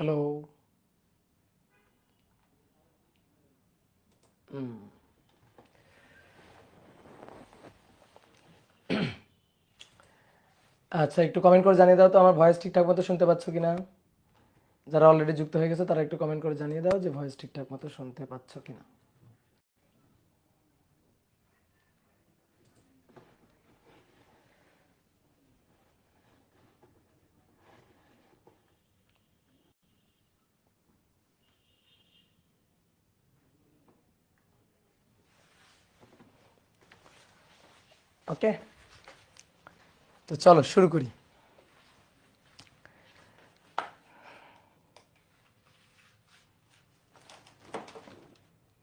Hello. আচ্ছা, একটু comment করে জানিয়ে দাও তো আমার ভয়েস ঠিকঠাক মতো শুনতে পাচ্ছ কিনা। যারা অলরেডি যুক্ত হয়ে গেছে তারা একটু কমেন্ট করে জানিয়ে দাও যে ভয়েস ঠিকঠাক মতো শুনতে পাচ্ছ কিনা। ওকে, তো চলো শুরু করি।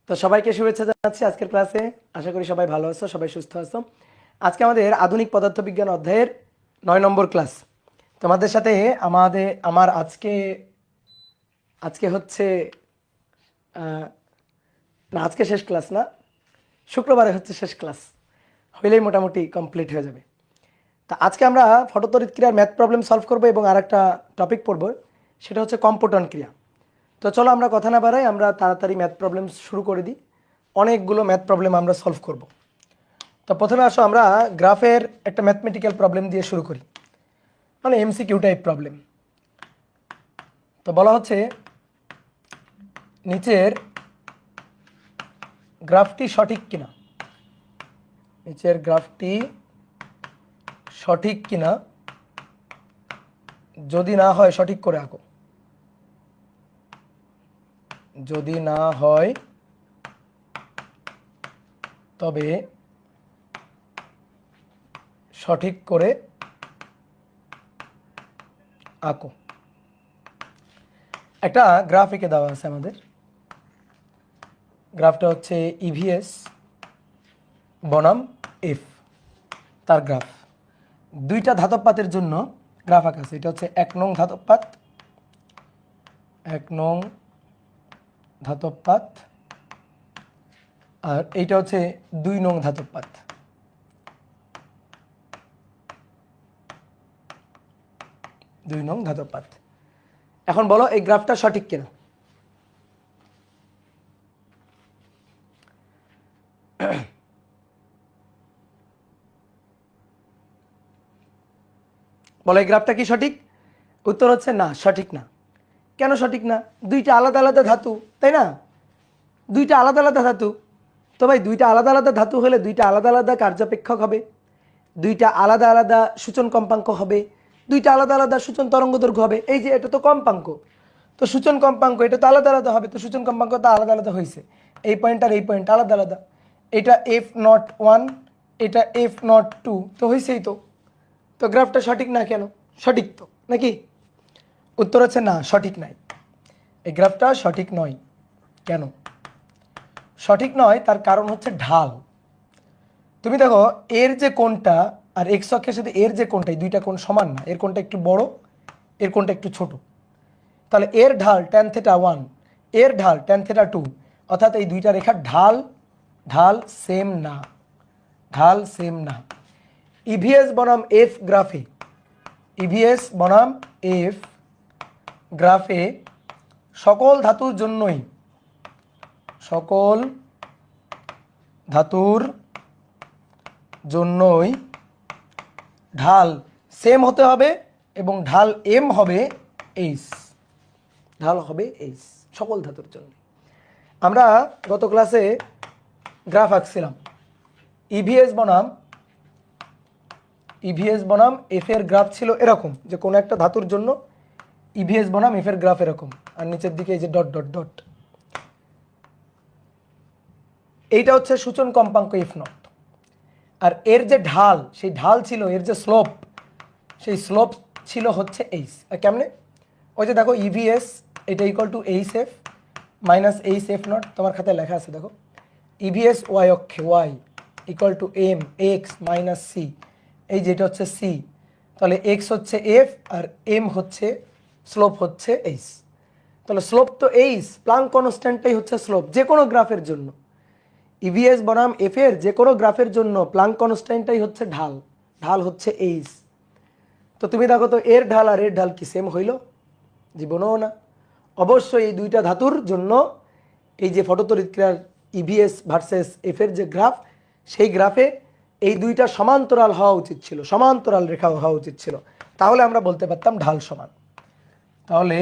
তো সবাইকে শুভেচ্ছা জানাচ্ছি আজকের ক্লাসে। আশা করি সবাই ভালো আছো, সবাই সুস্থ আছো। আজকে আমাদের আধুনিক পদার্থবিজ্ঞান অধ্যায়ের 9 নম্বর ক্লাস। তোমাদের সাথে আমার আজকে আজকে হচ্ছে না, আজকে শেষ ক্লাস না, শুক্রবারে হচ্ছে শেষ ক্লাস, হইলেই মোটামুটি কমপ্লিট হয়ে যাবে। তা আজকে আমরা ফটোতড়িৎ ক্রিয়ার ম্যাথ প্রবলেম সলভ করবো এবং আর একটা টপিক পড়বো, সেটা হচ্ছে কম্পোটন ক্রিয়া। তো চলো আমরা কথা না বাড়াই, আমরা তাড়াতাড়ি ম্যাথ প্রবলেম শুরু করে দিই। অনেকগুলো ম্যাথ প্রবলেম আমরা সলভ করব। তো প্রথমে আসো আমরা গ্রাফের একটা ম্যাথমেটিক্যাল প্রবলেম দিয়ে শুরু করি, মানে এমসিকিউ টাইপ প্রবলেম। তো বলা হচ্ছে নিচের গ্রাফটি সঠিক কিনা, নিচের গ্রাফটি সঠিক কিনা, যদি না হয় সঠিক করে আঁকো। যদি না হয় তবে সঠিক করে আঁকো। একটা গ্রাফ এঁকে দেওয়া আছে আমাদের। গ্রাফটা হচ্ছে ইভিএস বনাম এফ, তার গ্রাফ। দুইটা ধাতব পাতের জন্য গ্রাফ আঁকা আছে। এটা হচ্ছে 1 নং ধাতব পাত, 1 নং ধাতব পাত, আর এইটা হচ্ছে 2 নং ধাতব পাত। 2 নং ধাতব পাত। এখন বলো এই গ্রাফটা সঠিক কিনা। বলো এই গ্রাফটা কি সঠিক? উত্তর হচ্ছে না, সঠিক না। কেন সঠিক না? দুইটা আলাদা আলাদা ধাতু, তাই না? দুইটা আলাদা আলাদা ধাতু। তো ভাই দুইটা আলাদা আলাদা ধাতু হলে দুইটা আলাদা আলাদা কার্যাপেক্ষক হবে, দুইটা আলাদা আলাদা সূচন কম্পাঙ্ক হবে, দুইটা আলাদা আলাদা সূচন তরঙ্গ দৈর্ঘ্য হবে। এই যে এটা তো কম্পাঙ্ক, তো সূচন কম্পাঙ্ক এটা তো আলাদা আলাদা হবে, তো সূচন কম্পাঙ্ক তো আলাদা আলাদা হয়েছে। এই পয়েন্ট আর এই পয়েন্ট আলাদা আলাদা। এটা F01, এটা F02, তো হয়েছেই তো। তো গ্রাফটা সঠিক না কেন? সঠিক তো নাকি? উত্তর হচ্ছে না, সঠিক নাই। এই গ্রাফটা সঠিক নয়। কেন সঠিক নয়? তার কারণ হচ্ছে ঢাল। তুমি দেখো এর যে কোণটা আর এক্স অক্ষের সাথে এর যে কোণটা, এই দুইটা কোণ সমান না। এর কোণটা একটু বড়, এর কোণটা একটু ছোট। তাহলে এর ঢাল tan θ1, এর ঢাল tan θ2, অর্থাৎ এই দুইটা রেখার ঢাল ঢাল সেম না, ঢাল সেম না। ইভিএস বনাম এফ গ্রাফে, ইভিএস বনাম এফ গ্রাফে সকল ধাতুর জন্যই, সকল ধাতুর জন্যই ঢাল সেম হতে হবে এবং ঢাল এম হবে এইচ, ঢাল হবে এইচ সকল ধাতুর জন্য। আমরা গত ক্লাসে গ্রাফ আঁকছিলাম ইভিএস বনাম এফ এর গ্রাফ ছিল এরকম, যে কোনো একটা ধাতুর জন্য ইভিএস বনাম এফ এর গ্রাফ এরকম, আর নিচের দিকে এই যে ডট ডট ডট, এইটা হচ্ছে সূচন কম্পাঙ্ক F0। আর এর যে ঢাল, সেই ঢাল ছিল, এর যে স্লোপ, সেই স্লোপ ছিল হচ্ছে এইচ। কেমনে? ওই যে দেখো ইভিএস এটা equal to H F minus H F nought, তোমার খাতায় লেখা আছে দেখো। ইভিএস ওয়াই অক্ষে Y equal to M X minus C, এই যেটা হচ্ছে সি। তাহলে এক্স হচ্ছে এফ আর এম হচ্ছে স্লোপ হচ্ছে এইচ। তাহলে স্লোপ তো এইচ, প্লাঙ্ক কনস্ট্যান্টটাই হচ্ছে স্লোপ যে কোনো গ্রাফের জন্য। ইভিএস বনাম এফ এর যে কোনো গ্রাফের জন্য প্লাঙ্ক কনস্ট্যান্টটাই হচ্ছে ঢাল, ঢাল হচ্ছে এইচ। তো তুমি দেখো তো এর ঢাল আর এর ঢাল কি সেম হইল? জীবনও না। অবশ্যই এই দুইটা ধাতুর জন্য এই যে ফটোতড়িৎ ক্রিয়ার ইভিএস ভার্সেস এফের যে গ্রাফ, সেই গ্রাফে এই দুইটা সমান্তরাল হওয়া উচিত ছিল, সমান্তরাল রেখা হওয়া উচিত ছিল, তাহলে আমরা বলতে পারতাম ঢাল সমান। তাহলে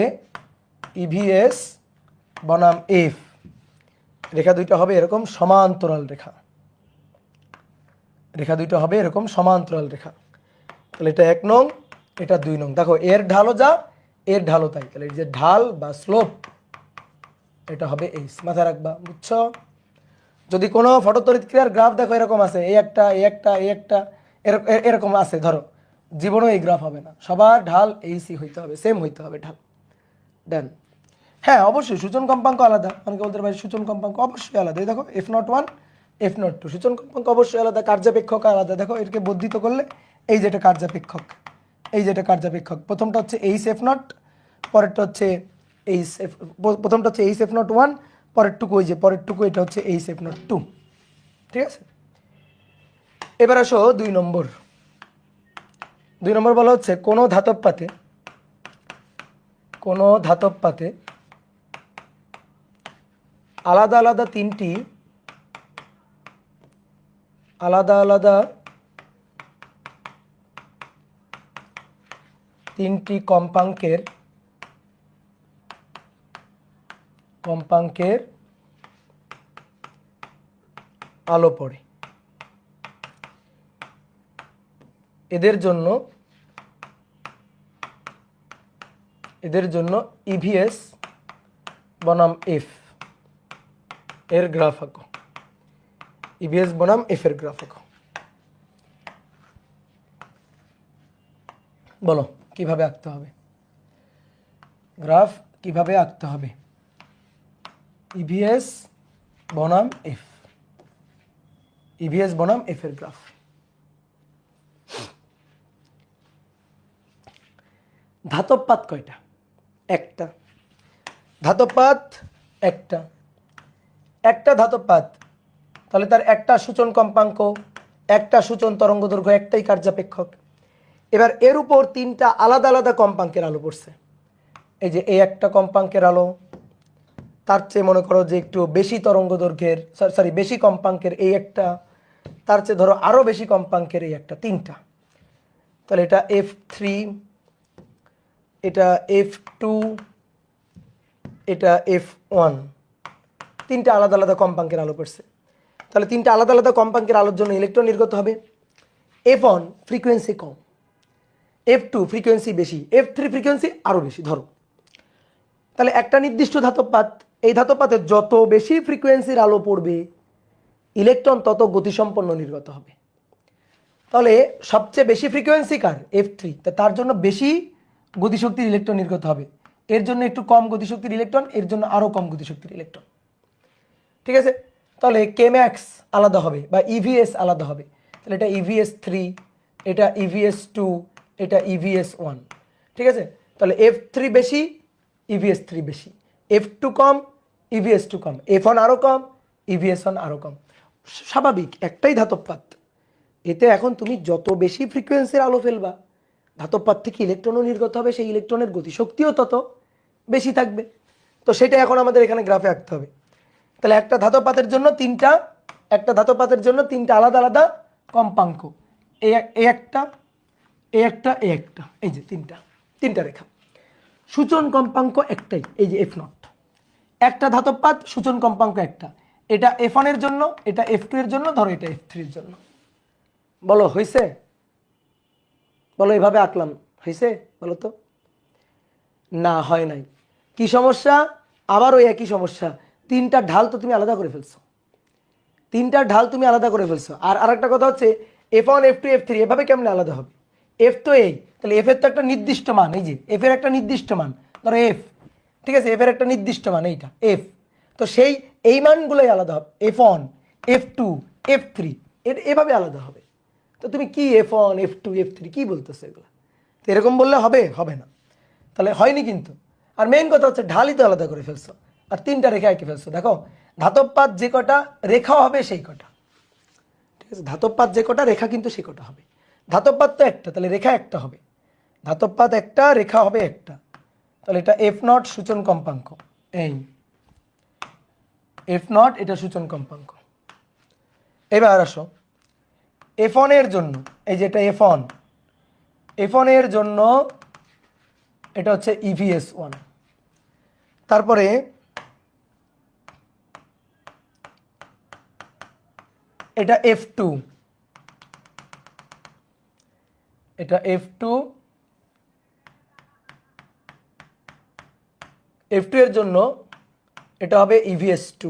ইভিএস বনাম এফ রেখা দুইটা হবে এরকম সমান্তরাল রেখা, রেখা দুইটা হবে এরকম সমান্তরাল রেখা। তাহলে এটা 1 নং, এটা 2 নং। দেখো এর ঢালও যা, এর ঢালও তাই, তাহলে এই যে ঢাল বা স্লোপ এটা হবে এইচ, মাথায় রাখবা, বুঝছো? যদি কোনো ফটোতড়িৎ ক্রিয়ার গ্রাফ দেখো এরকম আছে, এই একটা এরকম আছে, ধরো জীবনেও এই গ্রাফ হবে না, সবার ঢাল এইচই হইতে হবে, সেম হইতে হবে ঢাল। দেন হ্যাঁ অবশ্যই সূচন কম্পাঙ্ক আলাদা, অনেকে বলতে পারে সূচন কম্পাঙ্ক অবশ্যই আলাদা। এই দেখো F01 F02 সূচন কম্পাঙ্ক অবশ্যই আলাদা, কার্যাপেক্ষক আলাদা। দেখো এটাকে বর্ধিত করলে এই যেটা কার্যাপেক্ষক, এই যেটা কার্যাপেক্ষক, প্রথমটা হচ্ছে এইচ F0, পরেরটা হচ্ছে এইচ এফ, প্রথমটা হচ্ছে এইচ F01, পরেরটুকু ওই যে পরেরটুকু এটা হচ্ছে এইচ F02, ঠিক আছে? এবার আসো 2 নম্বর। 2 নম্বর বলা হচ্ছে কোনো ধাতব পাতে আলাদা আলাদা তিনটি কম্পাঙ্কের আলো পড়ে, এদের জন্য ইভিএস বনাম এফ এর গ্রাফ আঁকো, ইভিএস বনাম এফ এর গ্রাফ আঁকো। বলো কিভাবে আঁকতে হবে, গ্রাফ কিভাবে আঁকতে হবে? ইভিএস বনাম এফ, ইভিএস বনাম এফ এর গ্রাফ। ধাতব পাত কয়টা? একটা। ধাতব পাত একটা, একটা ধাতব পাত, তাহলে তার একটা সূচন কম্পাঙ্ক, একটা সূচন তরঙ্গ দৈর্ঘ্য, একটাই কার্যাপেক্ষক। এবার এর উপর 3টা আলাদা আলাদা কম্পাঙ্কের আলো পড়ছে। এই যে এই একটা কম্পাঙ্কের আলো, তার চেয়ে মনে করো যে একটু বেশি তরঙ্গ দৈর্ঘ্যের, সরি বেশি কম্পাঙ্কের এই একটা, তার চেয়ে ধরো আরো বেশি কম্পাঙ্কের এই একটা, 3টা। তাহলে এটা F3, এটা F2, এটা F1, 3টা আলাদা আলাদা কম্পাঙ্কের আলো পড়ছে। তাহলে 3টা আলাদা আলাদা কম্পাঙ্কের আলোর জন্য ইলেকট্রন নির্গত হবে। F1 ফ্রিকোয়েন্সি কম, F2 ফ্রিকোয়েন্সি বেশি, F3 ফ্রিকোয়েন্সি আরো বেশি ধরো। তাহলে একটা নির্দিষ্ট ধাতব পাত, এই ধাতব পাতে যত বেশি ফ্রিকোয়েন্সির আলো পড়বে ইলেকট্রন তত গতিসম্পন্ন নির্গত হবে। তাহলে সবচেয়ে বেশি ফ্রিকোয়েন্সি কার? F3, তার জন্য বেশি গতিশক্তির ইলেকট্রন নির্গত হবে। এর জন্য একটু কম গতিশক্তির ইলেকট্রন, এর জন্য আরো কম গতিশক্তির ইলেকট্রন, ঠিক আছে? তাহলে কেম্যাক্স আলাদা হবে বা ইভিএস আলাদা হবে। তাহলে এটা EVS3, এটা EVS2, এটা EVS1, ঠিক আছে? তাহলে F3 বেশি, EVS3 বেশি, F2 কম, EVS2 কম, F1 আরো কম, EVS1 আরো কম। স্বাভাবিক, একটাই ধাতব পাত, এতে এখন তুমি যত বেশি ফ্রিকোয়েন্সির আলো ফেলবা ধাতব পাত থেকে ইলেকট্রনও নির্গত হবে, সেই ইলেকট্রনের গতিশক্তিও তত বেশি থাকবে। তো সেটা এখন আমাদের এখানে গ্রাফে আঁকতে হবে। তাহলে একটা ধাতব পাতের জন্য 3টা আলাদা আলাদা কম্পাঙ্ক, এই একটা, এই যে 3টা রেখা। সূচন কম্পাঙ্ক একটাই, এই যে F0। একটা ধাতব পাত, সূচন কম্পাঙ্ক একটা, এটা F1 এর জন্য, এটা F2 এর জন্য, ধরো এটা F3 এর জন্য। বলো হয়েছে? বলো এইভাবে আঁকলাম, হয়েছে? বলো তো। না হয় নাই। কি সমস্যা? আবার ওই একই সমস্যা, 3টা ঢাল তো তুমি আলাদা করে ফেলছো, 3টা ঢাল তুমি আলাদা করে ফেলছো। আর আরেকটা কথা হচ্ছে F1 F2 F3 এভাবে কেমনে আলাদা হবে? F তো এই, তাহলে F এর তো একটা নির্দিষ্ট মান, এই যে F এর একটা নির্দিষ্ট মান, ধরো F, ঠিক আছে? F এর একটা নির্দিষ্ট মান এইটা F, তো সেই এই মানগুলোই আলাদা হবে, F1 F2 F3 এভাবে আলাদা হবে। তো তুমি কি F1 F2 F3 কি বলতেছো এগুলো? তো এরকম বললে হবে না, তাহলে হয়নি কিন্তু। আর মেইন কথা হচ্ছে ঢালই তো আলাদা করে ফেলছো, আর 3টা রেখা এঁকে ফেলছো। দেখো ধাতব পাত যে কটা রেখা হবে সেই কটা, ঠিক আছে? ধাতব পাত যে কটা রেখা কিন্তু সে কটা হবে। ধাতব পাত তো একটা, তাহলে রেখা একটা হবে। ধাতব পাত একটা, রেখা হবে একটা, তাহলে এটা এফ নট সূচন কম্পাঙ্ক, এই এফ নট এটা সূচন কম্পাঙ্ক। এবার আসো F1 এর জন্য, এই যে এটা F1, F1 এর জন্য এটা হচ্ছে EVS1। তারপরে এটা F2, এটা F2, F2 এর জন্য এটা হবে EVS2,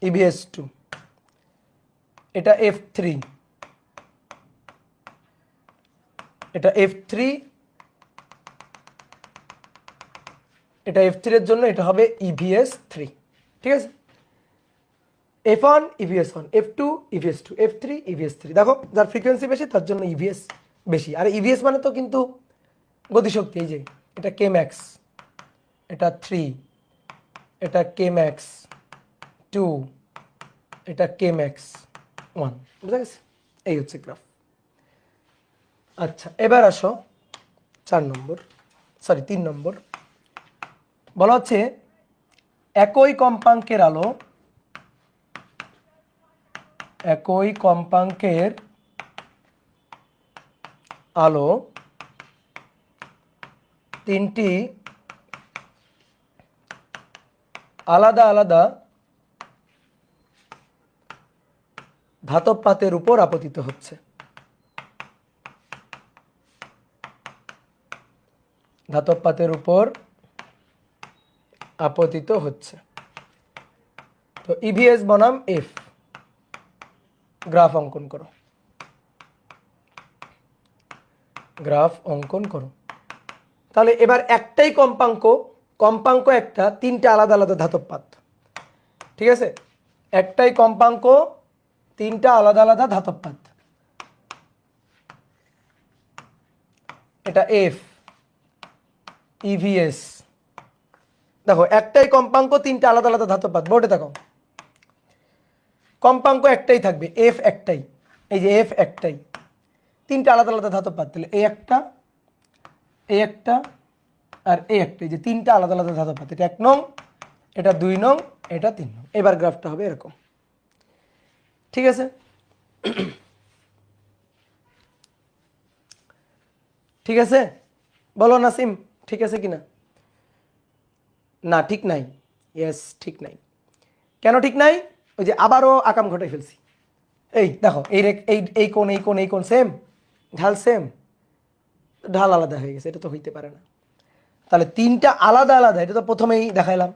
EVS2। এটা F3, এটা F3, এটা F3 এর জন্য এটা হবে EVS3। ঠিক আছে, F1 EVS1, F2 EVS2, F3 EVS3। দেখো যার ফ্রিকোয়েন্সি বেশি তার জন্য EVS বেশি। আর EVS মানে তো কিন্তু গতিশক্তি, এই যে এটা K max, এটা 3, এটা K max 2, এটা K max 1। বুঝা গেছে? এই হচ্ছে গ্রাফ। আচ্ছা এবার আসো 3 নম্বর। বলা হচ্ছে একই কম্পাঙ্কের আলো তিনটি আলাদা আলাদা ধাতব পাতের উপর আপতিত হচ্ছে। ধাতব পাতের উপর আপতিত হচ্ছে। তো ইভিএস বনাম এফ, গ্রাফ অঙ্কন করো, গ্রাফ অঙ্কন করো। তাহলে এবার একটাই কম্পাঙ্ক একটা, তিনটা আলাদা আলাদা ধাতব পাত। ঠিক আছে, একটাই কম্পাঙ্ক, তিনটা আলাদা আলাদা ধাতব পাত। এটা এফ, ইভিএস। দেখো একটাই কম্পাঙ্ক, তিনটা আলাদা আলাদা ধাতব পাত। বোর্ডে দেখো কম্পাঙ্ক একটাই থাকবে, এফ একটাই, এই যে এফ একটাই, তিনটা আলাদা আলাদা ধাতব পাত। তাহলে এই একটা আর এই একটা, এই যে তিনটা আলাদা আলাদা ধাতব পাত। এটা 1 নং, এটা 2 নং, এটা 3 নং। এবার গ্রাফটা হবে এরকম। ঠিক আছে, ঠিক আছে বলো নাসিম, ঠিক আছে কিনা? না ঠিক নাই, ইয়েস ঠিক নাই। কেন ঠিক নাই? ওই যে আবারও আকাম ঘটাই ফেলছি। এই দেখো এই কোণ সেম, ঢাল সেম, ঢাল আলাদা হয়ে গেছে, এটা তো হইতে পারে না। তাহলে তিনটা আলাদা আলাদা, এটা তো প্রথমেই দেখাইলাম,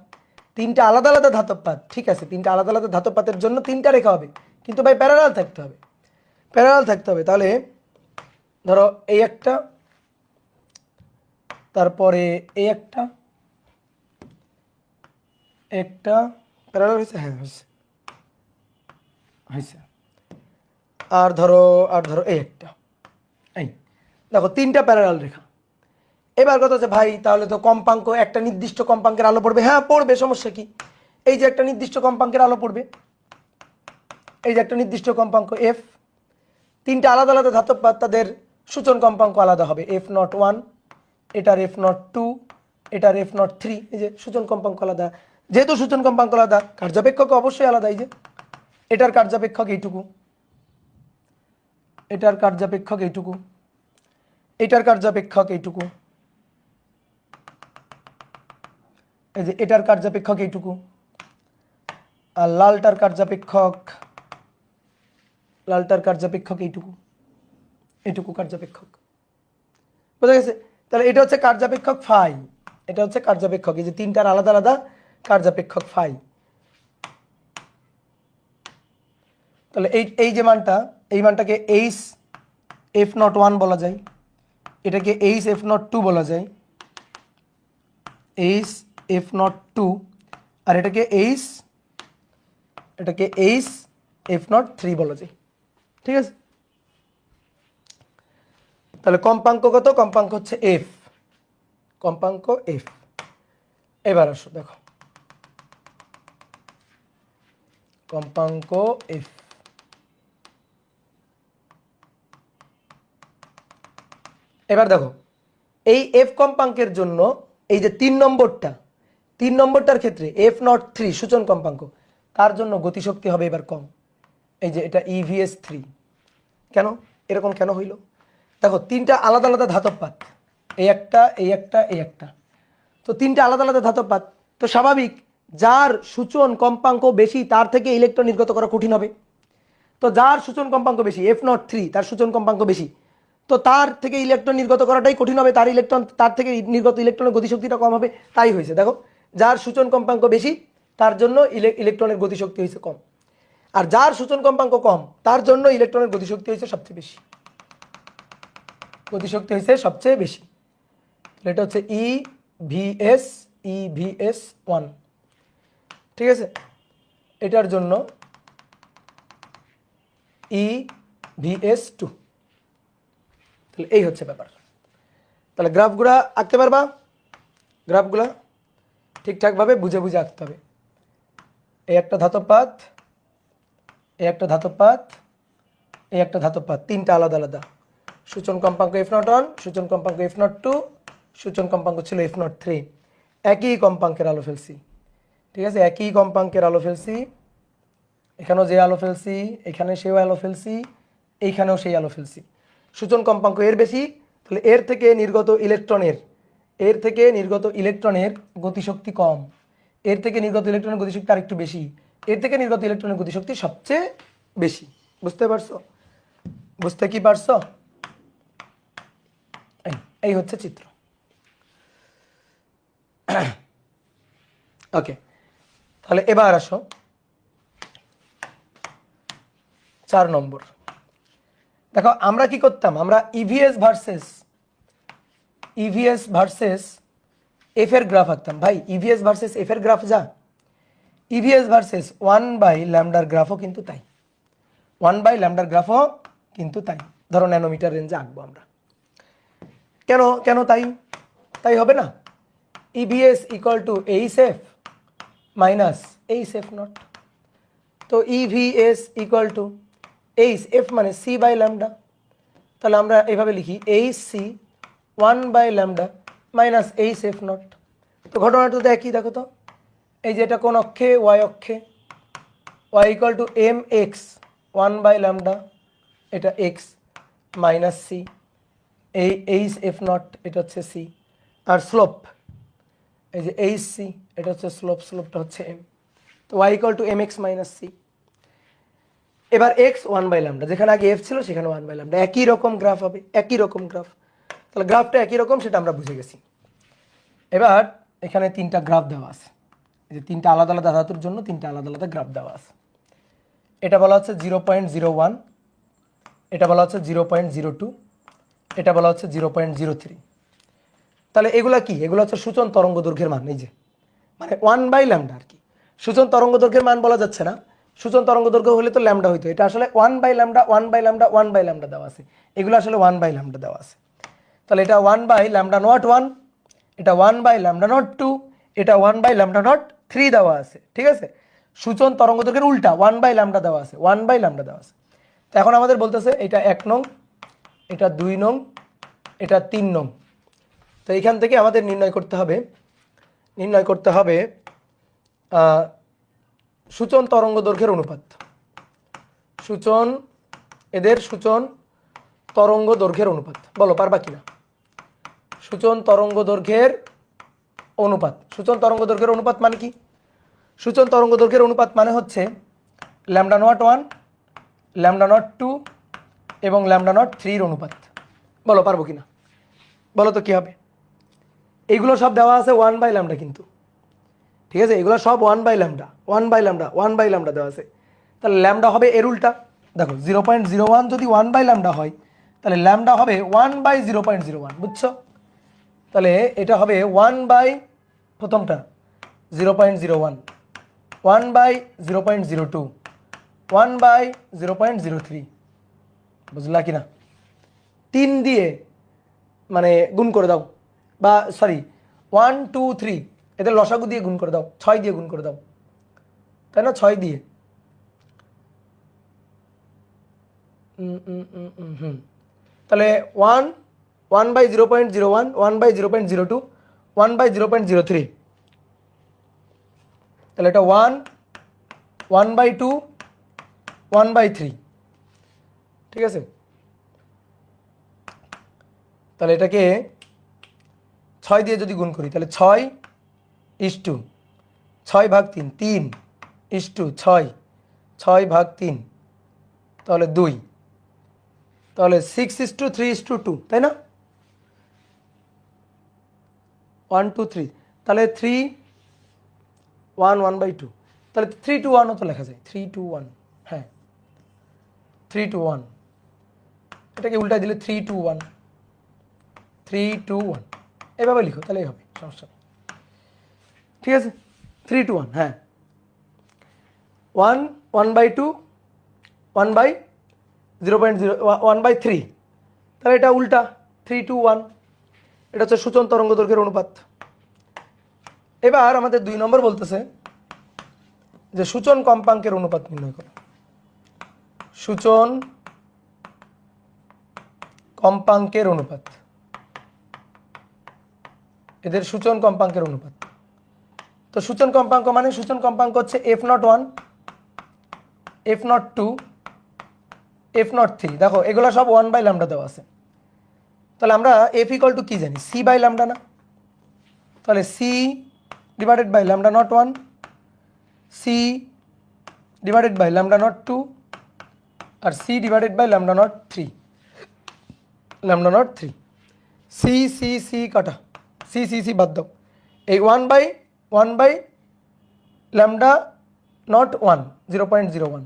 তিনটা আলাদা আলাদা ধাতব পাত। ঠিক আছে, তিনটা আলাদা আলাদা ধাতব পাতের জন্য তিনটা রেখা হবে, কিন্তু ভাই প্যারালাল থাকতে হবে, প্যারালাল থাকতে হবে। তাহলে ধরো এই একটা, তারপরে এই একটা প্যারালাল হয়েছে, হ্যাঁ হয়েছে। আর ধরো এই একটা, এই দেখো তিনটা প্যারালাল রেখা। এবার কথা হচ্ছে ভাই তাহলে তো কম্পাঙ্ক, একটা নির্দিষ্ট কম্পাঙ্কের আলো পড়বে। হ্যাঁ পড়বে, সমস্যা কি? এই যে একটা নির্দিষ্ট কম্পাঙ্কের আলো পড়বে, এই যে একটা নির্দিষ্ট কম্পাঙ্ক এফ, তিনটা আলাদা আলাদা ধাতব পাত, তাদের সূচন কম্পাঙ্ক আলাদা হবে। F01, এটার F02, এটার F03। এই যে সূচন কম্পাঙ্ক আলাদা, যেহেতু সূচন কম্পাঙ্ক আলাদা কার্যাপেক্ষক অবশ্যই আলাদা। এই যে এটার কার্যাপেক্ষক এইটুকু, এটার কার্যাপেক্ষক এইটুকু, এটার কার্যাপেক্ষক এইটুকু, এই যে এটার কার্যাপেক্ষক এইটুকু, আর লালটার কার্যাপেক্ষক এইটুকু, এইটুকু কার্যাপেক্ষক। বোঝা গেছে? তাহলে এটা হচ্ছে কার্যাপেক্ষক ফাই, এটা হচ্ছে কার্যাপেক্ষক, এই যে তিনটার আলাদা আলাদা কার্যাপেক্ষক ফাই। তাহলে এই যে মানটা, এই মানটাকে F01 বলা যায়, এটাকে F02 বলা যায়, F02, আর এটাকে F03 বলা যায়। ঠিক আছে, তাহলে কম্পাঙ্ক কত? কম্পাঙ্ক হচ্ছে এফ, কম্পাঙ্ক এফ। এবার আসো দেখো কম্পাঙ্ক এফ, এবার দেখো এই এফ কম্পাঙ্কের জন্য এই যে 3 নম্বরটার ক্ষেত্রে F03 সূচন কম্পাঙ্ক, তার জন্য গতিশক্তি হবে এবার কম। এই যে এটা EVS3। কেন এরকম কেন হইল? দেখো 3টা আলাদা আলাদা ধাতব পাত, এই একটা এই একটা এই একটা, তো 3টা আলাদা আলাদা ধাতব পাত, তো স্বাভাবিক যার সূচন কম্পাঙ্ক বেশি তার থেকে ইলেকট্রন নির্গত করা কঠিন হবে। তো যার সূচন কম্পাঙ্ক বেশি F03, তার সূচন কম্পাঙ্ক বেশি, তো তার থেকে ইলেকট্রন নির্গত করাটাই কঠিন হবে, তার থেকে নির্গত ইলেকট্রনের গতিশক্তিটা কম হবে। তাই হয়েছে, দেখো যার সূচন কম্পাঙ্ক বেশি তার জন্য ইলেকট্রনের গতিশক্তি হয়েছে কম, আর যার সূচন কম্পাঙ্ক কম তার জন্য ইলেকট্রনের গতিশক্তি হয়েছে সবচেয়ে বেশি, গতিশক্তি হয়েছে সবচেয়ে বেশি। এটা হচ্ছে EVS1, ঠিক আছে। এটার জন্য EVS2। তাহলে এই হচ্ছে ব্যাপার। তাহলে গ্রাফগুলা আঁকতে পারবা? গ্রাফগুলা ঠিকঠাকভাবে বুঝে বুঝে আঁকতে হবে। এই একটা ধাতব পাত, এই একটা ধাতব পাত, এই একটা ধাতব পাত, 3টা আলাদা আলাদা। সূচন কম্পাঙ্ক F01, সূচন কম্পাঙ্ক F02, সূচন কম্পাঙ্ক ছিল F03। একই কম্পাঙ্কের আলো ফেলছি, ঠিক আছে, একই কম্পাঙ্কের আলো ফেলছি। এখানেও যে আলো ফেলছি, এখানে সেও আলো ফেলছি, এইখানেও সেই আলো ফেলছি। সূচন কম্পাঙ্ক এর বেশি, তাহলে এর থেকে নির্গত ইলেকট্রনের গতিশক্তি কম, এর থেকে নির্গত ইলেকট্রনের গতিশক্তি আরেকটু বেশি, এর থেকে নির্গত ইলেকট্রনের গতিশক্তি সবচেয়ে বেশি। বুঝতে পারছো? বুঝতে কি পারছো? এই হচ্ছে চিত্র। ওকে, তাহলে এবার আসো 4 নম্বর। দেখো আমরা কি করতাম, আমরা ইভিএস ভার্সেস এফ এর গ্রাফ আঁকতাম। ভাই ইভিএস ভার্সেস এফ এর গ্রাফ যা, ইভিএস ভার্সেস 1/λ গ্রাফও কিন্তু তাই, 1/λ গ্রাফও কিন্তু তাই। ধরো ন্যানোমিটার রেঞ্জে আঁকবো আমরা। কেন কেন তাই তাই হবে না? EVS equal to HF minus HF not. তো EVS equal to H, F মানে c/λ। তাহলে আমরা এইভাবে লিখি HC 1/λ মাইনাস এইচএফ নট। তো ঘটনাটা তো একই, দেখো তো, এই যে এটা কোন অক্ষে, ওয়াই অক্ষে, y ইকুয়াল টু mx 1/λ, এটা x মাইনাস সি, এই এইচএফ নট এটা হচ্ছে সি, আর স্লোপ এই যে HC এটা হচ্ছে স্লোপ, স্লোপটা হচ্ছে m। তো y equal to mx minus সি। এবার x 1/λ, যেখানে আগে f ছিল সেখানে 1/λ, একই রকম গ্রাফ হবে, একই রকম গ্রাফ। তাহলে গ্রাফটা একই রকম, সেটা আমরা বুঝে গেছি। এবার এখানে 3টা গ্রাফ দেওয়া আছে, এই যে 3টা আলাদা আলাদা ধাতুর জন্য 3টা আলাদা আলাদা গ্রাফ দেওয়া আছে। এটা বলা হচ্ছে 0.01, এটা বলা হচ্ছে 0.02, এটা বলা হচ্ছে 0.03। তাহলে এগুলা কি? এগুলো হচ্ছে সূচন তরঙ্গ দৈর্ঘ্যের মান, এই যে মানে 1/λ আর কি। সূচন তরঙ্গ দৈর্ঘ্যের মান বলা যাচ্ছে না, সূচন তরঙ্গ দৈর্ঘ্য হলে তো ল্যামডা হইতো, এটা আসলে 1/λ 1/λ দেওয়া আছে, এগুলো আসলে 1/λ দেওয়া আছে। তাহলে এটা 1/λ0.1, এটা 1/λ0.2, এটা 1/λ0.3 দেওয়া আছে, ঠিক আছে। সূচন তরঙ্গ দৈর্ঘ্যের উল্টা 1/λ দেওয়া আছে, 1/λ দেওয়া আছে। তো এখন আমাদের বলতেছে এটা 1 নং, এটা 2 নং, এটা 3 নং। তো এইখান থেকে আমাদের নির্ণয় করতে হবে সূচন তরঙ্গ দৈর্ঘ্যের অনুপাত, এদের সূচন তরঙ্গ দৈর্ঘ্যের অনুপাত। বলো পারবা কিনা? সূচন তরঙ্গ দৈর্ঘ্যের অনুপাত, সূচন তরঙ্গ দৈর্ঘ্যের অনুপাত মানে কি? সূচন তরঙ্গ দৈর্ঘ্যের অনুপাত মানে হচ্ছে λ0.1, λ0.2 এবং λ0.3 অনুপাত। বলো পারবো কিনা? বলো তো কি হবে? এইগুলো সব দেওয়া আছে 1/λ কিন্তু, ঠিক আছে, এগুলো সব 1/λ 1/λ দেওয়া আছে। তাহলে ল্যামডা হবে এর উল্টা। দেখো 0.01 যদি 1/λ হয় তাহলে ল্যামডা হবে 1/0.01, বুঝছো? তাহলে এটা হবে 1/ প্রথমটা 0.01, 1/0.02, 1/0.03, বুঝলা কিনা? 3 দিয়ে মানে গুণ করে দাও, বা সরি 1 2 3 এদের লসাগু দিয়ে গুণ করে দাও, 6 দিয়ে গুণ করে দাও, তাই না? 6 দিয়ে তাহলে 1 1/0.01, 1/0.02, 1/0.03, তাহলে এটা 1, 1/2, 1/3, ঠিক আছে। তাহলে এটাকে 6 দিয়ে যদি গুণ করি তাহলে 6/6 3, 6/6, তাহলে 2, তাহলে 6:3:2, তাই না? 1 2 3, তাহলে 3 1 1/2, তাহলে 3 to 1 তো লেখা যায়, 3 to 1, হ্যাঁ 3 to 1, এটাকে উল্টা দিলে 3 to 1, 3 to 1 এভাবে লিখো তাহলেই হবে, সমস্যা নেই, ঠিক আছে। 3 to 1, হ্যাঁ 1 1/2, 1/3, তাহলে এটা উল্টা 3 to 1, এটা হচ্ছে সূচন তরঙ্গ দৈর্ঘ্যের অনুপাত। এবার আমাদের 2 নম্বর বলতেছে যে সূচন কম্পাঙ্কের অনুপাত নির্ণয় করো। সূচন কম্পাঙ্কের অনুপাত, এদের সূচন কম্পাঙ্কের অনুপাত। তো সূচন কম্পাঙ্ক মানে সূচন কম্পাঙ্ক হচ্ছে f01, f02, f03, দেখো এগুলো সব 1/λ দেওয়া আছে। তাহলে আমরা f = কি জানি, c/λ না? তাহলে c/λ01, c/λ02 আর c/λ03, λ03, c কাটা, c বাদ দাও, এই 1/1/λ01, 0.01,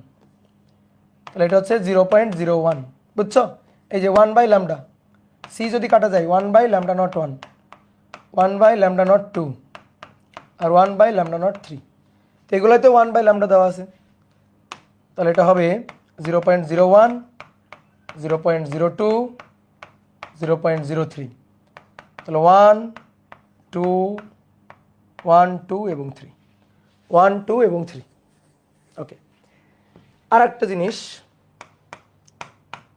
তাহলে এটা হচ্ছে 0.01, বুঝছো? এই যে 1/λ, c যদি কাটা যায় 1/λ01, 1/λ02 আর 1/λ03, তো এগুলোতে 1/λ দেওয়া আছে, তাহলে এটা হবে 0.01, 0.02, 0.03, তাহলে 1 2 1 2 এবং 3, 1 2 এবং 3। ওকে, আর একটা জিনিস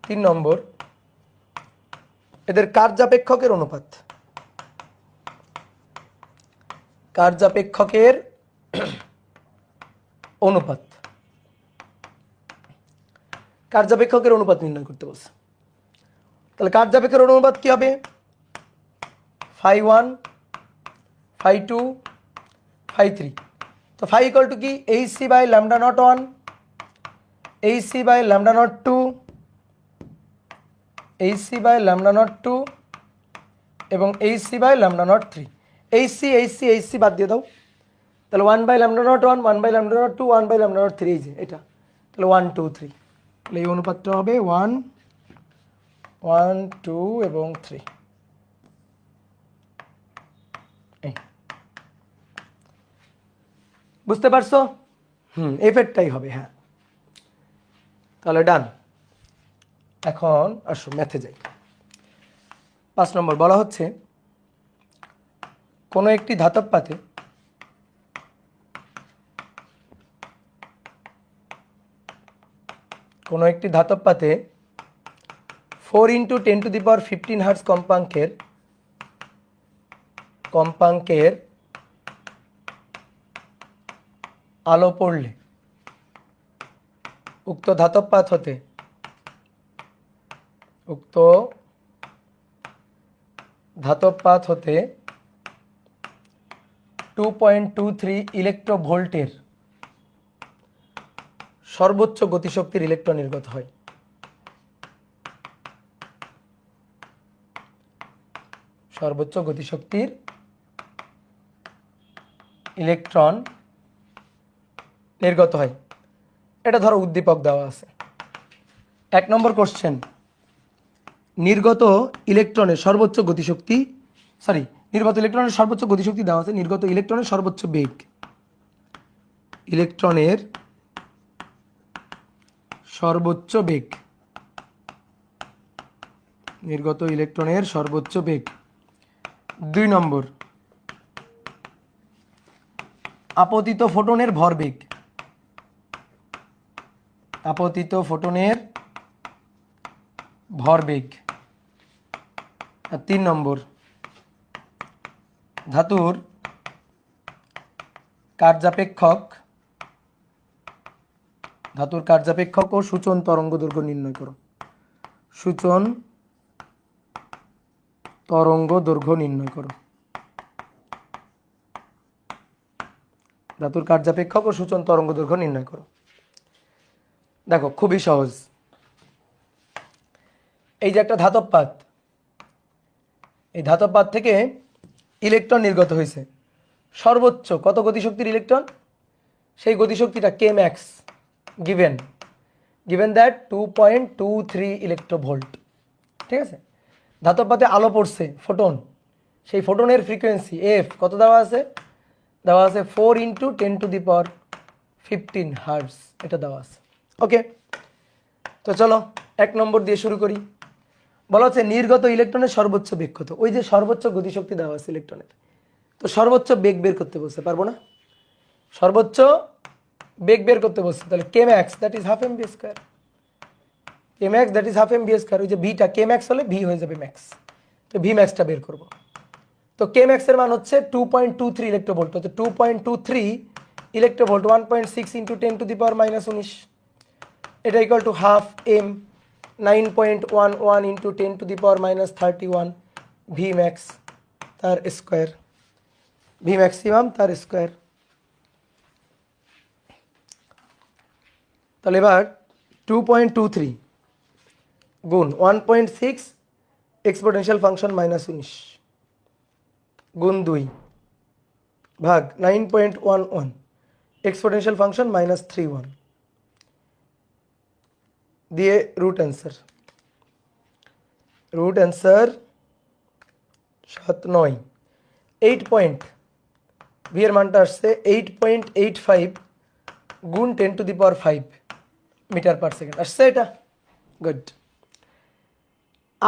3 নম্বর, এদের কার্যাপেক্ষকের অনুপাত। কার্যাপেক্ষকের অনুপাত, কার্যাপেক্ষকের অনুপাত নির্ণয় করতে বলছে। তাহলে কার্যাপেক্ষকের অনুপাত কি হবে? φ1, φ2, φ3, তো φ = কি, hc/λ01, hc/λ02, hc/λ02 এবং hc/λ03, hc বাদ দিয়ে দাও, তাহলে 1/λ01, 1/λ02, 1/λ03, এই যে এটা, তাহলে 1 2 3, তাহলে এই অনুপাতটা হবে 1 1 2 এবং 3। বুঝতে পারছো? এফেরটাই হবে, হ্যাঁ। তাহলে ডান। এখন আসো ম্যাথে যাই। 5 নম্বর বলা হচ্ছে কোনো একটি ধাতব পাতে কোনো একটি ধাতব পাতে 4 × 10⁻15 হার্টজ কম্পাঙ্কের আলো পড়লে উক্ত ধাতব পাত হতে 2.23 ইলেক্ট্রোভোল্টের সর্বোচ্চ গতিশক্তির ইলেকট্রন নির্গত হয়। সর্বোচ্চ গতিশক্তির ইলেকট্রন নির্গত হয়, এটা ধরো উদ্দীপক দেওয়া আছে। 1 নম্বর কোশ্চেন, নির্গত ইলেকট্রনের সর্বোচ্চ গতিশক্তি, নির্গত ইলেকট্রনের সর্বোচ্চ গতিশক্তি দেওয়া আছে, নির্গত ইলেকট্রনের সর্বোচ্চ বেগ, ইলেকট্রনের সর্বোচ্চ বেগ, নির্গত ইলেকট্রনের সর্বোচ্চ বেগ। 2 নম্বর, আপতিত ফোটনের ভরবেগ, আপতিত ফোটনের ভরবেগ। আর 3 নম্বর ধাতুর কার্যাপেক্ষক ও সূচন তরঙ্গ দৈর্ঘ্য নির্ণয় করো। সূচন তরঙ্গ দৈর্ঘ্য নির্ণয় করো। ধাতুর কার্যাপেক্ষক ও সূচন তরঙ্গ দৈর্ঘ্য নির্ণয় করো। দেখো খুবই সহজ। এই যে একটা ধাতব পাত, এই ধাতব পাত থেকে ইলেকট্রন নির্গত হয়েছে। সর্বোচ্চ কত গতিশক্তির ইলেকট্রন? সেই গতিশক্তিটা KE max given that 2.23 electronvolt. ঠিক আছে। ধাতব পাতে আলো পড়ছে, ফোটন, সেই ফোটনের ফ্রিকোয়েন্সি এফ কত দেওয়া আছে? দেওয়া আছে 4 × 10⁻15 হার্টজ, এটা দেওয়া আছে। ওকে, তো চলো 1 নম্বর দিয়ে শুরু করি। বলা হচ্ছে নির্গত ইলেকট্রনের সর্বোচ্চ বেগ কত? ওই যে সর্বোচ্চ গতিশক্তি দেওয়া আছে ইলেকট্রনের, তো সর্বোচ্চ বেগ বের করতে বলছে, পারবো না? সর্বোচ্চ বেগ বের করতে বলছে, তাহলে K max that is half M V square. K max that is half M V square. ওই যে ভিটা কে ম্যাক্স হলে ভি হয়ে যাবে ম্যাক্স, তো ভি ম্যাক্সটা বের করব। তো কে ম্যাক্স এর মান হচ্ছে 2.23 ইলেকট্রোভোল্ট। তো 2.23 ইলেকট্রোভোল্ট 1.6 × 10⁻−19, এটা equal to half M 9.11 × 10⁻31 V max তার স্কোয়ার, ভি ম্যাক্সিমাম তার স্কোয়ার। তাহলে এবার 2.23 গুণ 1.6 এক্সপোনেনশিয়াল ফাংশন -19 গুণ 2 ভাগ 9.11 এক্সপোনেনশিয়াল ফাংশন -31 দিয়ে রুট অ্যান্সার 7 9 8 পয়েন্ট, ভি এর মানটা আসছে 8.85 গুণ 10⁵ মিটার পার সেকেন্ড আসছে। এটা গুড।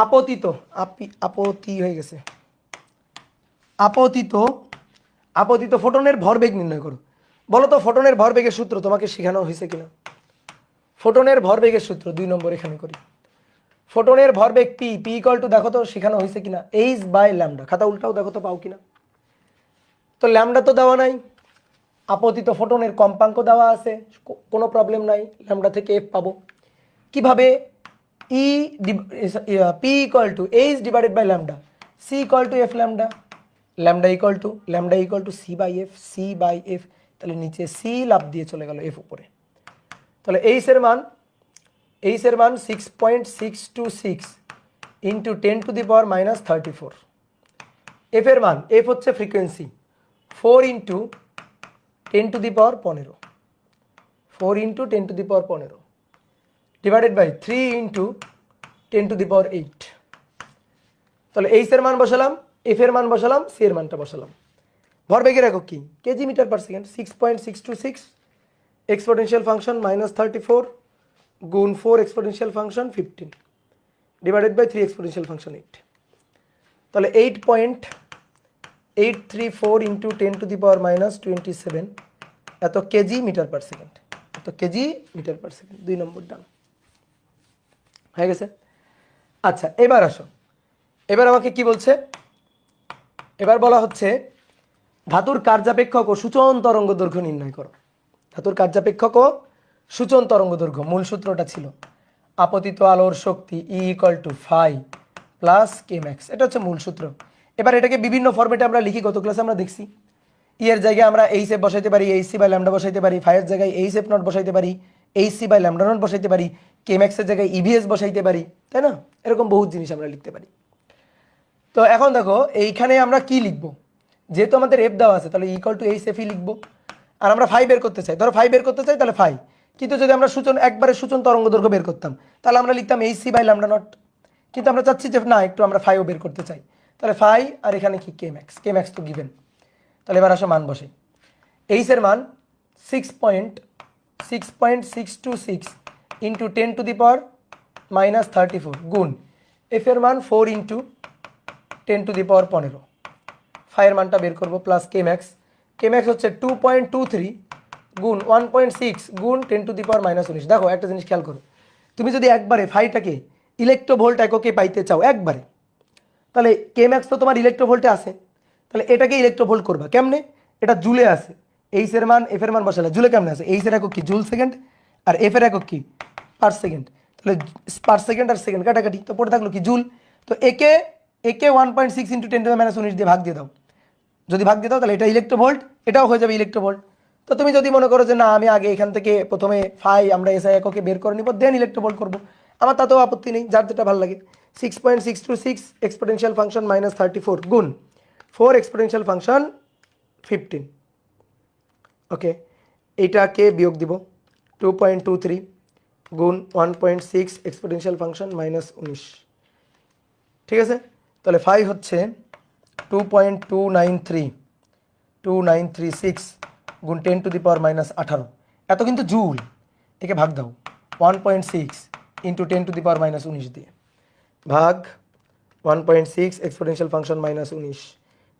আপতিত হয়ে গেছে। আপতিত ফোটনের ভরবেগ নির্ণয় করো। বলো তো ফোটনের ভরবেগের সূত্র তোমাকে শেখানো হয়েছে কিনা? ফোটনের ভরবেগের সূত্র 2 নম্বর এখানে করি। ফোটনের ভরবেগ পি ইকুয়াল টু, দেখো তো শেখানো হয়েছে কিনা, h/λ। খাতা উল্টাও দেখো তো পাও কিনা। তো ল্যামডা তো দেওয়া নাই, আপতিত ফোটনের কম্পাঙ্ক দেওয়া আছে, কোনো প্রবলেম নাই, ল্যামডা থেকে এফ পাবো কিভাবে? P equal to h/λ, C equal to F lambda, lambda equal to সি/এফ, তাহলে নিচে সি লাভ দিয়ে চলে গেল এফ উপরে। তাহলে এইচ এর মান 6.626 × 10⁻−34। এফ এর মান, এফ হচ্ছে ফ্রিকোয়েন্সি, 4 × 10⁻15, 4 × 10⁻15 ডিভাইডেড বাই 3 × 10⁸। তাহলে এইচ এর মান বসালাম, এফ এর মান বসালাম, সি এর মানটা বসালাম। ভরবেগের একক কি? KG metre per second. 6.626 exponential function -34 গুণ 4 exponential function 15 divided by 3 exponential function 8। তাহলে 8.834 × 10⁻27 এত কেজি মিটার পার সেকেন্ড, 2 নম্বর ডান হয়ে গেছে। আচ্ছা এবার আসো, এবার আমাকে কি বলছে? এবার বলা হচ্ছে ধাতুর কার্যাপেক্ষক ও সূচন তরঙ্গ দৈর্ঘ্য নির্ণয় করো। ধাতুর কার্যাপেক্ষক ও সূচন তরঙ্গ দৈর্ঘ্য, মূল সূত্রটা ছিল আপতিত আলোর শক্তি E = φ প্লাস কে ম্যাক্স, এটা হচ্ছে মূল সূত্র। এবার এটাকে বিভিন্ন ফরম্যাটে আমরা লিখি, গত ক্লাসে আমরা দেখছি। ই এর জায়গায় আমরা এইচ এফ বসাইতে পারি, hc/λ বসাইতে পারি, ফাই এর জায়গায় hf0 বসাইতে পারি, hc/λ0 বসাইতে পারি, কে ম্যাক্সের জায়গায় ইভিএস বসাইতে পারি, তাই না? এরকম বহুত জিনিস আমরা লিখতে পারি। তো এখন দেখো এইখানে আমরা কি লিখব? যেহেতু আমাদের এফ দেওয়া আছে তাহলে = hf লিখবো। আর আমরা ফাই বের করতে চাই, ধরো ফাই বের করতে চাই তাহলে ফাই, কিন্তু যদি আমরা একবারে সূচন তরঙ্গ দৈর্ঘ্য বের করতাম তাহলে আমরা লিখতাম hc/λ0, কিন্তু আমরা চাচ্ছি যে না, একটু আমরা ফাইও বের করতে চাই, তাহলে ফাই আর এখানে কি কে ম্যাক্স তো গিভেন। তাহলে এবার আসো মান বসে। এইচ এর মান 6.626 × 10⁻−34 গুণ এফ এর মান 4 × 10⁻15, ফাইয়ের মানটা বের করবো প্লাস কে ম্যাক্স হচ্ছে 2.23 গুণ 1.6 গুণ 10⁻−19। দেখো একটা জিনিস খেয়াল করো, তুমি যদি একবারে ফাইটাকে ইলেকট্রোভোল্ট এককে পাইতে চাও একবারে, তাহলে কে ম্যাক্স তো তোমার ইলেকট্রোভোল্টে আছে, তাহলে এটাকে ইলেকট্রোভোল্ট করবা কেমনে? এটা জুলে আছে, এইচ এর মান এফ এর মান বসালে জুলে কেমনে আছে? এইচ এর একক কি? জুল সেকেন্ড, আর এফ এর একক কি? Per second. তাহলে পার সেকেন্ড আর সেকেন্ড কাটাকাটি, তো পড়ে থাকলো কি? জুল। তো একে 1.6 × 10⁻19 দিয়ে ভাগ দিয়ে দাও। যদি ভাগ দিয়ে দাও তাহলে এটা ইলেকট্রোভোল্ট, এটাও হয়ে যাবে ইলেকট্রোভোল্ট। তো তুমি যদি মনে করো যে না আমি আগে এখান থেকে প্রথমে ফাই আমরা এসআই এককে বের করে নিব, দেন ইলেকট্রোভোল্ট করবো, আমার তাতেও আপত্তি নেই, যার যেটা ভালো লাগে। 6.626 এক্সপোনেনশিয়াল ফাংশন -34 গুণ 4 এক্সপোনেনশিয়াল ফাংশন 15। ওকে, এইটাকে বিয়োগ দিব 2.23 গুণ 1.6 এক্সপোনেনশিয়াল ফাংশন -19। ঠিক আছে, তাহলে ফাই হচ্ছে 2.293 গুণ 10⁻18। এত কিন্তু জুল, একে ভাগ দাও 1.6 × 10⁻19 দিয়ে, ভাগ 1.6 এক্সপোনেনশিয়াল ফাংশন -19।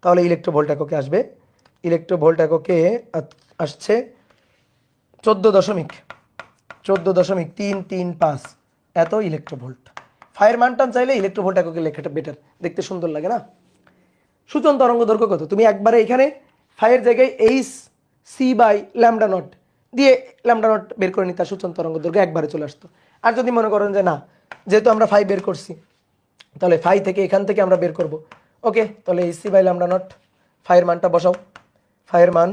তাহলে ইলেকট্রোভোল্ট এককে আসবে, ইলেকট্রোভোল্ট এককে আসছে 14.335 এত ইলেকট্রোভোল্ট। ফায়ার মানটান চাইলে ইলেকট্রোভোল্ট এককে লেখাটা বেটার, দেখতে সুন্দর লাগে না? সূচন তরঙ্গ দৈর্ঘ্য কত? তুমি একবারে এখানে ফাইয়ের জায়গায় H C by lambda nought দিয়ে ল্যামডা নট বের করে নিতে, সূচন তরঙ্গ দৈর্ঘ্য একবারে চলে আসতো। আর যদি মনে করেন যে না, যেহেতু আমরা ফাই বের করছি তাহলে ফাই থেকে এখান থেকে আমরা বের করব, ওকে, তাহলে H C by lambda not, ফাইয়ের মানটা বসাও। ফাইয়ের মান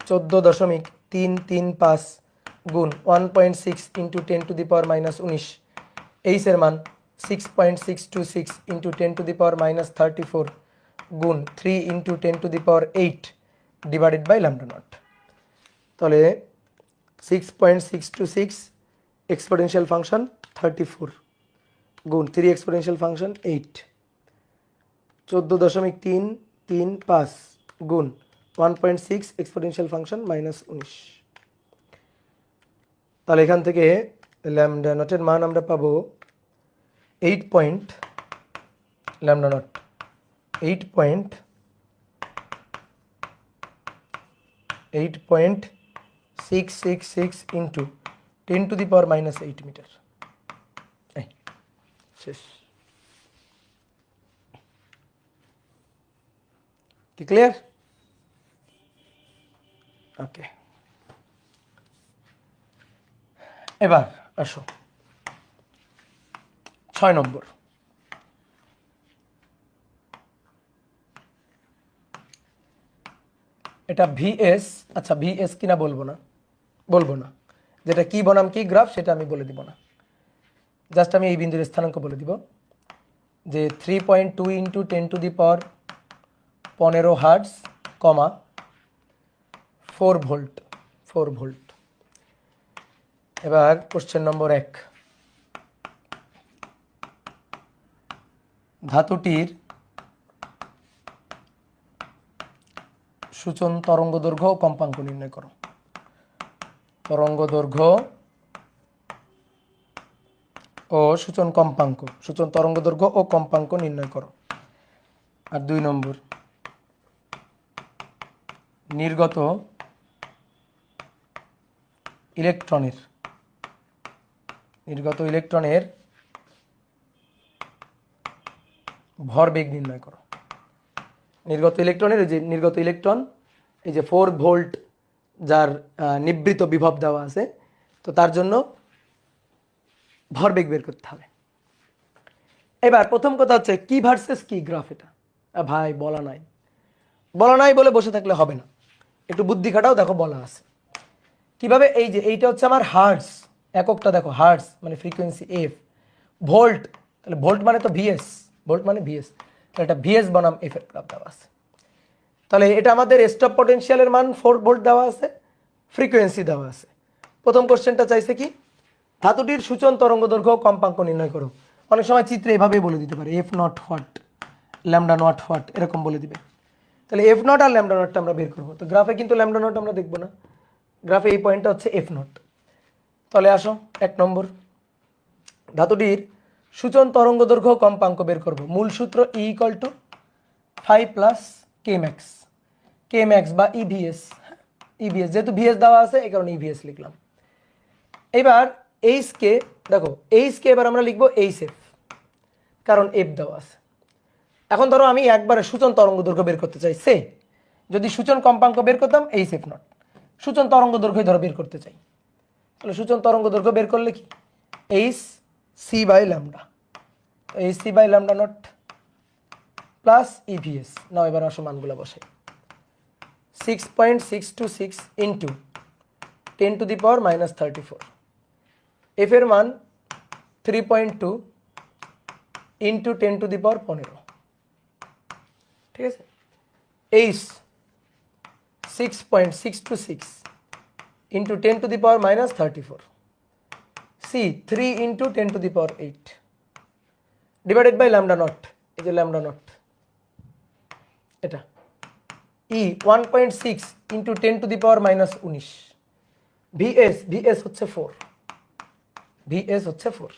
14.335 গুণ 1.6 × 10⁻19, এইচ এর মান 6.626 × 10⁻34 গুণ 3 × 10⁸ ডিভাইডেড বাই ল্যামডা নট। তাহলে 6.626 এক্সপোনেনশিয়াল ফাংশন 34 গুণ 3 এক্সপোনেনশিয়াল ফাংশন 8, 14.335 গুণ 1.6 এক্সপোনেনশিয়াল ফাংশন -19। তাহলে এখান থেকে ল্যামডা নটের মান আমরা পাবো 8.666 × 10⁻8 মিটার। শেষ। কি ক্লিয়ার? ওকে, এবার আসো 6 নম্বর। এটা ভিএস, আচ্ছা ভিএস কিনা বলবো না, যেটা কি বনাম কি গ্রাফ সেটা আমি বলে দিব না, জাস্ট আমি এই বিন্দুর স্থানাঙ্ক বলে দিব যে 3.2 × 10⁻15 হার্টজ, 4 ভোল্ট। এবার কোশ্চেন নম্বর 1, ধাতুটির সূচন তরঙ্গ দৈর্ঘ্য ও কম্পাঙ্ক নির্ণয় করো। তরঙ্গ দৈর্ঘ্য ও সূচন তরঙ্গ দৈর্ঘ্য ও কম্পাঙ্ক নির্ণয় করো। আর 2 নম্বর, নির্গত ইলেকট্রনের ভরবেগ নির্ণয় করো। নির্গত ইলেকট্রন এই যে 4 ভোল্ট যার নিবৃত বিভব দেওয়া আছে, তো তার জন্য ভরবেগ বের করতে হবে। এবার প্রথম কথা হচ্ছে কি ভার্সেস কি গ্রাফ। এটা ভাই বলা নাই বলে বসে থাকলে হবে না, একটু বুদ্ধি খাটাও, দেখো বলা আছে কিভাবে। এই যে এইটা হচ্ছে আমার হার্টস, এককটা দেখো হার্টস মানে ফ্রিকোয়েন্সি এফ, ভোল্ট তাহলে ভোল্ট মানে তো ভিএস, তাহলে এটা ভিএস বনাম এফ এর গ্রাফ দেওয়া আছে। তাহলে এটা আমাদের স্টপ পটেনশিয়ালের মান 4 ভোল্ট দেওয়া আছে, ফ্রিকোয়েন্সি দেওয়া আছে। প্রথম কোশ্চেনটা চাইছে কি, ধাতুটির সূচন তরঙ্গ দৈর্ঘ্য কম্পাঙ্ক নির্ণয় করো। অনেক সময় চিত্রে এভাবেই বলে দিতে পারে F not what, lambda not what, এরকম বলে দিবে। তাহলে এফ নট আর ল্যামডা নটটা আমরা বের করবো। তো গ্রাফে কিন্তু ল্যামডা নট আমরা দেখবো না, গ্রাফে এই পয়েন্টটা হচ্ছে এফ নট। তাহলে আসো 1 নম্বর, ধাতুটির সূচন তরঙ্গ দৈর্ঘ্য কম্পাঙ্ক বের করব। মূল সূত্র E = 5 + Kmax বা EVS, যেহেতু ভিএস দেওয়া আছে এই কারণে EVS লিখলাম। এবার এইচ কে দেখো, এইচ কে এবার আমরা লিখবো এইচ এফ, কারণ এফ দেওয়া আছে। এখন ধরো আমি একবারে সূচন তরঙ্গ দৈর্ঘ্য বের করতে চাই, সে যদি সূচন কম্পাঙ্ক বের করতাম এইচ এফ নট, সূচন তরঙ্গ দৈর্ঘ্য ধরো বের করতে চাই, তাহলে সূচন তরঙ্গ দৈর্ঘ্য বের করলে কি H C by lambda, H C by lambda not plus EVS. নাও এবার আসো মানগুলো বসে, 6.626 ইন্টু 10⁻⁻34, এফ এর মান 3.2 ইন্টু 10⁻15, ঠিক আছে। H 6.626 into 10⁻⁻34, C 3 into 10⁸ divided by lambda nought, এই যে ল্যামডা নট এটা, ই 1.6 ইন্টু 10⁻⁻19, ভিএস হচ্ছে 4, ভিএস হচ্ছে 4।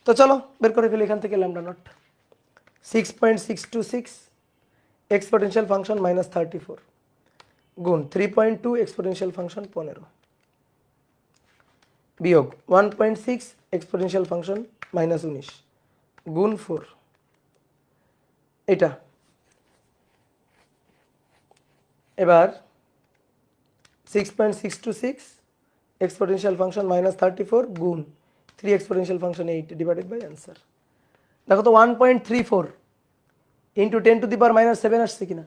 তো চলো বের করে ফেলি এখান থেকে ল্যামডা নট, 6.626 এক্সপোনেনশিয়াল ফাংশন -34 গুণ 3.2 এক্সপোনেনশিয়াল ফাংশন 15 বিয়োগ 1.6 এক্সপোনেনশিয়াল ফাংশন -19 গুণ 4, এটা এবার 6.626 এক্সপোনেনশিয়াল ফাংশন -34 গুণ 3 exponential function 8 divided by answer. দেখো তো 1.34 ইন্টু 10⁻⁻7 আসছে কিনা,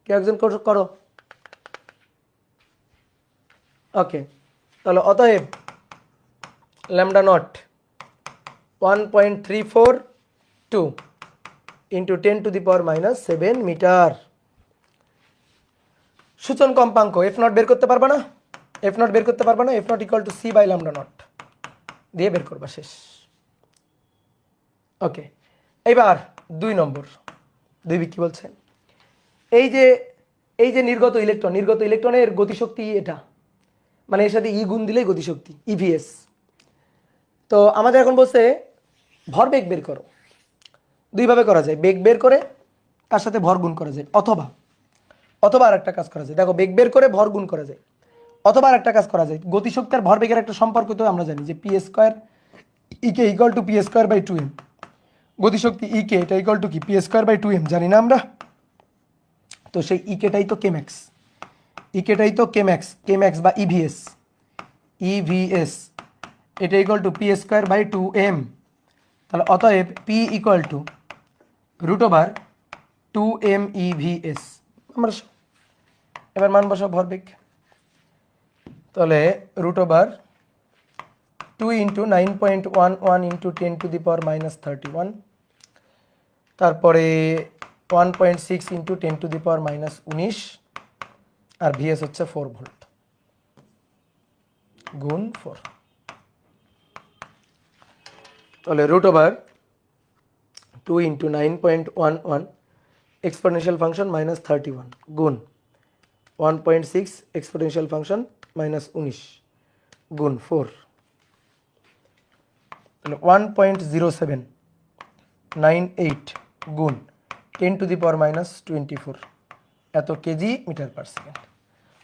কেউ একজন করো। ওকে, তাহলে অতএব ল্যামডা নট 1.342 ইন্টু 10⁻⁻7 মিটার। সূচন কম্পাঙ্ক এফ নট বের করতে পারবা না, এফ নট বের করতে পারবা না, F nought equal to C by lambda nought দিয়ে বের করবা, শেষ। ওকে, এবার 2 নম্বর, 2 কি বলছে, এই যে নির্গত ইলেকট্রনের গতিশক্তি এটা, মানে এর সাথে ই গুণ দিলেই গতিশক্তি ইভিএস। তো আমাদের এখন বলছে ভরবেগ বের করো, দুইভাবে করা যায়, বেগ বের করে তার সাথে ভর গুণ করা যায়, অথবা আর একটা কাজ করা যায়। দেখো বেগ বের করে ভর গুণ করা যায়, অথবা আর একটা কাজ করা যায়, গতিশক্তি আর ভরবেগের একটা সম্পর্ক তো আমরা জানি যে P square EK equal to P square by 2m, গতিশক্তি ইকে এটা ইকুয়াল টু কি পি স্কোয়ার বাই 2m জানি না আমরা, তো সেই ইকেটাই তো কেম্যাক্স, ইকেটাই তো কেম্যাক্স বা ইভিএস এটা equal to P square by 2m। তাহলে অতএব P equal two √2m EVS. আমরা এবার মান বসাও ভরবেগ, তাহলে √2 ইন্টু 9.11 ইন্টু 10⁻⁻31, তারপরে 1.6 ইন্টু 10⁻⁻19, আর ভিএস হচ্ছে 4 ভোল্ট গুণ 4, তাহলে √2 ইন্টু 9.11 এক্সপোনেনশিয়াল ফাংশন -31 গুণ 1.6 এক্সপোনেনশিয়াল ফাংশন -19 গুণ 4, তাহলে 1.0798 গুণ 10⁻⁻24 এত কেজি মিটার পার সেকেন্ড।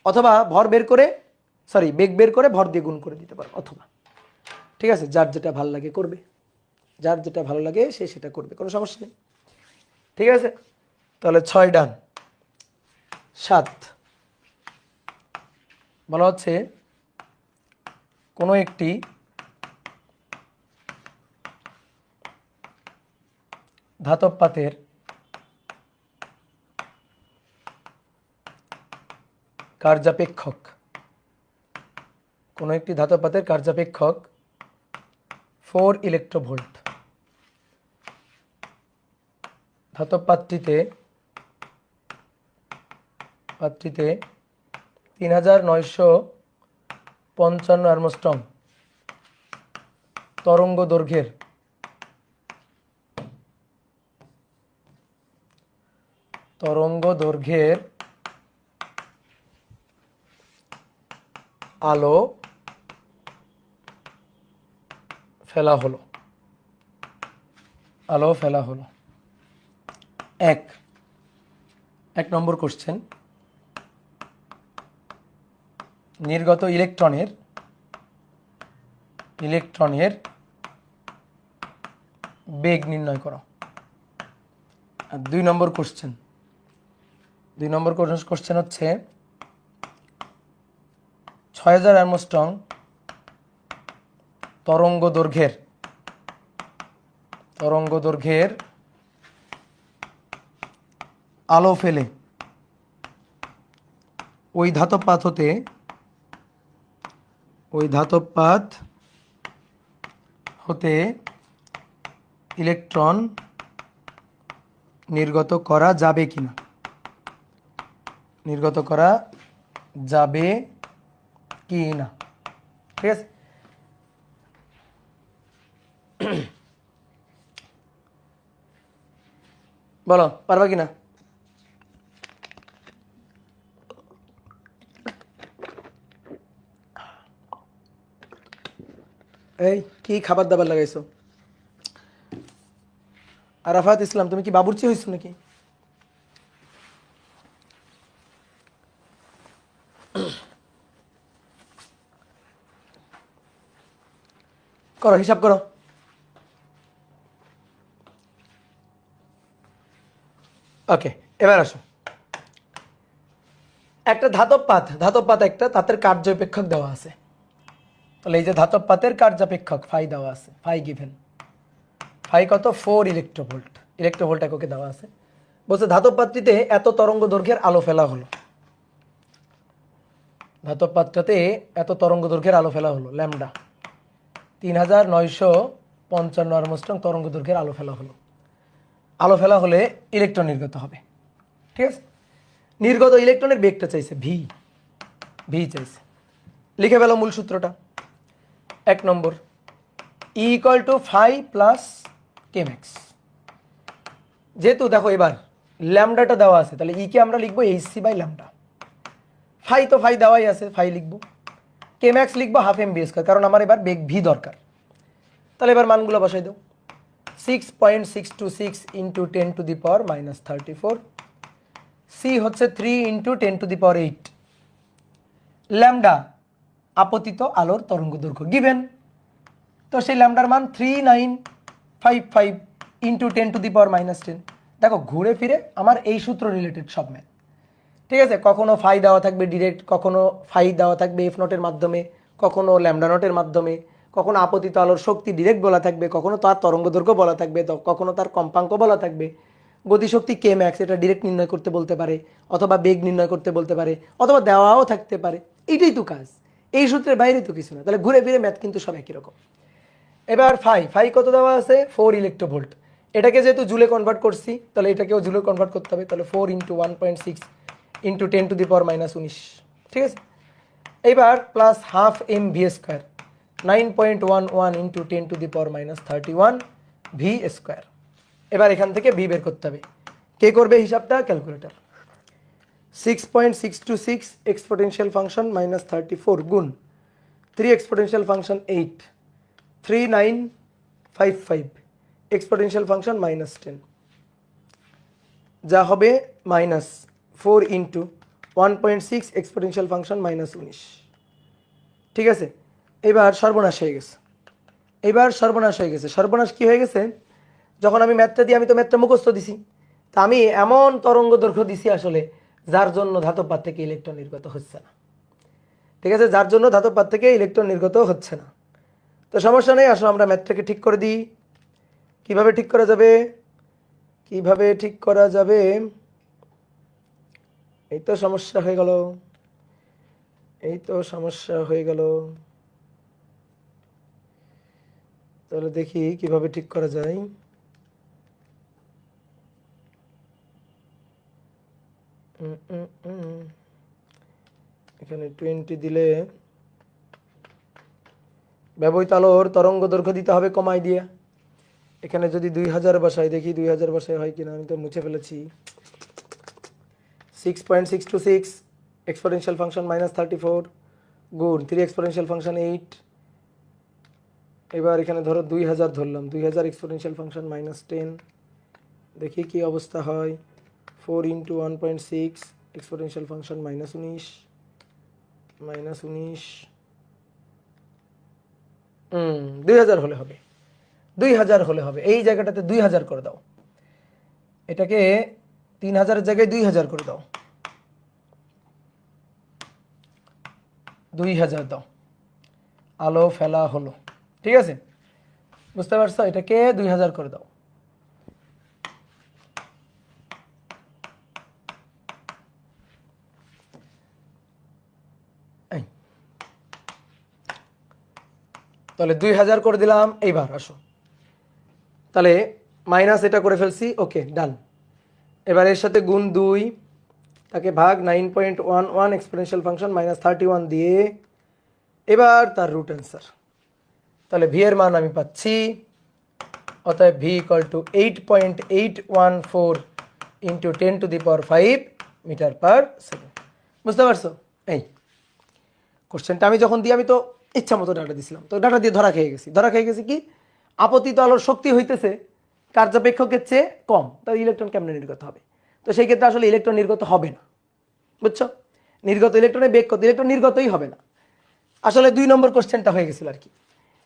অথবা ভর বের করে বেগ বের করে ভর দিয়ে গুণ করে দিতে পারো, অথবা, ঠিক আছে, যার যেটা ভালো লাগে করবে, যার যেটা ভালো লাগে সে সেটা করবে, কোনো সমস্যা নেই, ঠিক আছে। তাহলে 6 ডান। 7 বলা হচ্ছে কোনো একটি ধাতব পাতের কার্যাপেক্ষক, কোনো একটি ধাতব পাতের কার্যাপেক্ষক 4 ইলেকট্রোভোল্ট, ধাতব পাত্রটিতে 3955 আর্মস্ট্রং তরঙ্গ দৈর্ঘ্যের আলো ফেলা হলো, এক নম্বর কোশ্চেন, নির্গত ইলেকট্রনের বেগ নির্ণয় করো। আর 2 নম্বর কোশ্চেন, 2 নম্বর কোশ্চেন হচ্ছে 6000 অ্যামস্ট্রং তরঙ্গ দৈর্ঘ্যের আলো ফেলে ওই ধাতব পাত হতে ইলেকট্রন নির্গত করা যাবে কিনা, ঠিক আছে। বলো পারবা কিনা? এই কি খাবার দাবার লাগাইছো? আরাফাত ইসলাম, তুমি কি বাবুর্চি হইছো নাকি? করো, হিসাব করো। ওকে, এবার আসো। একটা ধাতব পাত একটা, তাদের কার্যাপেক্ষক দেওয়া আছে। তাহলে এই যে ধাতব পাতের কার্যাপেক্ষক ফাই দেওয়া আছে, ফাই গিভেন। ফাই কত? 4 ইলেকট্রোভোল্ট এককে দেওয়া আছে। বলছে ধাতব পাতটিতে এত তরঙ্গ দৈর্ঘ্যের আলো ফেলা হলো, ধাতব পাতটাতে এত তরঙ্গ দৈর্ঘ্যের আলো ফেলা হলো, ল্যামডা 3955 অ্যামস্ট্রং তরঙ্গ দৈর্ঘ্যের আলো ফেলা হলো। আলো ফেলা হলে ইলেকট্রন নির্গত হবে, ঠিক আছে। নির্গত ইলেকট্রনের বেগটা চাইছে ভি চাইছে। লিখে ফেলো মূল সূত্রটা। 1 নম্বর, E = phi plus K max. যেহেতু দেখো এবার ল্যামডাটা দেওয়া আছে, তাহলে ই কে আমরা লিখবো hc/λ। ফাই তো ফাই দেওয়াই আছে, ফাই লিখবো। কে ম্যাক্স লিখবো হাফ mv², কারণ আমার এবার বেগ ভি দরকার। তাহলে এবার মানগুলো বসাই দাও। 6.626 × 10⁻34। সি হচ্ছে 3 × 10⁸। ল্যামডা আপতিত আলোর তরঙ্গ দৈর্ঘ্য গিভেন, তো সেই ল্যামডার মান 3955 × 10⁻10। দেখো ঘুরে ফিরে আমার এই সূত্র রিলেটেড সব ম্যাথ, ঠিক আছে। কখনো ফাই দেওয়া থাকবে ডিরেক্ট, কখনো ফাই দেওয়া থাকবে এফ নটের মাধ্যমে, কখনো ল্যামডা নটের মাধ্যমে, কখনো আপতিত আলোর শক্তি ডিরেক্ট বলা থাকবে, কখনো তার তরঙ্গ দৈর্ঘ্য বলা থাকবে, কখনো তার কম্পাঙ্ক বলা থাকবে। গতিশক্তি কে ম্যাক্স এটা ডিরেক্ট নির্ণয় করতে বলতে পারে, অথবা বেগ নির্ণয় করতে বলতে পারে, অথবা দেওয়াও থাকতে পারে। এইটাই তো কাজ, এই সূত্রের বাইরে তো কিছু না। তাহলে ঘুরে ফিরে ম্যাথ কিন্তু সব একই রকম। এবার ফাই কত দেওয়া আছে? 4 ইলেকট্রোভোল্ট। এটাকে যেহেতু জুলে কনভার্ট করছি, তাহলে এটাকেও জুলে কনভার্ট করতে হবে। তাহলে 4 × 1.6 × 10⁻19, ঠিক আছে। এবার প্লাস হাফ mv², 9.11 × 10⁻31 v²। এবার এখান থেকে ভি বের করতে হবে। কে করবে হিসাবটা? ক্যালকুলেটর। 6.626 এক্সপোনেনশিয়াল ফাংশন -34 গুণ 3 এক্সপোনেনশিয়াল ফাংশন 8 3955 এক্সপোনেনশিয়াল ফাংশন -10, যা হবে -4 × 1.6 এক্সপোনেনশিয়াল ফাংশন -19, ঠিক আছে। এবার সর্বনাশ হয়ে গেছে। সর্বনাশ কি হয়ে গেছে? যখন আমি ম্যাথটা দিই, আমি তো ম্যাথটা মুখস্থ দিছি, তা আমি এমন তরঙ্গ দৈর্ঘ্য দিছি আসলে যার জন্য ধাতব পাত থেকে ইলেকট্রন নির্গত হচ্ছে না, ঠিক আছে। যার জন্য ধাতব পাত থেকে ইলেকট্রন নির্গত হচ্ছে না। তো সমস্যা নেই, আসো আমরা ম্যাথটাকে ঠিক করে দিই। কিভাবে ঠিক করা যাবে? এই তো সমস্যা হয়ে গেল। তাহলে দেখি কিভাবে ঠিক করা যায়। এখানে 20 দিলে ব্যবহৃত আলোর তরঙ্গ দৈর্ঘ্য দিতে হবে কমাই দিয়ে। এখানে যদি 2000 বসাই, দেখি 2000 বসাই হয় কিনা। আমি তো মুছে ফেলেছি। 6.626 এক্সপোনেনশিয়াল ফাংশন -34 গুণ 3 এক্সপোনেনশিয়াল ফাংশন 8। এবার এখানে ধরো 2000 ধরলাম, 2000 এক্সপোনেনশিয়াল ফাংশন -10। দেখি কি অবস্থা হয়। 4 × 1.6 এক্সপোনেনশিয়াল ফাংশন -19 2000 হলে হবে। এই জায়গাটাতে 2000 করে দাও। এটাকে 3000 জায়গায় 2000 করে দাও, 2000 দাও, আলো ফেলা হলো। ঠিক আছে, বুঝতে পারছো? এটাকে 2000 করে দাও। তাহলে 2000 করে দিলাম। এইবার আসো, তাহলে মাইনাস এটা করে ফেলছি, ওকে ডান। এবার এর সাথে গুণ 2, তাকে ভাগ 9.11 এক্সপোনেনশিয়াল ফাংশন -31 দিয়ে এবার তার রুট অ্যান্সার। তাহলে ভি এর মান আমি পাচ্ছি, অতএব V equal to 8.814 into 10⁵ metre per second. বুঝতে পারছো? এই কোশ্চেনটা আমি যখন দিই আমি তো ইচ্ছা মতো ডাটা দিছিলাম, তো ডাটা দিয়ে ধরা খেয়ে গেছি কি আপতিত আলোর শক্তি হইতেছে কার্যাপেক্ষকের চেয়ে কম, তার ইলেকট্রন কেমনে নির্গত হবে? তো সেই ক্ষেত্রে আসলে ইলেকট্রন নির্গত হবে না, বুঝছো? নির্গত ইলেকট্রনে বেগ কত, ইলেকট্রন নির্গতই হবে না। আসলে 2 নম্বর কোশ্চেনটা হয়ে গেছিল আর কি।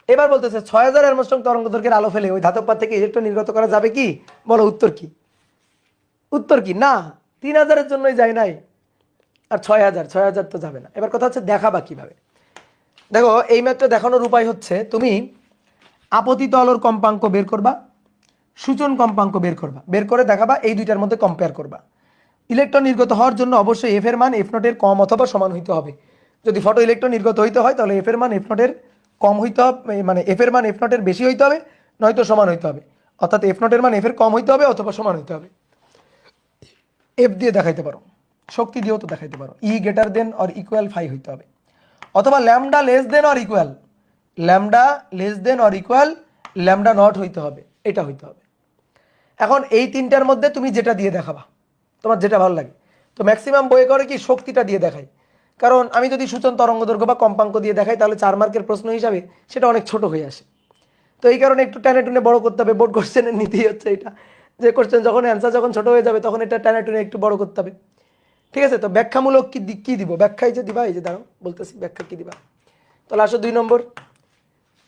এবার বলতেছে 6000 অ্যারমস্ট্রং তরঙ্গ দৈর্ঘ্যের আলো ফেলে ওই ধাতব পাত থেকে ইলেকট্রন নির্গত করা যাবে কি? বলো উত্তর কি? উত্তর কি? না, 3000-এর জন্যই যায় নাই, আর 6000 তো যাবে না। এবার কথা হচ্ছে দেখাবা কিভাবে। দেখো এই ম্যাথটা দেখানোর উপায় হচ্ছে তুমি আপতিত আলোর কম্পাঙ্ক বের করবা, সূচন কম্পাঙ্ক বের করবা, বের করে দেখাবা, এই দুইটার মধ্যে কম্পেয়ার করবা। ইলেকট্রন নির্গত হওয়ার জন্য অবশ্যই এফ এর মান এফ নটের কম অথবা সমান হইতে হবে। যদি ফটো ইলেকট্রন নির্গত হইতে হয় তাহলে এফ এর মান এফ নটের কম হইতে হবে, মানে এফ এর মান এফ নটের বেশি হইতে হবে, নয়তো সমান হইতে হবে। অর্থাৎ এফ নটের মান এফ এর কম হইতে হবে অথবা সমান হইতে হবে। এফ দিয়ে দেখাইতে পারো, শক্তি দিয়েও তো দেখাইতে পারো, ই গ্রেটার দেন অর ইকুয়াল 5 হইতে হবে, অথবা lambda less than or equal, lambda less than or equal lambda not হইতে হবে, এটা হইতে হবে। এখন এই তিনটার মধ্যে তুমি যেটা দিয়ে দেখাবা, তোমার যেটা ভালো লাগে। তো ম্যাক্সিমাম বইয়ে করে কি শক্তিটা দিয়ে দেখাই, কারণ আমি যদি সূচন তরঙ্গ দৈর্ঘ্য বা কম্পাঙ্ক দিয়ে দেখাই তাহলে 4 মার্কের প্রশ্ন হিসাবে সেটা অনেক ছোট হয়ে আসে। তো এই কারণে একটু টানে টুনে বড় করতে হবে, বোর্ড কোশ্চেনের নীতি হচ্ছে এটা, যে কোশ্চেন যখন অ্যান্সার যখন ছোট হয়ে যাবে তখন এটা টানে টুনে একটু বড় করতে হবে। ঠিক আছে, তো ব্যাখ্যামূলক কি দিব, ব্যাখ্যাই যে দিবা, এই যে দাঁড়াও বলতেছি ব্যাখ্যা কি দিবা। তাহলে আসো 2 নম্বর,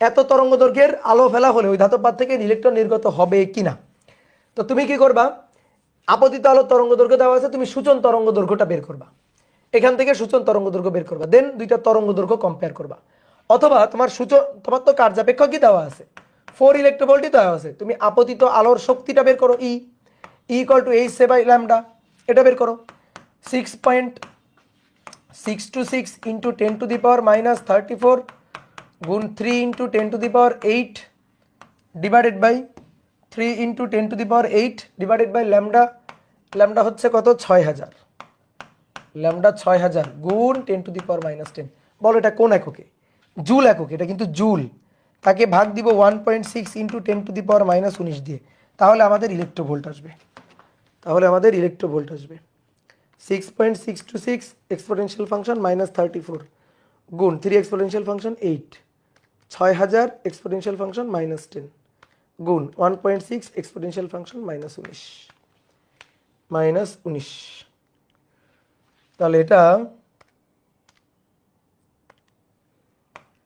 এত তরঙ্গ দৈর্ঘ্যের আলো ফেলা হলে ওই ধাতব পাত থেকে ইলেকট্রন নির্গত হবে কিনা। তো তুমি কি করবা, আপতিত আলোর তরঙ্গ দৈর্ঘ্য দেওয়া আছে, তুমি সূচন তরঙ্গ দৈর্ঘ্যটা বের করবা, এখান থেকে সূচন তরঙ্গ দৈর্ঘ্য বের করবা, দেন দুইটা তরঙ্গ দৈর্ঘ্য কম্পেয়ার করবা। অথবা তোমার তো কার্যাপেক্ষকই দেওয়া আছে, 4 ইলেকট্রোভোল্টই দেওয়া আছে, তুমি আপতিত আলোর শক্তিটা বের করো, ই ইকুয়াল টু h/λ, এটা বের করো। 6.626 ইন্টু 10⁻⁻34 গুণ 3 into 10⁸ divided by 3 into 10⁸ divided by lambda, lambda হচ্ছে কত, 6000, ল্যামডা 6000 গুণ 10⁻⁻10। বলো এটা কোন এককে? জুল এককে, এটা কিন্তু জুল। তাকে ভাগ দিব 1.6 ইন্টু 10⁻⁻19 দিয়ে, তাহলে আমাদের ইলেকট্রোভোল্ট আসবে, 6.626 এক্সপোনেনশিয়াল ফাংশন -34 গুণ 3 এক্সপোনেনশিয়াল ফাংশন 8, 6000 এক্সপোনেনশিয়াল ফাংশন -10 গুণ 1.6 এক্সপোনেনশিয়াল ফাংশন -19, তাহলে এটা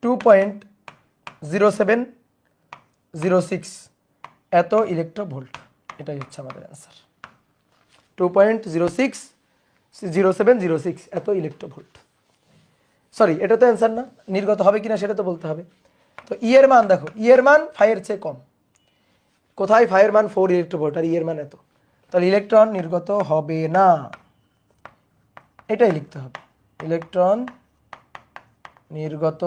2.0706 এত ইলেকট্রোভোল্ট, এটাই হচ্ছে আমাদের অ্যান্সার। 2.060706 এত ইলেকট্রোভোল্ট। সরি, এটা তো অ্যান্সার না, নির্গত হবে কিনা সেটা তো বলতে হবে। তো ই এর মান দেখো, ই এর মান 5 এর চেয়ে কম, কোথায় 5 এর মান 4 ইলেকট্রোভোল্ট আর ই এর মান এত, তাহলে ইলেকট্রন নির্গত হবে না, এটাই লিখতে হবে, ইলেকট্রন নির্গত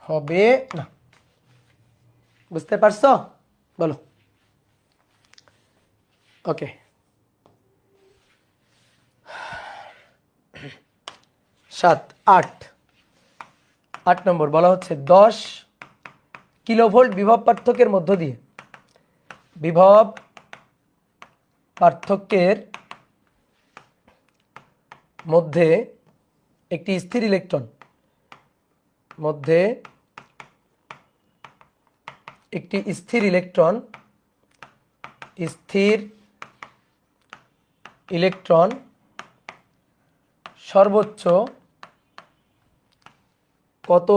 হবে না। বুঝতে পারছো? বলো। ওকে, 8 নম্বর বলা হচ্ছে 10 কিলোভোল্ট বিভব পার্থক্যের মধ্য দিয়ে, বিভব পার্থক্যের মধ্যে একটি স্থির ইলেকট্রন, স্থির ইলেকট্রন সর্বোচ্চ কত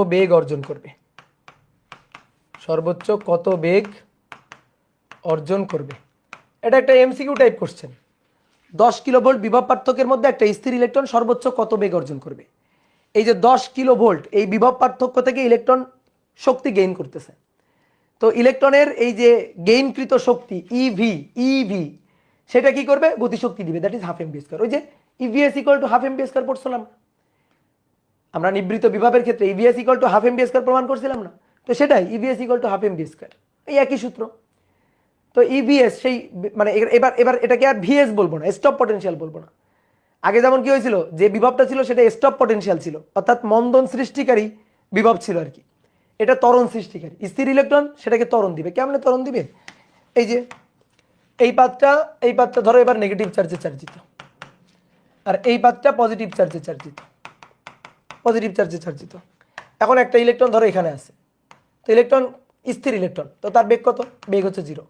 বেগ অর্জন করবে, এটা একটা এমসিকিউ টাইপ কোশ্চেন। 10 কিলোভোল্ট বিভব পার্থক্যের মধ্যে একটা স্থির ইলেকট্রন সর্বোচ্চ কত বেগ অর্জন করবে? এই যে 10 কিলোভোল্ট এই বিভব পার্থক্য থেকে ইলেকট্রন শক্তি গেইন করতেছে। তো ইলেকট্রনের এই যে গেইনকৃত শক্তি ইভি সেটা কি করবে? গতিশক্তি দিবে, that is half M V square. ওই যে EVS equal to half M V square পড়ছিলাম আমরা নিবৃত্ত বিভবের ক্ষেত্রে, EVS equal to half M V square প্রমাণ করছিলাম না? তো সেটাই EVS equal to half M V square, এই একই সূত্র। তো ইভিএস সেই মানে এবার এবার এটাকে আর ভিএস বলবো না, স্টপ পটেনশিয়াল বলবো না। আগে যেমন কি হয়েছিল, যে বিভবটা ছিল সেটা স্টপ পটেনশিয়াল ছিল, অর্থাৎ মন্দন সৃষ্টিকারী বিভব ছিল আর কি। এটা ত্বরণ সৃষ্টিকারী। স্থির ইলেকট্রন সেটাকে ত্বরণ দিবে। কেমনে ত্বরণ দিবে? এই যে এই পাতটা ধরো এবার নেগেটিভ চার্জে চার্জিত, আর এই পাতটা পজিটিভ চার্জে চার্জিত, এখন একটা ইলেকট্রন ধরো এখানে আছে, তো ইলেকট্রন স্থির ইলেকট্রন, তো তার বেগ কত? বেগ হচ্ছে 0।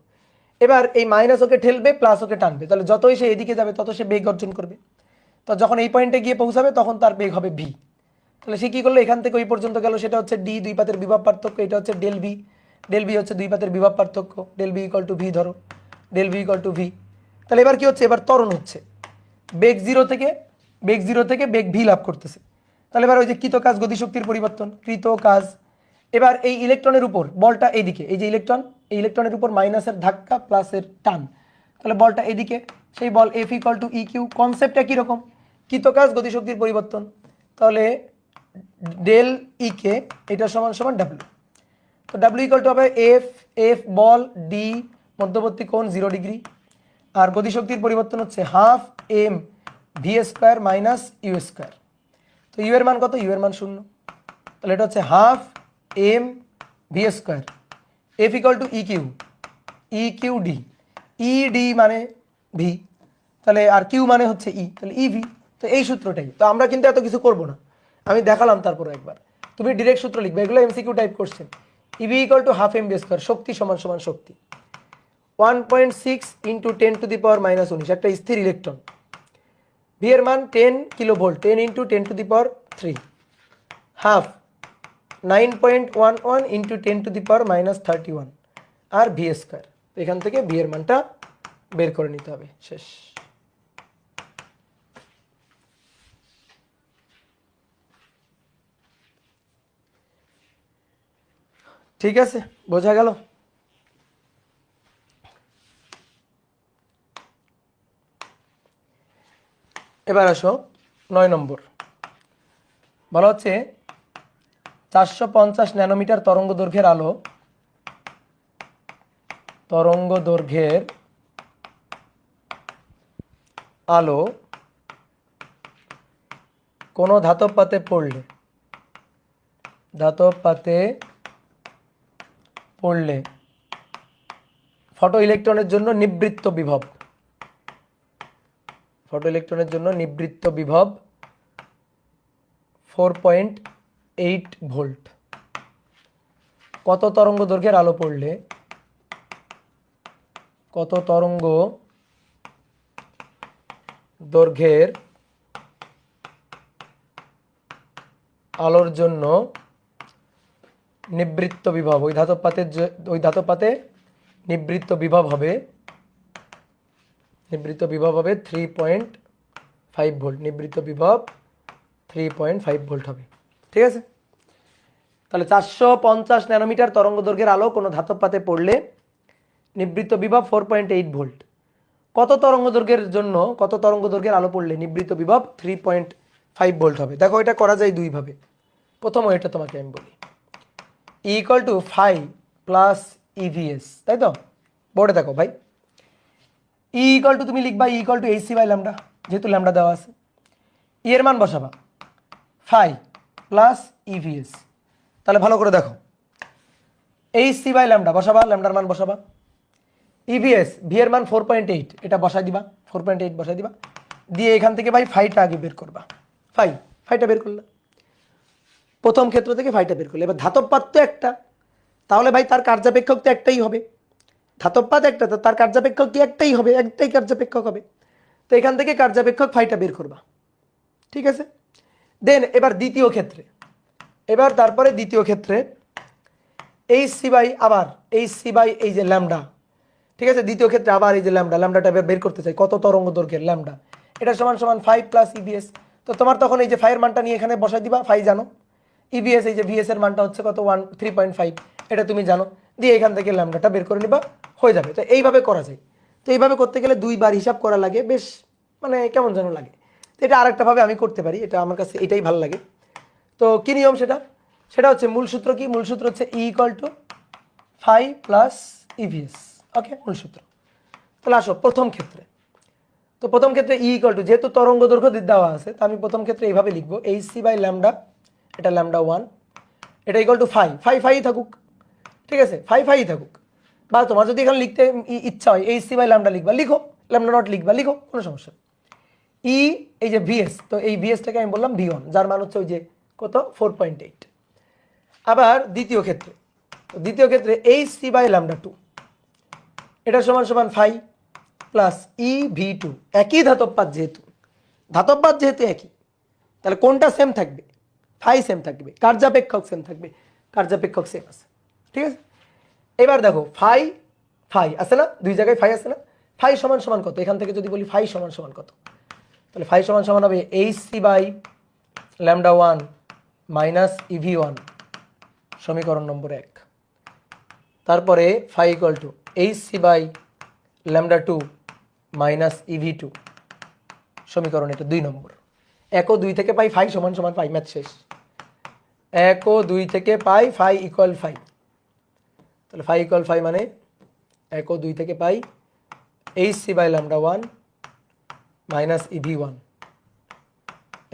এবার এই মাইনাস ওকে ঠেলবে, প্লাস ওকে টানবে, তাহলে যতই সে এদিকে যাবে তত সে বেগ অর্জন করবে। তো যখন এই পয়েন্টে গিয়ে পৌঁছাবে তখন তার বেগ হবে ভি। তাহলে সে কি করলো? এখান থেকে ওই পর্যন্ত গেল, সেটা হচ্ছে ডি, দুই পাতের বিভব পার্থক্য। এটা হচ্ছে ডেল বি হচ্ছে দুই পাতের বিভব পার্থক্য, del B equal to V, ধরো del B equal to V. তাহলে এবার কি হচ্ছে? এবার ত্বরণ হচ্ছে, বেগ জিরো থেকে বেগ ভি লাভ করতেছে। তাহলে এবার ওই যে কৃত কাজ গতিশক্তির পরিবর্তন, কৃত কাজ। এবার এই ইলেকট্রনের উপর বলটা এইদিকে, এই যে ইলেকট্রন, এই ইলেকট্রনের উপর মাইনাসের ধাক্কা প্লাসের টান, তাহলে বলটা এদিকে, সেই বল F equal to E Q. Concept একই রকম, কৃত কাজ গতিশক্তির পরিবর্তন। তাহলে ডেল ই কে এটা সমান সমান ডাব্লিউ। তো ডাব্লিউ ইকুয়াল টু হবে এফ বল ডি মধ্যবর্তী কোণ 0 ডিগ্রি, আর গতিশক্তির পরিবর্তন হচ্ছে half M V square minus U square. তো ইউ এর মান কত? ইউ এর মান 0। তাহলে এটা হচ্ছে half M V square, F equal to E Q D, E D মানে ভি, তাহলে আর কিউ মানে হচ্ছে ই, তাহলে ই ভি। তো এই সূত্রটাই। তো আমরা কিন্তু এত কিছু করব না, আমি দেখালাম তারপরে একবার। তুমি ডিরেক্ট সূত্র লিখবে, এগুলো MCQ type question. EV equal to half M V square, শক্তি সমান সমান শক্তি 1.6 ইন্টু 10⁻⁻�19, একটা স্থির ইলেকট্রন। ভি এর মান 10 কিলোভোল্ট, 10 ইন্টু 10⁻³ হাফ 9.11 ইন্টু 10⁻⁻31 আর ভি স্কোয়ার। এখান থেকে ভি এর মানটা বের করে নিতে হবে। শেষ। ঠিক আছে, বোঝা গেল? এবার আসো 9 নম্বর। বলা হচ্ছে 450 ন্যানোমিটার তরঙ্গ দৈর্ঘ্যের আলো কোনো ধাতব পাতে পড়লে ফটো ইলেকট্রনের জন্য নিবৃত্ত বিভব 4.8 ভোল্ট। কত তরঙ্গ দৈর্ঘ্যের আলোর জন্য নিবৃত্ত বিভব, ওই ধাতব পাতে নিবৃত্ত বিভব হবে 3.5 ভোল্ট। নিবৃত্ত বিভব 3.5 ভোল্ট হবে। ঠিক আছে? তাহলে 450 ন্যানোমিটার তরঙ্গ দৈর্ঘ্যের আলো কোনো ধাতব পাতে পড়লে নিবৃত্ত বিভব 4.8 ভোল্ট। কত তরঙ্গ দৈর্ঘ্যের আলো পড়লে নিবৃত্ত বিভব 3.5 ভোল্ট হবে? দেখো, এটা করা যায় দুইভাবে। প্রথম এটা তোমাকে আমি বলি, E equal to phi plus EVS, তাই তো? বোর্ডে দেখো ভাই, ই ইকুয়াল টু তুমি লিখবা E equal to H C by lambda, যেহেতু ল্যামডা দেওয়া আছে। ই এর মান বসাবা ফাই প্লাস ইভিএস। তাহলে ভালো করে দেখো, এইচ সি বাই ল্যামডা বসাবা, ল্যামডার মান বসাবা। ইভিএস ভি এর মান 4.8, এটা বসাই দিবা, 4.8 বসাই দিবা, দিয়ে এখান থেকে ভাই ফাইটা আগে বের করবা। ফাইটা বের করলে, প্রথম ক্ষেত্র থেকে ফাইটা বের করলে। এবার ধাতব পাত তো একটা, তাহলে ভাই তার কার্যাপেক্ষক তো একটাই হবে। ধাতব পাত একটা, তো তার কার্যাপেক্ষক কি একটাই হবে, একটাই কার্যাপেক্ষক হবে। তো এখান থেকে কার্যাপেক্ষক ফাইটা বের করবা। ঠিক আছে? দেন এবার দ্বিতীয় ক্ষেত্রে, এইচ সি বাই এই যে ল্যামডা, ঠিক আছে, দ্বিতীয় ক্ষেত্রে আবার এই যে ল্যামডাটা বের করতে চাই, কত তরঙ্গ দৈর্ঘ্যের ল্যামডা, এটা সমান সমান 5 প্লাস ইবিএস। তো তোমার তখন এই যে ফাইয়ের মানটা নিয়ে এখানে বসাই দিবা, ফাই জানো, ইবিএস এই যে ভিএস এর মানটা হচ্ছে কত 3.5, এটা তুমি জানো, দিয়ে এখান থেকে ল্যামডাটা বের করে নিবা, হয়ে যাবে। তো এইভাবে করা যায়। তো এইভাবে করতে গেলে 2 বার হিসাব করা লাগে, বেশ মানে কেমন যেন লাগে। তো এটা আরেকটাভাবে আমি করতে পারি, এটা আমার কাছে এটাই ভালো লাগে। তো কী নিয়ম সেটা, সেটা হচ্ছে মূল সূত্র কি, মূল সূত্র হচ্ছে E equal to phi plus EVS. Okay, মূল সূত্র। তাহলে আসো প্রথম ক্ষেত্রে, তো প্রথম ক্ষেত্রে ই ইকুয়াল টু, যেহেতু তরঙ্গ দৈর্ঘ্য দেওয়া আছে, তো আমি প্রথম ক্ষেত্রে এইভাবে লিখবো, এইচ সি বাই ল্যামডা, এটা ল্যামডা 1, এটা ইকুয়াল টু ফাই থাকুক, ঠিক আছে, ফাই থাকুক। বা তোমার যদি এখানে লিখতে ইচ্ছা হয় এইচ সি বাই ল্যামডা লিখবা, লিখো, ল্যামডা নট লিখবা, লিখো, কোনো সমস্যা। ই এই যে ভিএস, তো এই ভিএসটাকে আমি বললাম ভি1, যার মান হচ্ছে ওই যে কত 4.8। আবার দ্বিতীয় ক্ষেত্রে এইচ সি বাই ল্যামডা 2, এটা সমান সমান ফাই প্লাস ই ভি2, একই ধাতবপাত যেহেতু একই, তাহলে কোনটা সেম থাকবে, ফাই সেম থাকবে, কার্যাপেক্ষক সেম থাকবে, কার্যাপেক্ষক সেম আছে, ঠিক আছে। এবার দেখো ফাই আছে না, দুই জায়গায় ফাই আছে না, ফাই সমান সমান কত, এখান থেকে যদি বলি ফাই সমান সমান কত, তাহলে ফাই সমান সমান হবে H C by lambda 1 minus ইভি1, সমীকরণ নম্বর 1। তারপরে phi equal to H C by lambda 2 minus ইভি2, সমীকরণ এটা 2 নম্বর। 1 ও 2 থেকে পাই ফাই সমান সমান ফাই, ম্যাথ শেষ। 1 ও 2 থেকে পাই ফাই ইকুয়াল ফাই, তাহলে ফাই ইকুয়াল ফাই মানে 1 ও 2 থেকে পাই H C by lambda 1 minus ইভি1,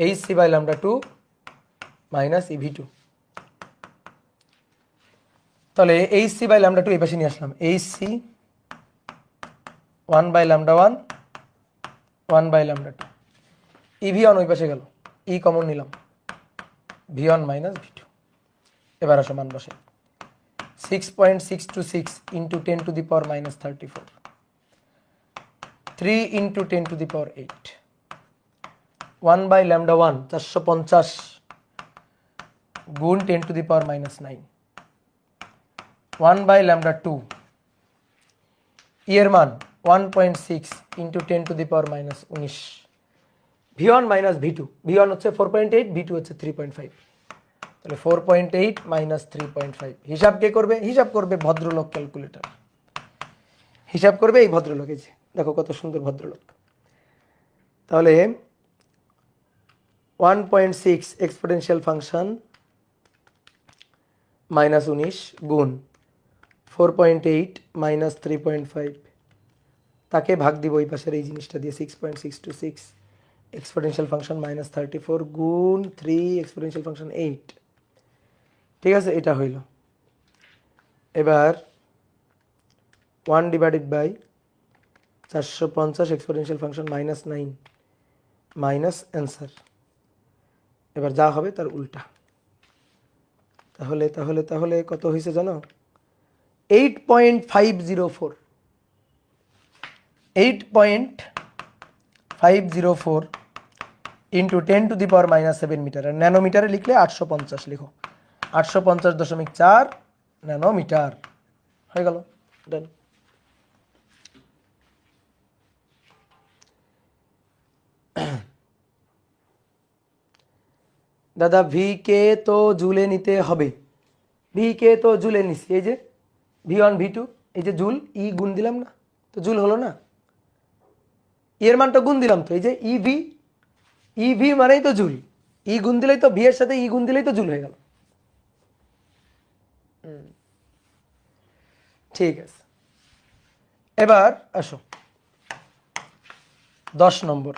H C by lambda 2 minus ইভি2। তাহলে এইচ সি বাই ল্যামডা 2 এই পাশে নিয়ে আসলাম, H C 1 by lambda 1 by lambda 2, ইভি1 ওই পাশে গেল, ই কমন নিলাম, ভি1 মাইনাস ভি2। এবার আসো মান বসে, 6.626 into 10 to the power minus 34, 3 into 10 to the power 8, 1 by lambda 1 450 গুণ 10 to the power minus 9, 1 by lambda 2, এর মান 1.6 into 10 to the power minus 19, ভি1 মাইনাস ভি2, ভি1 হচ্ছে 4.8, ভি2 হচ্ছে 3.5, তাহলে 4.8 মাইনাস 3.5। হিসাব কে করবে, হিসাব করবে ভদ্রলোক, ক্যালকুলেটর হিসাব করবে এই ভদ্রলোক, এই যে দেখো কত সুন্দর ভদ্রলোক। তাহলে 1.6 এক্সপোনেনশিয়াল ফাংশন মাইনাস 19 গুণ 4.8 মাইনাস 3.5, তাকে ভাগ দিব ওই পাশের এই জিনিসটা দিয়ে, 6.626 এক্সপোনেনশিয়াল ফাংশন মাইনাস 34 গুণ 3 এক্সপোনেনশিয়াল ফাংশন 8, ঠিক আছে, এটা হইল। এবার 1 divided by 450 exponential function minus 9 minus answer, এবার যা হবে তার উল্টা। তাহলে তাহলে তাহলে কত হয়েছে জানো, 8.504, 8.504 into 10 to the power minus 7 meter, আর ন্যানোমিটারে লিখলে 850 লিখো, 850.4 ন্যানোমিটার, হয়ে গেল, ডান। দাদা ভি কে তো জুলে নিতে হবে, ভি কে তো জুলে নিছি, এই যে ভি1 ভি2, এই যে জুল, ই গুণ দিলাম না, তো জুল হলো না, এর মানটা গুণ দিলাম, তো এই যে ইভি, ইভি মানেই তো জুল, ই গুণ দিলেই তো, ভি এর সাথে ই গুণ দিলেই তো জুল হয়ে গেল। ঠিক আছে, এবার আসো 10 নম্বর,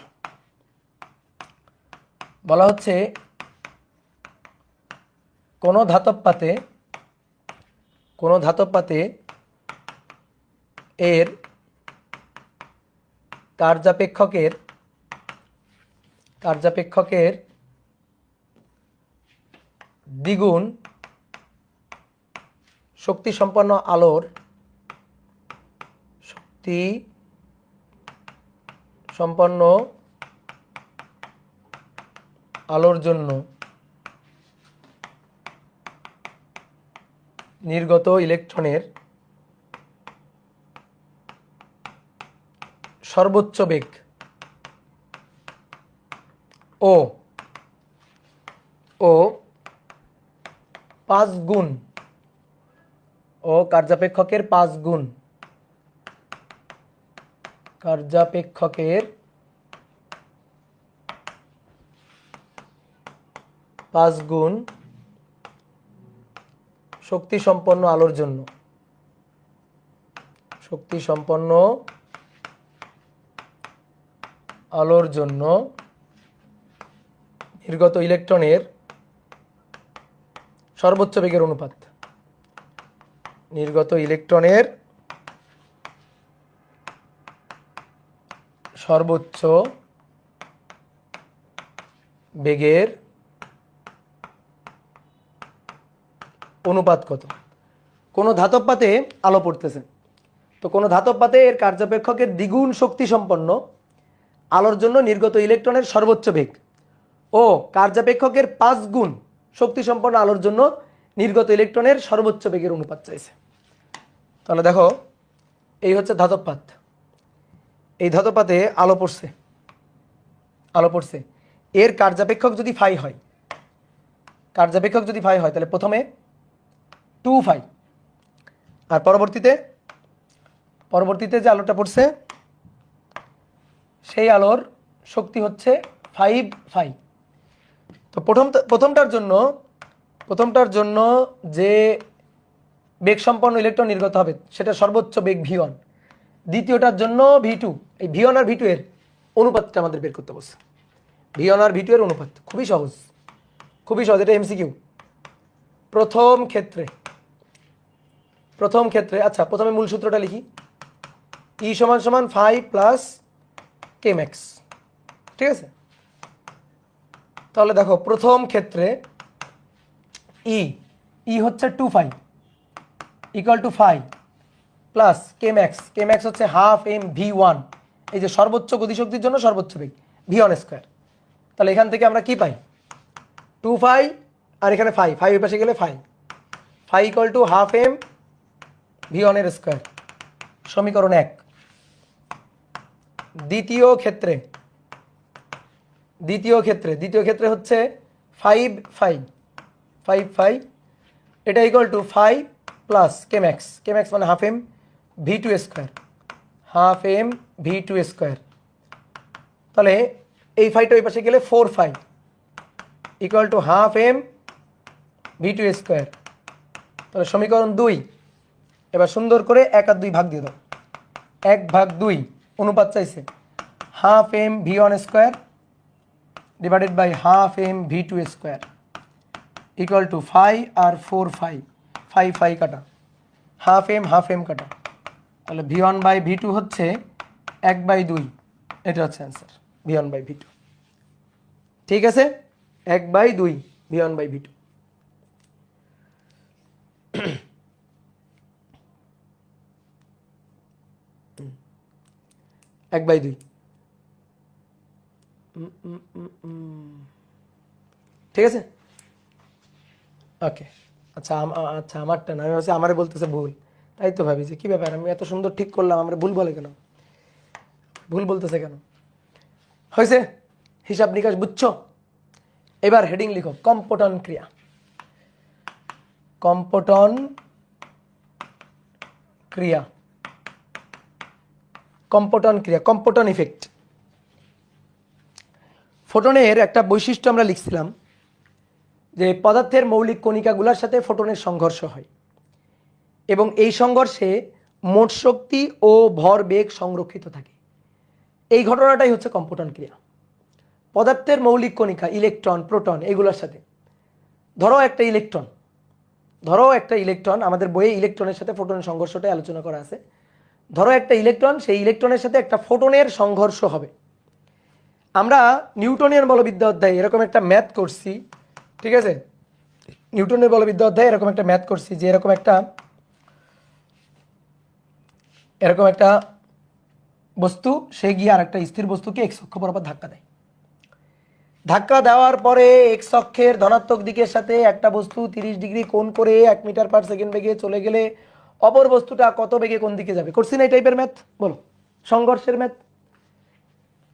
বলা হচ্ছে কোনো ধাতব পাতে এর কার্যাপেক্ষকের দ্বিগুণ শক্তিসম্পন্ন আলোর জন্য নির্গত ইলেকট্রনের সর্বোচ্চ বেগ ও 5 গুণ ও কার্যাপেক্ষকের 5 গুণ শক্তি সম্পন্ন আলোর জন্য নির্গত ইলেকট্রনের সর্বোচ্চ বেগের অনুপাত কত? কোনো ধাতব পাতে আলো পড়তেছে, তো কোনো ধাতব পাতে এর কার্যপেক্ষকের দ্বিগুণ শক্তি সম্পন্ন আলোর জন্য নির্গত ইলেকট্রনের সর্বোচ্চ বেগ ও কার্যাপেক্ষকের 5 গুণ শক্তি সম্পন্ন আলোর জন্য নির্গত ইলেকট্রনের সর্বোচ্চ বেগের অনুপাত চাইছে। তাহলে দেখো, এই হচ্ছে ধাতব পাত। এই ধাতব পাতে আলো পড়ছে, এর কার্যাপেক্ষক যদি ফাই হয়, তাহলে প্রথমে 2 ফাই, আর পরবর্তীতে যে আলোটা পড়ছে সেই আলোর শক্তি হচ্ছে 5 ফাই। তো প্রথমটার জন্য যে বেগ সম্পন্ন ইলেকট্রন নির্গত হবে সেটা সর্বোচ্চ বেগ v1, দ্বিতীয়টার জন্য v2। এই v1 আর v2 এর অনুপাতটা আমাদের বের করতে বলছে। v1 আর v2 এর অনুপাত খুবই সহজ, এটা এমসিকিউ। প্রথম ক্ষেত্রে আচ্ছা, প্রথমে মূল সূত্রটা লিখি, E = 5 প্লাস kmax, ঠিক আছে? তাহলে দেখো, প্রথম ক্ষেত্রে E হচ্ছে 2 phi equal to 5 plus kmax হচ্ছে হাফ এম v1, এই যে সর্বোচ্চ গতিশক্তির জন্য সর্বোচ্চ বেগ v1 স্কয়ার। তাহলে এখান থেকে আমরা কি পাই? 2 ফাই আর এখানে 5 এর পাশে গেলে 5 equal to half M v1 এর স্কয়ার, সমীকরণ 1। দ্বিতীয় ক্ষেত্রে হচ্ছে 5 ফাই, এটা ইকুয়াল টু 5 প্লাস kmax মানে হাফ এম v2 স্কয়ার, তাহলে এই ফাইটা ওই পাশে গেলে 4 phi equal to half M v2 square. তাহলে সমীকরণ 2। এবার সুন্দর করে 1 আর 2 ভাগ দিয়ে দাও। 1/2 অনুপাত চাইছে, half M v1 square divided by half M v2 square equal to 5 আর 4 ফাই কাটা, হাফ এম কাটা, তাহলে v1/v2 হচ্ছে 1/2। এটা হচ্ছে অ্যান্সার, v1/v2। ঠিক আছে, 1/2 v1/v2। 1/2। ঠিক আছে, ওকে। আচ্ছা আমারটা না, আমি ভাবছি আমারে বলতেছে ভুল, তাই তো ভাবি যে কি ব্যাপার, আমি এত সুন্দর ঠিক করলাম, আমরা ভুল বলতেছে কেন? হয়েছে, হিসাব নিকাশ বুঝছো? এবার হেডিং লিখো, কম্পটন ক্রিয়া, কম্পটন ইফেক্ট। ফোটনের একটা বৈশিষ্ট্য আমরা লিখছিলাম যে পদার্থের মৌলিক কণিকাগুলোর সাথে ফোটনের সংঘর্ষ হয় এবং এই সংঘর্ষে মোট শক্তি ও ভর বেগ সংরক্ষিত থাকে। এই ঘটনাটাই হচ্ছে কম্পটন ক্রিয়া। পদার্থের মৌলিক কণিকা, ইলেকট্রন, প্রোটন, এগুলোর সাথে ধরো একটা ইলেকট্রন, আমাদের বইয়ে ইলেকট্রনের সাথে ফোটনের সংঘর্ষটাই আলোচনা করা আছে। ধরো একটা ইলেকট্রন, সেই ইলেকট্রনের সাথে একটা ফোটনের সংঘর্ষ হবে। আমরা নিউটনিয়ান বলবিদ্যা অধ্যায়ে এরকম একটা ম্যাথ করছি, ঠিক আছে? নিউটনের বলবিদ্যা অধ্যায়ে এরকম একটা ম্যাথ করছি যে এরকম একটা বস্তু, সে গিয়ে আর একটা স্থির বস্তুকে এক্স অক্ষ বরাবর ধাক্কা দেয়। ধাক্কা দেওয়ার পরে এক্স অক্ষের ধনাত্মক দিকের সাথে একটা বস্তু 30 ডিগ্রি কোণ করে 1 মিটার পার সেকেন্ড বেগে চলে গেলে অপর বস্তুটা কত বেগে কোন দিকে যাবে? করছি না এই টাইপের ম্যাথ? বলো, সংঘর্ষের ম্যাথ।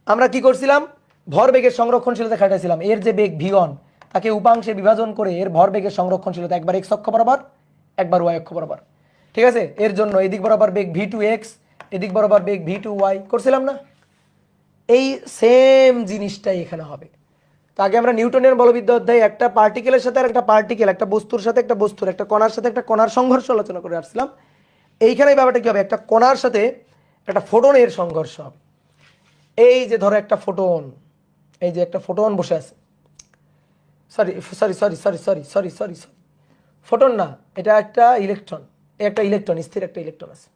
আমরা কি করছিলাম, ভরবেগের সংরক্ষণশীলতা খাটাইছিলাম। এর যে বেগ v1 তাকে উপাংশে বিভাজন করে এর ভরবেগের সংরক্ষণশীলতা একবার x অক্ষ বরাবর একবার y অক্ষ বরাবর, ঠিক আছে। এর জন্য এদিক বরাবর বেগ v2x, এদিক বরাবর বেগ v2y করছিলাম না? এই সেম জিনিসটাই এখানে হবে। তো আগে আমরা নিউটনের বলবিদ্যা অধ্যায়ে একটা পার্টিকেলের সাথে আর একটা পার্টিকেল, একটা বস্তুর সাথে একটা বস্তুর, একটা কণার সাথে একটা কণার সংঘর্ষ আলোচনা করে আসছিলাম। এইখানে ব্যাপারটা কি হবে, একটা কণার সাথে একটা ফোটনের সংঘর্ষ হবে। এই যে ধরো একটা ফোটন, এই যে একটা ফোটন বসে আছে, সরি, ফোটন না, এটা একটা ইলেকট্রন, একটা ইলেকট্রন, স্থির একটা ইলেকট্রন আছে।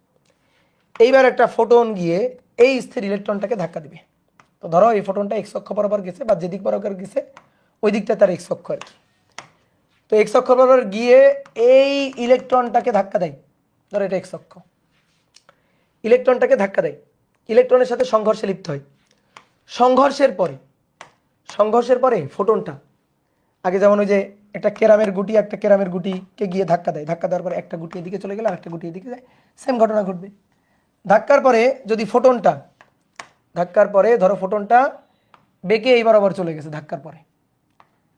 এইবার একটা ফোটন গিয়ে এই স্থির ইলেকট্রনটাকে ধাক্কা দিবে। তো ধরো এই ফোটনটা এক্স অক্ষ বরাবর গেছে বা যেদিক বরাবর গেছে ওই দিকটা তার এক্স অক্ষ আর কি। তো এক্স অক্ষ বরাবর গিয়ে এই ইলেকট্রনটাকে ধাক্কা দেয়, ধরো এটা এক্স অক্ষ, ইলেকট্রনটাকে ধাক্কা দেয়, ইলেকট্রনের সাথে সংঘর্ষে লিপ্ত হয়। সংঘর্ষের পরে ফোটনটা আগে যেমন ওই যে একটা কেরামের গুটিকে গিয়ে ধাক্কা দেয়, ধাক্কা দেওয়ার পরে একটা গুটি এদিকে চলে গেলে আর একটা গুটি এদিকে যায়, সেম ঘটনা ঘটবে। ধাক্কার পরে যদি ধরো ফোটনটা বেঁকে এই বরাবর চলে গেছে, ধাক্কার পরে,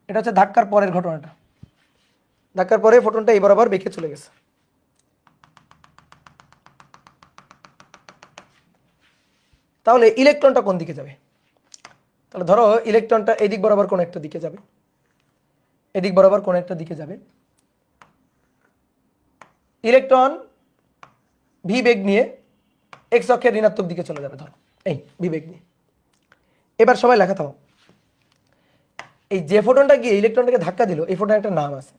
এটা হচ্ছে ধাক্কার পরের ঘটনাটা। ধাক্কার পরে ফোটনটা এই বরাবর বেঁকে চলে গেছে, তাহলে ইলেকট্রনটা কোন দিকে যাবে? তাহলে ধরো ইলেকট্রনটা এদিক বরাবর কোন একটা দিকে যাবে, এদিক বরাবর কোন একটা দিকে যাবে। ইলেকট্রন ভি বেগ নিয়ে এক্স অক্ষের ঋণাত্মক দিকে চলে যাবে, ধরো এই ভি বেগ নিয়ে। এবার সবাই লেখা থাও, এই যে ফোটনটা গিয়ে ইলেকট্রনটাকে ধাক্কা দিল, এই ফোটনের একটা নাম আছে।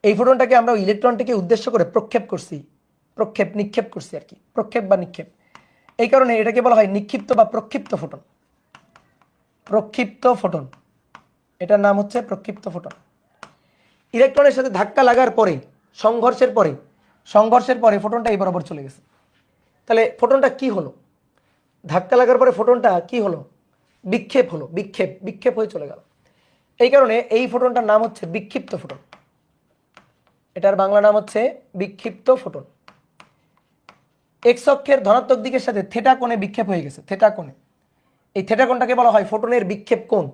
এই ফোটনটাকে আমরা ইলেকট্রনটাকে উদ্দেশ্য করে নিক্ষেপ করছি আর কি, প্রক্ষেপ বা নিক্ষেপ। এই কারণে এটাকে বলা হয় নিক্ষিপ্ত বা প্রক্ষিপ্ত ফোটন। এটার নাম হচ্ছে প্রক্ষিপ্ত ফোটন। ইলেকট্রনের সাথে ধাক্কা লাগার পরে, সংঘর্ষের পরে ফোটনটা এই বরাবর চলে গেছে। তাহলে ফোটনটা কি হলো? ধাক্কা লাগার পরে ফোটনটা কি হলো? বিক্ষেপ হয়ে চলে গেল। এই কারণে এই ফোটনটার নাম হচ্ছে বিক্ষিপ্ত ফোটন। এটার বাংলা নাম হচ্ছে বিক্ষিপ্ত ফোটন। এক্স অক্ষের ধনাত্মক দিকের সাথে থেটা কোণে বিক্ষেপ হয়ে গেছে, থেটা কোণে। এই থেটা কোণটাকে বলা হয় ফোটনের বিক্ষেপ কোণ।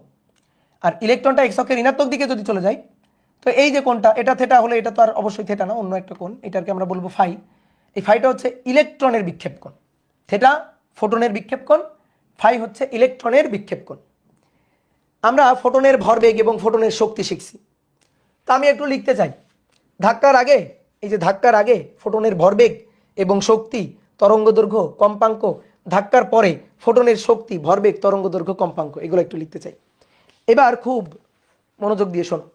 আর ইলেকট্রনটা এক্স অক্ষের ঋণাত্মক দিকে যদি চলে যায়, তো এই যে কোণটা, এটা থেটা হলে এটা তো আর অবশ্যই থেটা না, অন্য একটা কোণ, এটাকে আমরা বলবো ফাই। এই ফাইটা হচ্ছে ইলেকট্রনের বিক্ষেপ কোণ। থেটা ফোটনের বিক্ষেপ কোণ, ফাই হচ্ছে ইলেকট্রনের বিক্ষেপ কোণ। আমরা ফোটনের ভরবেগ এবং ফোটনের শক্তি শিখছি। তা আমি একটু লিখতে চাই, ধাক্কার আগে ফোটনের ভরবেগ এবং শক্তি, তরঙ্গদৈর্ঘ্য, কম্পাঙ্ক, ধাক্কার পরে ফোটনের শক্তি, ভরবেগ, তরঙ্গদৈর্ঘ্য, কম্পাঙ্ক, এগুলো একটু লিখতে চাই। এবার খুব মনোযোগ দিয়ে শোনো।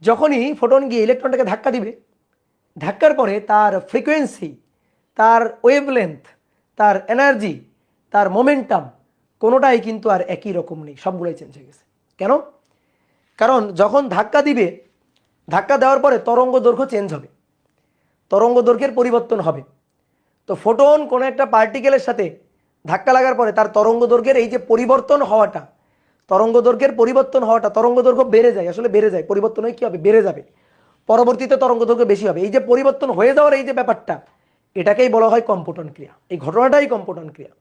যখনই ফোটন গিয়ে ইলেকট্রনটাকে ধাক্কা দিবে, ধাক্কার পরে তার ফ্রিকোয়েন্সি, তার ওয়েভলেন্থ, তার এনার্জি, তার মোমেন্টাম কোনোটাই কিন্তু আর একই রকম নেই, সবগুলোই চেঞ্জ হয়ে গেছে। কেন? কারণ যখন ধাক্কা দিবে, ধাক্কা দেওয়ার পরে তরঙ্গ দৈর্ঘ্য চেঞ্জ হবে, তরঙ্গ দৈর্ঘ্যের পরিবর্তন হবে। তো ফোটন কোনো একটা পার্টিকেলের সাথে ধাক্কা লাগার পরে তার তরঙ্গ দৈর্ঘ্যের এই যে পরিবর্তন হওয়াটা, তরঙ্গ দৈর্ঘ্য বেড়ে যায়, পরিবর্তন হয়ে কি হবে? বেড়ে যাবে, পরবর্তীতে তরঙ্গ দৈর্ঘ্য বেশি হবে। এই যে পরিবর্তন হয়ে যাওয়ার এই যে ব্যাপারটা, এটাকেই বলা হয় কম্পটন ক্রিয়া। এই ঘটনাটাই কম্পটন ক্রিয়া।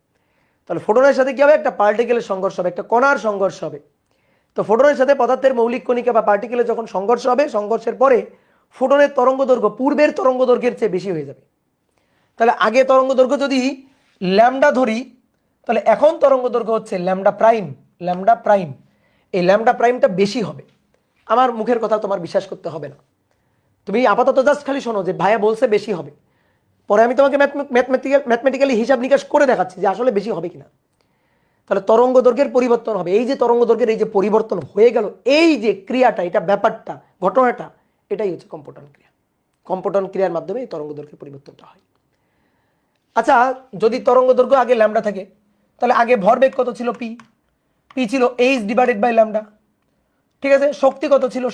তাহলে ফোটনের সাথে কি হবে? একটা পার্টিকেলের সংঘর্ষ হবে, একটা কণার সংঘর্ষ হবে। তো ফোটনের সাথে পদার্থের মৌলিক কণিকা বা পার্টিকেলের যখন সংঘর্ষ হবে, সংঘর্ষের পরে ফোটনের তরঙ্গ দৈর্ঘ্য পূর্বের তরঙ্গ দৈর্ঘ্যের চেয়ে বেশি হয়ে যাবে। তাহলে আগে তরঙ্গ দৈর্ঘ্য যদি ল্যামডা ধরি, তাহলে এখন তরঙ্গ দৈর্ঘ্য হচ্ছে ল্যামডা প্রাইম। এই ল্যামডা প্রাইমটা বেশি হবে। আমার মুখের কথা তোমার বিশ্বাস করতে হবে না, তুমি আপাতত জাস্ট খালি শোনো যে ভাইয়া বলছে বেশি হবে, পরে আমি তোমাকে ম্যাথমেটিক্যালি হিসাব নিকাশ করে দেখাচ্ছি যে আসলে বেশি হবে কিনা। তাহলে তরঙ্গ দৈর্ঘ্যের পরিবর্তন হবে। এই যে তরঙ্গ দৈর্ঘ্যের এই যে পরিবর্তন হয়ে গেল, এই যে ক্রিয়াটা, এটা ব্যাপারটা, ঘটনাটা, এটাই হচ্ছে কম্পটন ক্রিয়া। কম্পটন ক্রিয়ার মাধ্যমে এই তরঙ্গ দৈর্ঘ্যের পরিবর্তনটা হয়। আচ্ছা, যদি তরঙ্গ দৈর্ঘ্য আগে ল্যামডা থাকে, তাহলে আগে ভরবেগ কত ছিল? পি ছিল h/λ। ঠিক আছে, শক্তি কত ছিল?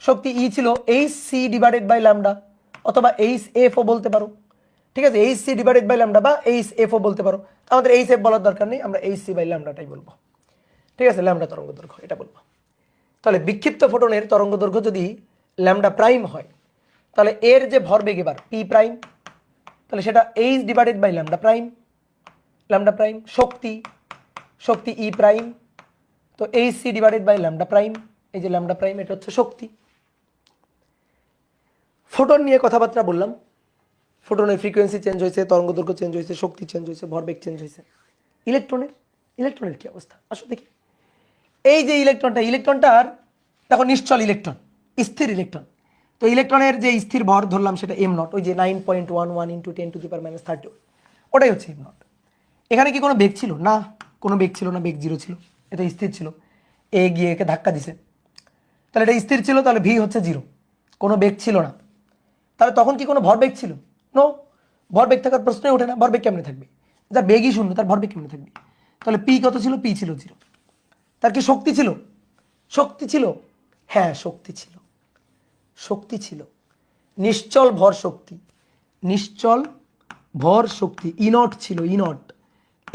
শক্তি ই ছিল hc/λ, অথবা hf ও বলতে পারো। ঠিক আছে, hc/λ বা hf ও বলতে পারো। আমাদের hf বলার দরকার নেই, আমরা hc/λটাই বলবো। ঠিক আছে, ল্যামডা তরঙ্গ দৈর্ঘ্য এটা বলবো। তাহলে বিক্ষিপ্ত ফোটনের তরঙ্গ দৈর্ঘ্য যদি ল্যামডা প্রাইম হয়, তাহলে এর যে ভরবেগ এবার পি প্রাইম, তাহলে সেটা h/λ প্রাইম। শক্তি শক্তি ই প্রাইম, তো H C divided by lambda prime, এই যে ল্যামডা প্রাইম এটা হচ্ছে শক্তি। ফোটন নিয়ে কথাবার্তা বললাম, ফোটনের ফ্রিকোয়েন্সি চেঞ্জ হয়েছে, তরঙ্গদৈর্ঘ্য চেঞ্জ হয়েছে, শক্তি চেঞ্জ হয়েছে, ভরবেগ চেঞ্জ হয়েছে। ইলেকট্রনের কি অবস্থা আসো দেখি। এই যে ইলেকট্রনটার দেখো নিশ্চল ইলেকট্রন, স্থির ইলেকট্রন। তো ইলেকট্রনের যে স্থির ভর ধরলাম সেটা এম নট, ওই যে 9.11 × 10⁻30, ওটাই হচ্ছে এম নট। এখানে কি কোনো বেগ ছিল? না, কোনো বেগ ছিল না, বেগ জিরো ছিল, এটা স্থির ছিল। এ গিয়ে একে ধাক্কা দিছে, তাহলে এটা স্থির ছিল, তাহলে ভি হচ্ছে জিরো, কোনো বেগ ছিল না। তাহলে তখন কি কোনো ভরবেগ ছিল? নো, ভরবেগ থাকার প্রশ্নই ওঠে না। ভরবেগ কেমনে থাকবে? যার বেগই শূন্য তার ভরবেগ কেমনে থাকবে? তাহলে পি কত ছিল? পি ছিল জিরো। তার কি শক্তি ছিল? শক্তি ছিল, হ্যাঁ শক্তি ছিল, শক্তি ছিল, নিশ্চল ভর শক্তি, নিশ্চল ভর শক্তি ই নট ছিল, E not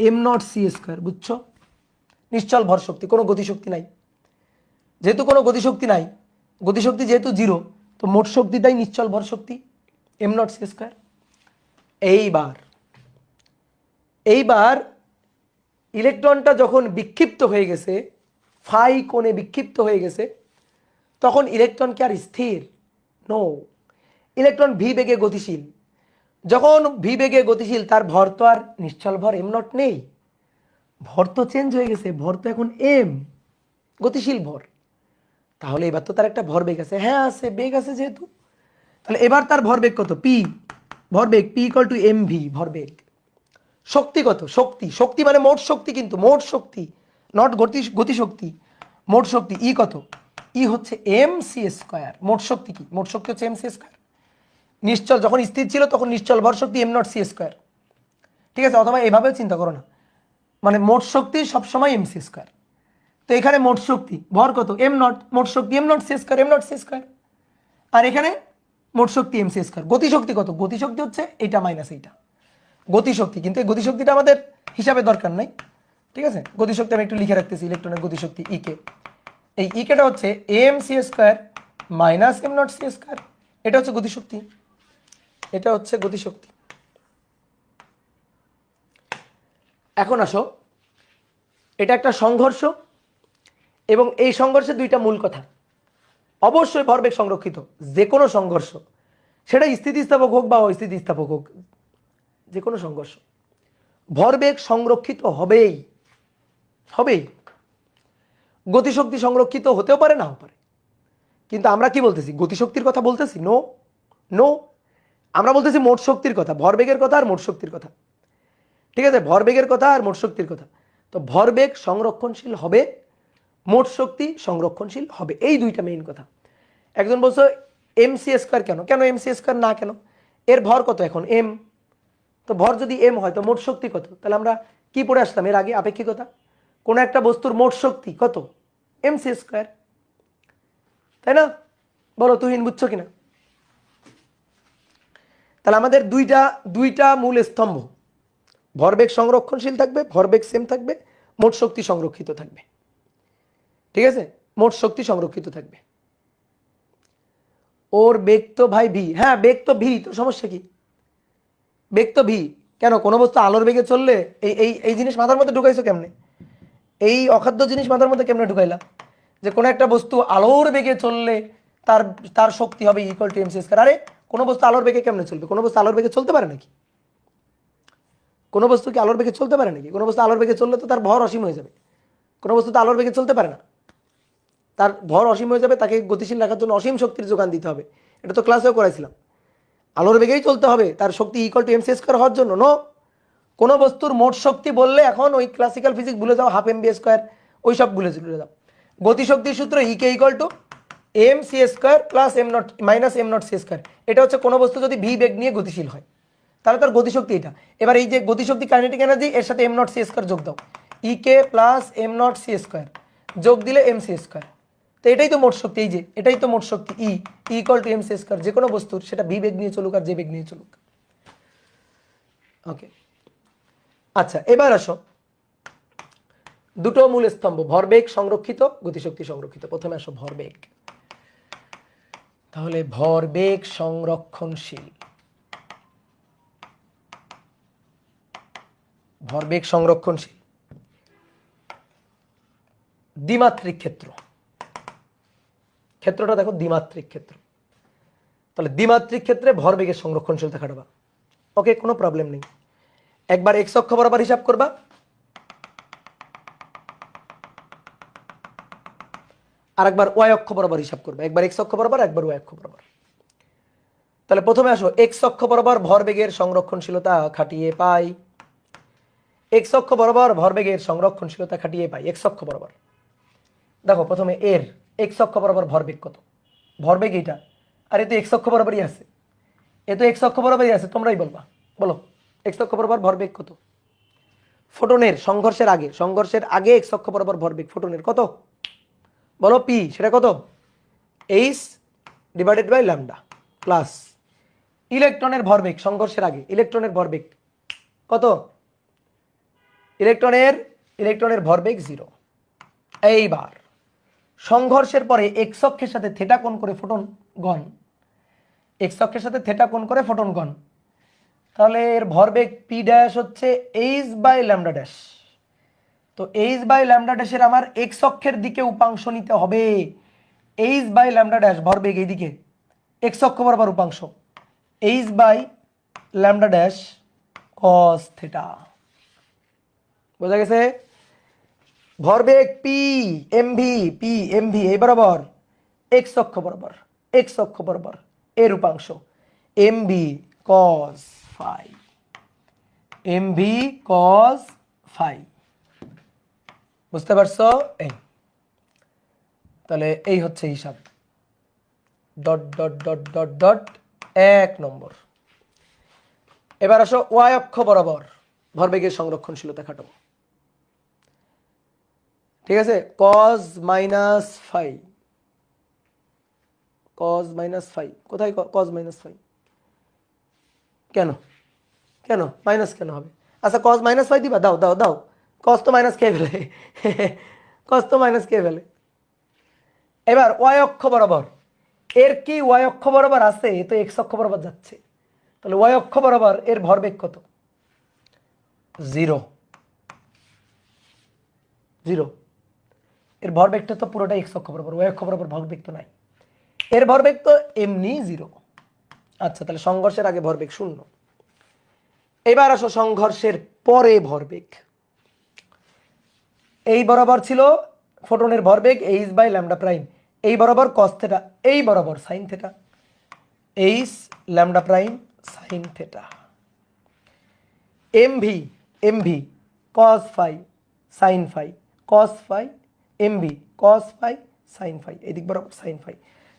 M not C square, বুঝছো? নিশ্চল ভর শক্তি, কোনো গতিশক্তি নাই। যেহেতু কোনো গতিশক্তি নাই, গতিশক্তি যেহেতু জিরো, তো মোট শক্তিটাই নিশ্চল ভর শক্তি এম নট সি স্কোয়ার। এইবার ইলেকট্রনটা যখন বিক্ষিপ্ত হয়ে গেছে, ফাই কোণে বিক্ষিপ্ত হয়ে গেছে, তখন ইলেকট্রন কি আর স্থির? নো, ইলেকট্রন ভি বেগে গতিশীল। যখন ভি বেগে গতিশীল, তার ভর তো আর নিশ্চল ভর এম নট নেই, ভর তো চেঞ্জ হয়ে গেছে, ভর তো এখন এম, গতিশীল ভর। তাহলে এবার তো তার একটা ভরবেগ আছে, হ্যাঁ আছে, বেগ আছে যেহেতু, তাহলে এবার তার ভরবেগ কত? পি, ভরবেগ P equal to M V, ভরবেগ। শক্তি কত? শক্তি মানে মোট শক্তি, কিন্তু মোট শক্তি নট গতিশক্তি, মোট শক্তি ই কত? ই হচ্ছে এম সি স্কোয়ার। মোট শক্তি কি? মোট শক্তি হচ্ছে এম সি স্কোয়ার। নিশ্চল যখন স্থির ছিল তখন নিশ্চল ভর শক্তি এম নট সি স্কোয়ার, ঠিক আছে? অথবা এভাবেও চিন্তা করো না, মানে মোট শক্তি সবসময় এম সি স্কোয়ার। তো এখানে মোট শক্তি ভর কত? এম নট, মোট শক্তি M not C square, M not C square. আর এখানে মোট শক্তি এম সি স্কোয়ার। গতিশক্তি কত? গতিশক্তি হচ্ছে এইটা মাইনাস এইটা, গতিশক্তি। কিন্তু এই গতিশক্তিটা আমাদের হিসাবে দরকার নাই, ঠিক আছে? গতিশক্তি আমি একটু লিখে রাখতেছি, ইলেকট্রনের গতিশক্তি ইকে, এই ইকেটা হচ্ছে M C square minus M not C square, এটা হচ্ছে গতিশক্তি, এটা হচ্ছে গতিশক্তি। এখন আসো, এটা একটা সংঘর্ষ, এবং এই সংঘর্ষের দুইটা মূল কথা। অবশ্যই ভরবেগ সংরক্ষিত, যে কোনো সংঘর্ষ, সেটা স্থিতিস্থাপক হোক বা অস্থিতিস্থাপক হোক, যে কোনো সংঘর্ষ ভরবেগ সংরক্ষিত হবেই, হবেই। গতিশক্তি সংরক্ষিত হতেও পারে, নাও পারে। কিন্তু আমরা কি বলতেছি? গতিশক্তির কথা বলতেছি? নো নো, আমরা বলতেছি মোট শক্তির কথা, ভরবেগের কথা আর মোট শক্তির কথা, ঠিক আছে? ভরবেগের কথা আর মোট শক্তির কথা। তো ভরবেগ সংরক্ষণশীল হবে, মোট শক্তি সংরক্ষণশীল হবে, এই দুইটা মেইন কথা। একজন বলছো এম সি স্কোয়ার, কেন কেন এম সি স্কোয়ার না? কেন? এর ভর কত এখন? এম। তো ভর যদি এম হয় তো মোট শক্তি কত? তাহলে আমরা কি পড়ে আসলাম এর আগে? আপেক্ষিকতা। কোন একটা বস্তুর মোট শক্তি কত? এম সি স্কোয়ার, তাই না? বলো তুহিন, বুঝছো কিনা? তাহলে আমাদের দুইটা মূল স্তম্ভ, ভরবেগ সংরক্ষণশীল থাকবে, ভরবেগ সেম থাকবে, মোট শক্তি সংরক্ষিত থাকবে, ঠিক আছে? মোট শক্তি সংরক্ষিত থাকবে। ওর বেগ তো ভাই ভি, হ্যাঁ বেগ তো ভি, তো সমস্যা কি? বেগ তো ভি। কেন? কোনো বস্তু আলোর বেগে চললে, এই এই এই জিনিস মাথার মধ্যে ঢুকাইছো কেমনে? এই অখাদ্য জিনিস মাথার মধ্যে কেমনে ঢুকাইলা যে কোনো একটা বস্তু আলোর বেগে চললে তার তার শক্তি হবে equal to M C square? আরে কোনো বস্তু আলোর বেগে কেমনে চলবে? কোনো বস্তু আলোর বেগে চলতে পারে নাকি? কোনো বস্তু কি আলোর বেগে চলতে পারে নাকি? কোনো বস্তু আলোর বেগে চললে তো তার ভর অসীম হয়ে যাবে। কোনো বস্তু তো আলোর বেগে চলতে পারে না, তার ভর অসীম হয়ে যাবে, তাকে গতিশীল রাখার জন্য অসীম শক্তির যোগান দিতে হবে। এটা তো ক্লাসেও করাইছিলাম। আলোর বেগেই চলতে হবে তার শক্তি equal to M C square হওয়ার জন্য। নো, কোনো বস্তুর মোট শক্তি বললে এখন ওই ক্লাসিক্যাল ফিজিক্স ভুলে যাও, হাফ এম বি স্কোয়ার, ওই সব ভুলে যাও। গতিশক্তির সূত্র E K equal to M C square plus M naught minus M not C square. এটা হচ্ছে কোনো বস্তু যদি ভি বেগ নিয়ে গতিশীল হয় তাহলে তার গতিশক্তি এটা। এবার এই যে গতিশক্তি কাইনেটিক এনার্জি, এর সাথে এম নট সি স্কোয়ার যোগ দাও, E K plus M not C square যোগ দিলে এম সি স্কোয়ার। তো এটাই তো মোট শক্তি, এই যে এটাই তো মোট শক্তি E equal to M C square, যে কোনো বস্তুর, সেটা ভি বেগ নিয়ে চলুক আর যে বেগ নিয়ে চলুক। ওকে, আচ্ছা এবার আসো, দুটো মূল স্তম্ভ, ভরবেগ সংরক্ষিত, গতিশক্তি সংরক্ষিত। প্রথমে আসো ভরবেগ। তাহলে ভরবেগ সংরক্ষণশীল, ভরবেগ সংরক্ষণশীল। দ্বিমাত্রিক ক্ষেত্র, ক্ষেত্রটা দেখো দ্বিমাত্রিক ক্ষেত্র, তাহলে দ্বিমাত্রিক ক্ষেত্রে ভরবেগের সংরক্ষণশীলতা খাটাবা। ওকে, কোনো প্রবলেম নেই। একবার এক্স অক্ষ বরাবর হিসাব করবা, আর একবার ওয়াই অক্ষ বরাবর হিসাব করবা। একবার এক্স অক্ষ বরাবর, একবার ওয়াই অক্ষ বরাবর। তাহলে প্রথমে আসো, এক্স অক্ষ বরাবর ভরবেগের সংরক্ষণশীলতা খাটিয়ে পাই। এক্স অক্ষ বরাবর ভরবেগের সংরক্ষণশীলতা খাটিয়ে পাই এক্স অক্ষ বরাবর। দেখো প্রথমে এর এক্স অক্ষ বরাবর ভরবেগ কত, ভরবেগ এইটা, আর এ তো এক্স অক্ষ বরাবরই আছে, এ তো এক্স অক্ষ বরাবরই আছে, তোমরাই বলবা, বলো এক্স অক্ষ বরাবর ভরবেগ কত? ফোটনের সংঘর্ষের আগে এক্স অক্ষ বরাবর ভরবেগ ফোটনের কত বলো? পি, সেটা কত? H divided by lambda plus ইলেকট্রনের ভরবেগ সংঘর্ষের আগে, ইলেকট্রনের ভরবেগ কত? ইলেকট্রনের ভরবেগ 0। এইবার সংঘর্ষের পরে এক্স অক্ষের সাথে থেটা কোণ করে ফোটন গণ, এক্স অক্ষের সাথে থেটা কোণ করে ফোটন গণ, তাহলে এর ভরবেগ পি ড্যাশ হচ্ছে এইচ বাই ল্যামডা ড্যাশ। তো এইচ বাই ল্যামডা ড্যাশের আমার এক্স অক্ষের দিকে উপাংশ নিতে হবে। এইচ বাই ল্যামডা ড্যাশ ভরবেগ এইদিকে, এক্স অক্ষ বরাবর উপাংশ, H by lambda dash cos theta. বোঝা গেছে? ভরবেগ পি এমভি এই বরাবর এক্স অক্ষ বরাবর এর উপাংশ M V cos phi, M V cos phi. বুঝতে পারছো? এই তাহলে এই হচ্ছে হিসাব, dot dot dot dot dot 1 নম্বর। এবার আসো ওয়াই অক্ষ বরাবর ভরবেগের সংরক্ষণশীলতা খাটাবো। ঠিক আছে, cos minus phi, cos minus phi কোথায়? কজ মাইনাস ফাই কেন কেন মাইনাস কেন হবে? আচ্ছা কজ মাইনাস ফাই দিবা, দাও দাও দাও, কজ তো মাইনাস খেয়ে ফেলে, কজ তো মাইনাস খেয়ে ফেলে। এবার ওয়াই অক্ষ বরাবর, এর কি ওয়াই অক্ষ বরাবর আছে? এ তো এক্স অক্ষ বরাবর যাচ্ছে, তাহলে ওয়াই অক্ষ বরাবর এর ভরবেগ কত? 0। এর ভরবেগটা তো পুরোটা এক্স অক্ষ বরাবর, ওয়াই অক্ষ বরাবর ভরবেগ তো নাই, এর ভরবেগ তো এমনি 0। আচ্ছা, তাহলে সংঘর্ষের আগে ভরবেগ 0। এবার আসো সংঘর্ষের পরে ভরবেগ। এই বরাবর ছিল ফোটনের ভরবেগ এইচ বাই ল্যামডা প্রাইম, এই বরাবর কস থেটা, এই বরাবর sine theta, H lambda prime sine theta. M V cos phi sine phi, cos phi M V cos phi sine phi, এদিক বরাবর সাইন ফাই।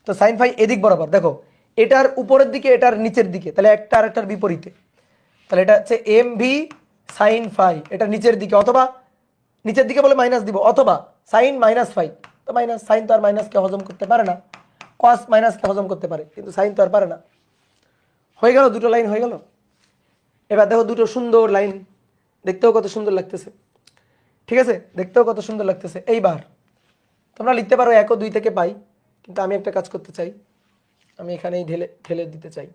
তো সাইন ফাই এদিক বরাবর, দেখো এটার উপরের দিকে এটার নিচের দিকে, তাহলে একটা আর একটার বিপরীতে, তাহলে এটা হচ্ছে এমভি সাইন ফাই, এটা নিচের দিকে, অথবা নিচের দিকে বলে মাইনাস দিব, অথবা সাইন মাইনাস ফাই। তো মাইনাস, সাইন তো আর মাইনাসকে হজম করতে পারে না, কস মাইনাসকে হজম করতে পারে, কিন্তু সাইন তো আর পারে না। হয়ে গেল, দুটো লাইন হয়ে গেল। এবার দেখো দুটো সুন্দর লাইন, দেখতেও কত সুন্দর লাগতেছে, ঠিক আছে, দেখতেও কত সুন্দর লাগতেছে। এইবার তোমরা লিখতে পারো 1 ও 2 থেকে পাই, কিন্তু আমি একটা কাজ করতে চাই, আমি এখানেই ঢেলে দিতে চাই।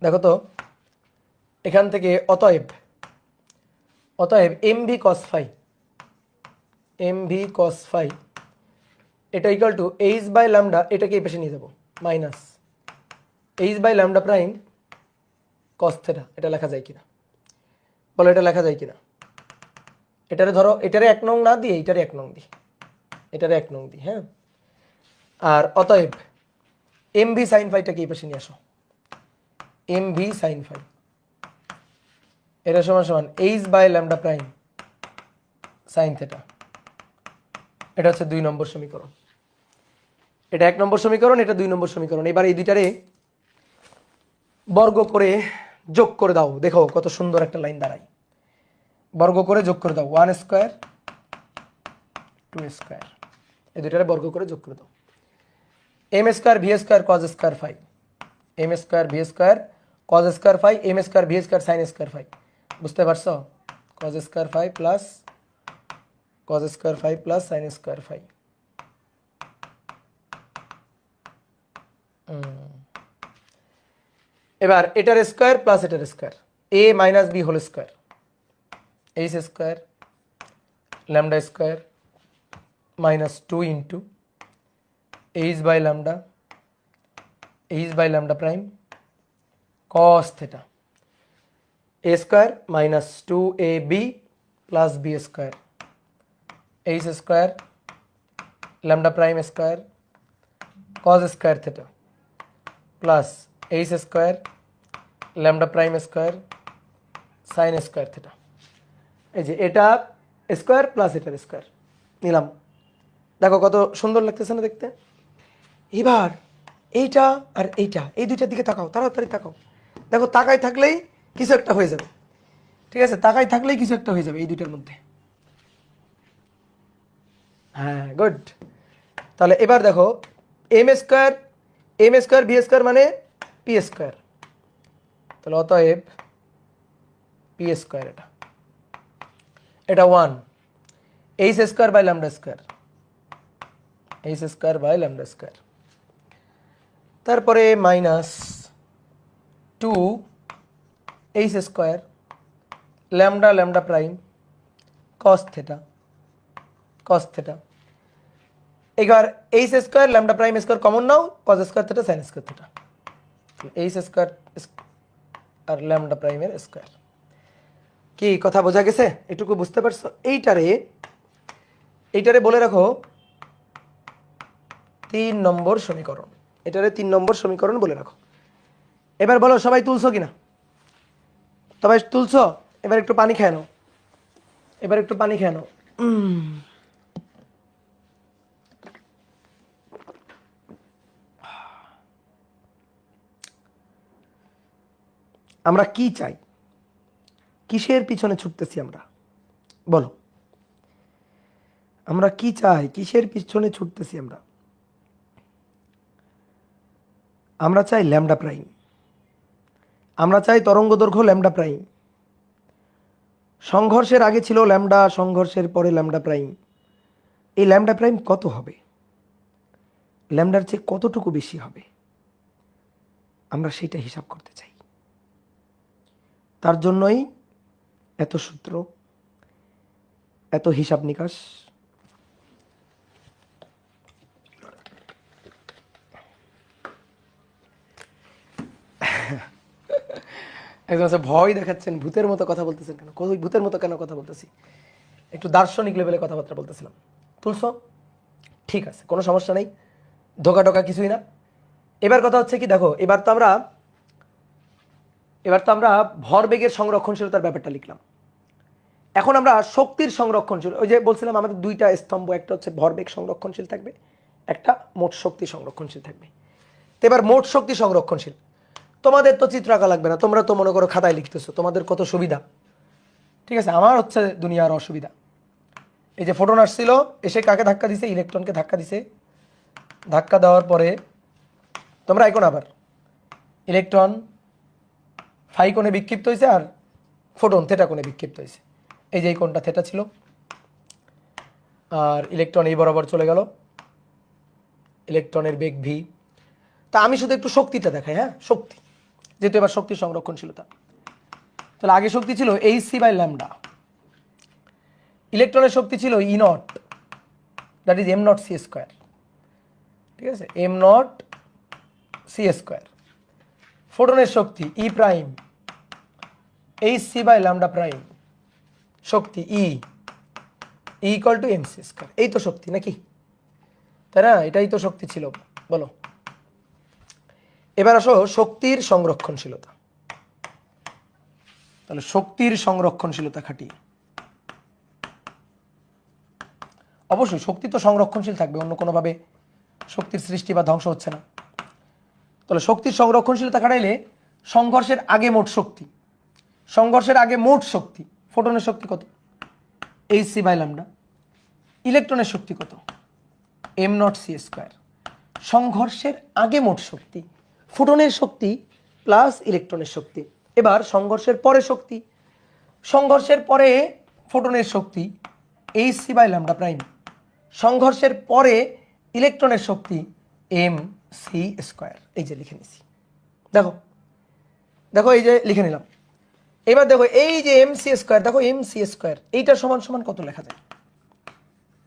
দেখো তো এখান থেকে অতএব এমভি কস ফাই এটা equal to H by lambda, এটাকে এই পাশে নিয়ে যাবো, minus H by lambda prime cos theta. এটা লেখা যায় কিনা বলো, এটা লেখা যায় কিনা? এটারে ধরো, এটারে 1 নং না দিয়ে এটারে 1 নং দিই, এটারে 1 নং দিই, হ্যাঁ। আর অতএব এমভি সাইন ফাইটাকে এই পাশে নিয়ে আসো, এমভি সাইন ফাই এটা সমান সমান H by lambda prime sine theta. এটা হচ্ছে 2 নম্বর সমীকরণ, এটা 1 নম্বর সমীকরণ, এটা 2 নম্বর সমীকরণ। এবার এই দুইটারে বর্গ করে যোগ করে দাও, দেখো কত সুন্দর একটা লাইন দাঁড়ায়। বর্গ করে যোগ করে দাও, 1 স্কোয়ার 2 স্কোয়ার, এই দুইটারে বর্গ করে যোগ করে দাও। M square V square cos square phi, M square V square cos square phi, M square V square sine square phi. বুঝতে পারছো? Cos square phi plus sine square phi. এবার এটার স্কোয়ার প্লাস এটার square, A minus B whole square, H square lambda square minus 2 into h by lambda prime cos theta a square minus 2ab plus b square h square lambda prime square cos square theta plus h square lambda prime square sin square theta। এই যে এটা square plus এটার square নিলাম, দেখো কত সুন্দর লাগতেছে না দেখতে। এবার এইটা আর এইটা, এই দুইটার দিকে তাকাও, তাড়াতাড়ি তাকাও, দেখো তাকাই থাকলেই কিছু একটা হয়ে যাবে, ঠিক আছে, তাকাই থাকলেই কিছু একটা হয়ে যাবে এই দুইটার মধ্যে। হ্যাঁ গুড। তাহলে এবার দেখো এম স্কোয়ার বি স্কোয়ার মানে পি স্কোয়ার, তাহলে অতএব পি স্কোয়ার এটা 1 H square by lambda square, তারপরে minus 2 H square lambda prime cos theta, এবার H square lambda prime square common নাও, cos square theta sine square theta, H square আর lambda প্রাইমের square. কি কথা বোঝা গেছে? এটুকু বুঝতে পারছো? এইটারে বলে রাখো 3 নম্বর সমীকরণ, এটারে 3 নম্বর সমীকরণ বলে রাখো। এবার বলো সবাই তুলছো কিনা? সবাই তুলছো? এবার একটু পানি খেয়ে নাও, আমরা কি চাই? কিসের পিছনে ছুটতেছি আমরা? বলো, আমরা কি চাই? কিসের পিছনে ছুটতেছি আমরা? আমরা চাই ল্যামডা প্রাইম, আমরা চাই তরঙ্গ দৈর্ঘ্য ল্যামডা প্রাইম। সংঘর্ষের আগে ছিল ল্যামডা, সংঘর্ষের পরে ল্যামডা প্রাইম। এই ল্যামডা প্রাইম কত হবে? ল্যামডার চেয়ে কতটুকু বেশি হবে? আমরা সেটা হিসাব করতে চাই। তার জন্যই এত সূত্র, এত হিসাব নিকাশ। একদম ভয় দেখাচ্ছেন, ভূতের মতো কথা বলতেছেন কেন? ভূতের মতো কেন কথা বলতেছি? একটু দার্শনিক লেভেলে কথাবার্তা বলতেছিলাম। তুলছো? ঠিক আছে, কোনো সমস্যা নেই, ধোকা টোকা কিছুই না। এবার কথা হচ্ছে কি, দেখো এবার তো আমরা ভরবেগের সংরক্ষণশীলতার ব্যাপারটা লিখলাম। এখন আমরা শক্তির সংরক্ষণশীল, ওই যে বলছিলাম আমাদের দুইটা স্তম্ভ, একটা হচ্ছে ভরবেগ সংরক্ষণশীল থাকবে, একটা মোট শক্তি সংরক্ষণশীল থাকবে। তো এবার মোট শক্তি সংরক্ষণশীল, তোমাদের তো চিত্র আঁকা লাগবে না, তোমরা তো মনে করো খাতায় লিখতেছো, তোমাদের কত সুবিধা, ঠিক আছে। আমার হচ্ছে দুনিয়ার অসুবিধা। এই যে ফোটন আসছিল, এসে কাকে ধাক্কা দিছে? ইলেকট্রনকে ধাক্কা দিছে। ধাক্কা দেওয়ার পরে তোমরা এখন আবার ইলেকট্রন ফাই কোণে বিক্ষিপ্ত হয়েছে আর ফোটন থেটা কোণে বিক্ষিপ্ত হয়েছে। এই যে এই কোণটা থেটা ছিল, আর ইলেকট্রন এই বরাবর চলে গেল, ইলেকট্রনের বেগ ভি। তা আমি শুধু একটু শক্তিটা দেখাই, হ্যাঁ, শক্তি, যেহেতু এবার শক্তির সংরক্ষণশীলতা। তাহলে আগে শক্তি ছিল এইচ সি বাই ল্যামডা, ইলেকট্রনের শক্তি ছিল E naught, that is M not C square, ঠিক আছে, এম নট সি স্কোয়ার। ফোটনের শক্তি E prime H C by lambda prime, শক্তি E equal to M C square. এই তো শক্তি নাকি, তাই না? এটাই তো শক্তি ছিল, বলো। এবার আসো শক্তির সংরক্ষণশীলতা। তাহলে শক্তির সংরক্ষণশীলতা খাটিয়ে, অবশ্যই শক্তি তো সংরক্ষণশীল থাকবে, অন্য কোনোভাবে শক্তির সৃষ্টি বা ধ্বংস হচ্ছে না। তাহলে শক্তির সংরক্ষণশীলতা খাটাইলে সংঘর্ষের আগে মোট শক্তি, ফোটনের শক্তি কত? H C by lambda. ইলেকট্রনের শক্তি কত? M not C square. সংঘর্ষের আগে মোট শক্তি, ফোটনের শক্তি প্লাস ইলেকট্রনের শক্তি। এবার সংঘর্ষের পরে শক্তি, সংঘর্ষের পরে ফোটনের শক্তি H C by lambda prime, সংঘর্ষের পরে ইলেকট্রনের শক্তি এম সি স্কোয়ার। এই যে লিখে নিছি, দেখো এই যে লিখে নিলাম। এবার দেখো এই যে এম সি স্কোয়ার, দেখো এম সি স্কোয়ার এইটার সমান সমান কত লেখা যায়?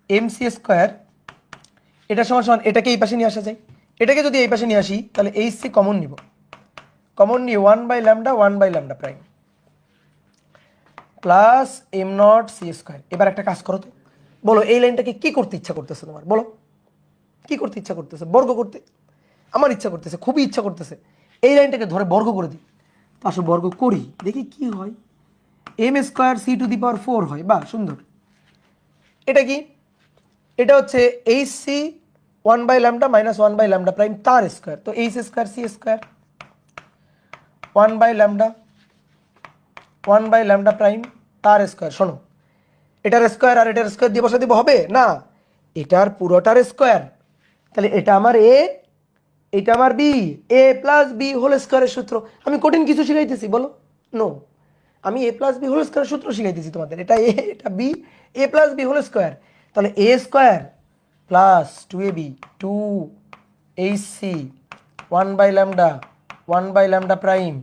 এম সি স্কোয়ার এটা সমান সমান এটাকে এই পাশে নিয়ে আসা যায়, এটাকে যদি এই পাশে নিয়ে আসি তাহলে এইচ সি কমন নিব, কমন নিয়ে 1/λ prime plus M not C square. এবার একটা কাজ করো তো, বলো এই লাইনটাকে কি করতে ইচ্ছা করতেছে তোমার, বলো কি করতে ইচ্ছা করতেছে? বর্গ করতে আমার ইচ্ছা করতেছে, খুবই ইচ্ছা করতেছে এই লাইনটাকে ধরে বর্গ করে দিই। তো আসো বর্গ করি, দেখি কি হয়। M square C to the power 4 হয়, বাহ সুন্দর। এটা কি? এটা হচ্ছে এইচ সি 1/λ মাইনাস 1/λ প্রাইম তার স্কোয়ার। তো H square C square 1/λ prime তার স্কোয়ার। শোনো, এটার স্কোয়ার আর এটার স্কোয়ার দিয়ে বসা দিব, হবে না? এটার পুরোটার স্কোয়ার, তাহলে এটা আমার এ, এটা আমার B, A plus B whole স্কোয়ারের সূত্র। আমি কঠিন কিছু শিখাইতেছি বলো? নো, আমি এ প্লাস বি হোল স্কোয়ারের সূত্র শিখাইতেছি তোমাদের। এটা এ, এটা B, A plus B whole square. তাহলে A square plus 2ab 2hc 1/λ prime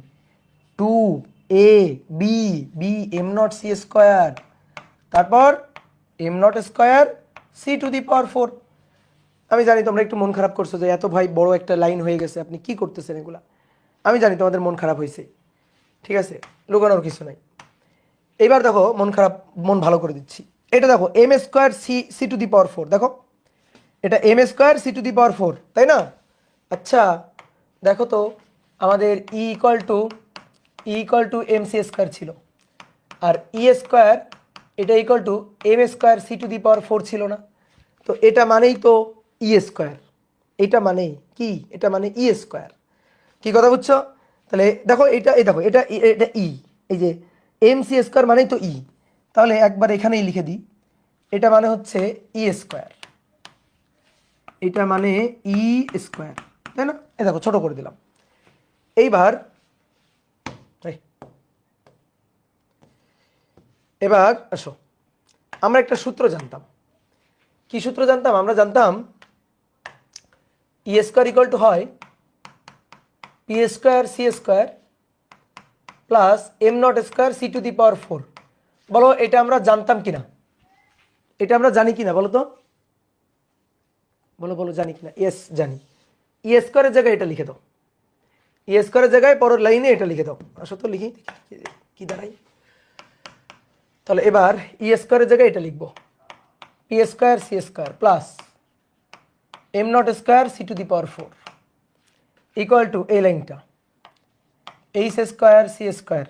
2ab B M not C square, তারপর M not square C to the power 4। আমি জানি তোমরা একটু মন খারাপ করছো যে এত ভাই বড় একটা লাইন হয়ে গেছে, আপনি কি করতেছেন এগুলা। আমি জানি তোমাদের মন খারাপ হয়েছে, ঠিক আছে, লুকানোর কিছু নাই। এইবার দেখো মন খারাপ মন ভালো করে দিচ্ছি। এটা দেখো M square C C to the power 4, দেখো এটা M square C to the power 4, তাই না? আচ্ছা দেখো তো আমাদের E equal to M C square ছিল, আর ই স্কোয়ার এটা equal to M square C to the power 4 ছিল না? তো এটা মানেই তো ই স্কোয়ার, এটা মানে কি? এটা মানে ই স্কোয়ার। কি কথা বুঝছো? তাহলে দেখো এটা, এই দেখো এটা এটা ই, এই যে এম সি স্কোয়ার মানেই তো ই, তাহলে একবার এখানেই লিখে দিই, এটা মানে হচ্ছে ই স্কোয়ার, এটা মানে ই স্কোয়ার, তাই না? এই দেখো ছোট করে দিলাম। এইবার এবার আসো, আমরা একটা সূত্র জানতাম। কি সূত্র জানতাম? আমরা জানতাম ই স্কোয়ার ইকুয়াল টু হয় P square C square plus M not square C to the power 4। বলো এটা আমরা জানতাম কিনা, এটা আমরা জানি কিনা বলো তো, বলো বলো জানি কিনা? ইয়েস জানি। ই স্কোয়ারের জায়গায় এটা লিখে দাও, ই স্কোয়ারের জায়গায় পরের লাইনে এটা লিখে দাও। আসো তো লিখি কি দাঁড়াই। তাহলে এবার ই স্কোয়ারের জায়গায় এটা লিখবো, P square C square plus M not square C to the power 4 equal to এই লাইনটা H square C square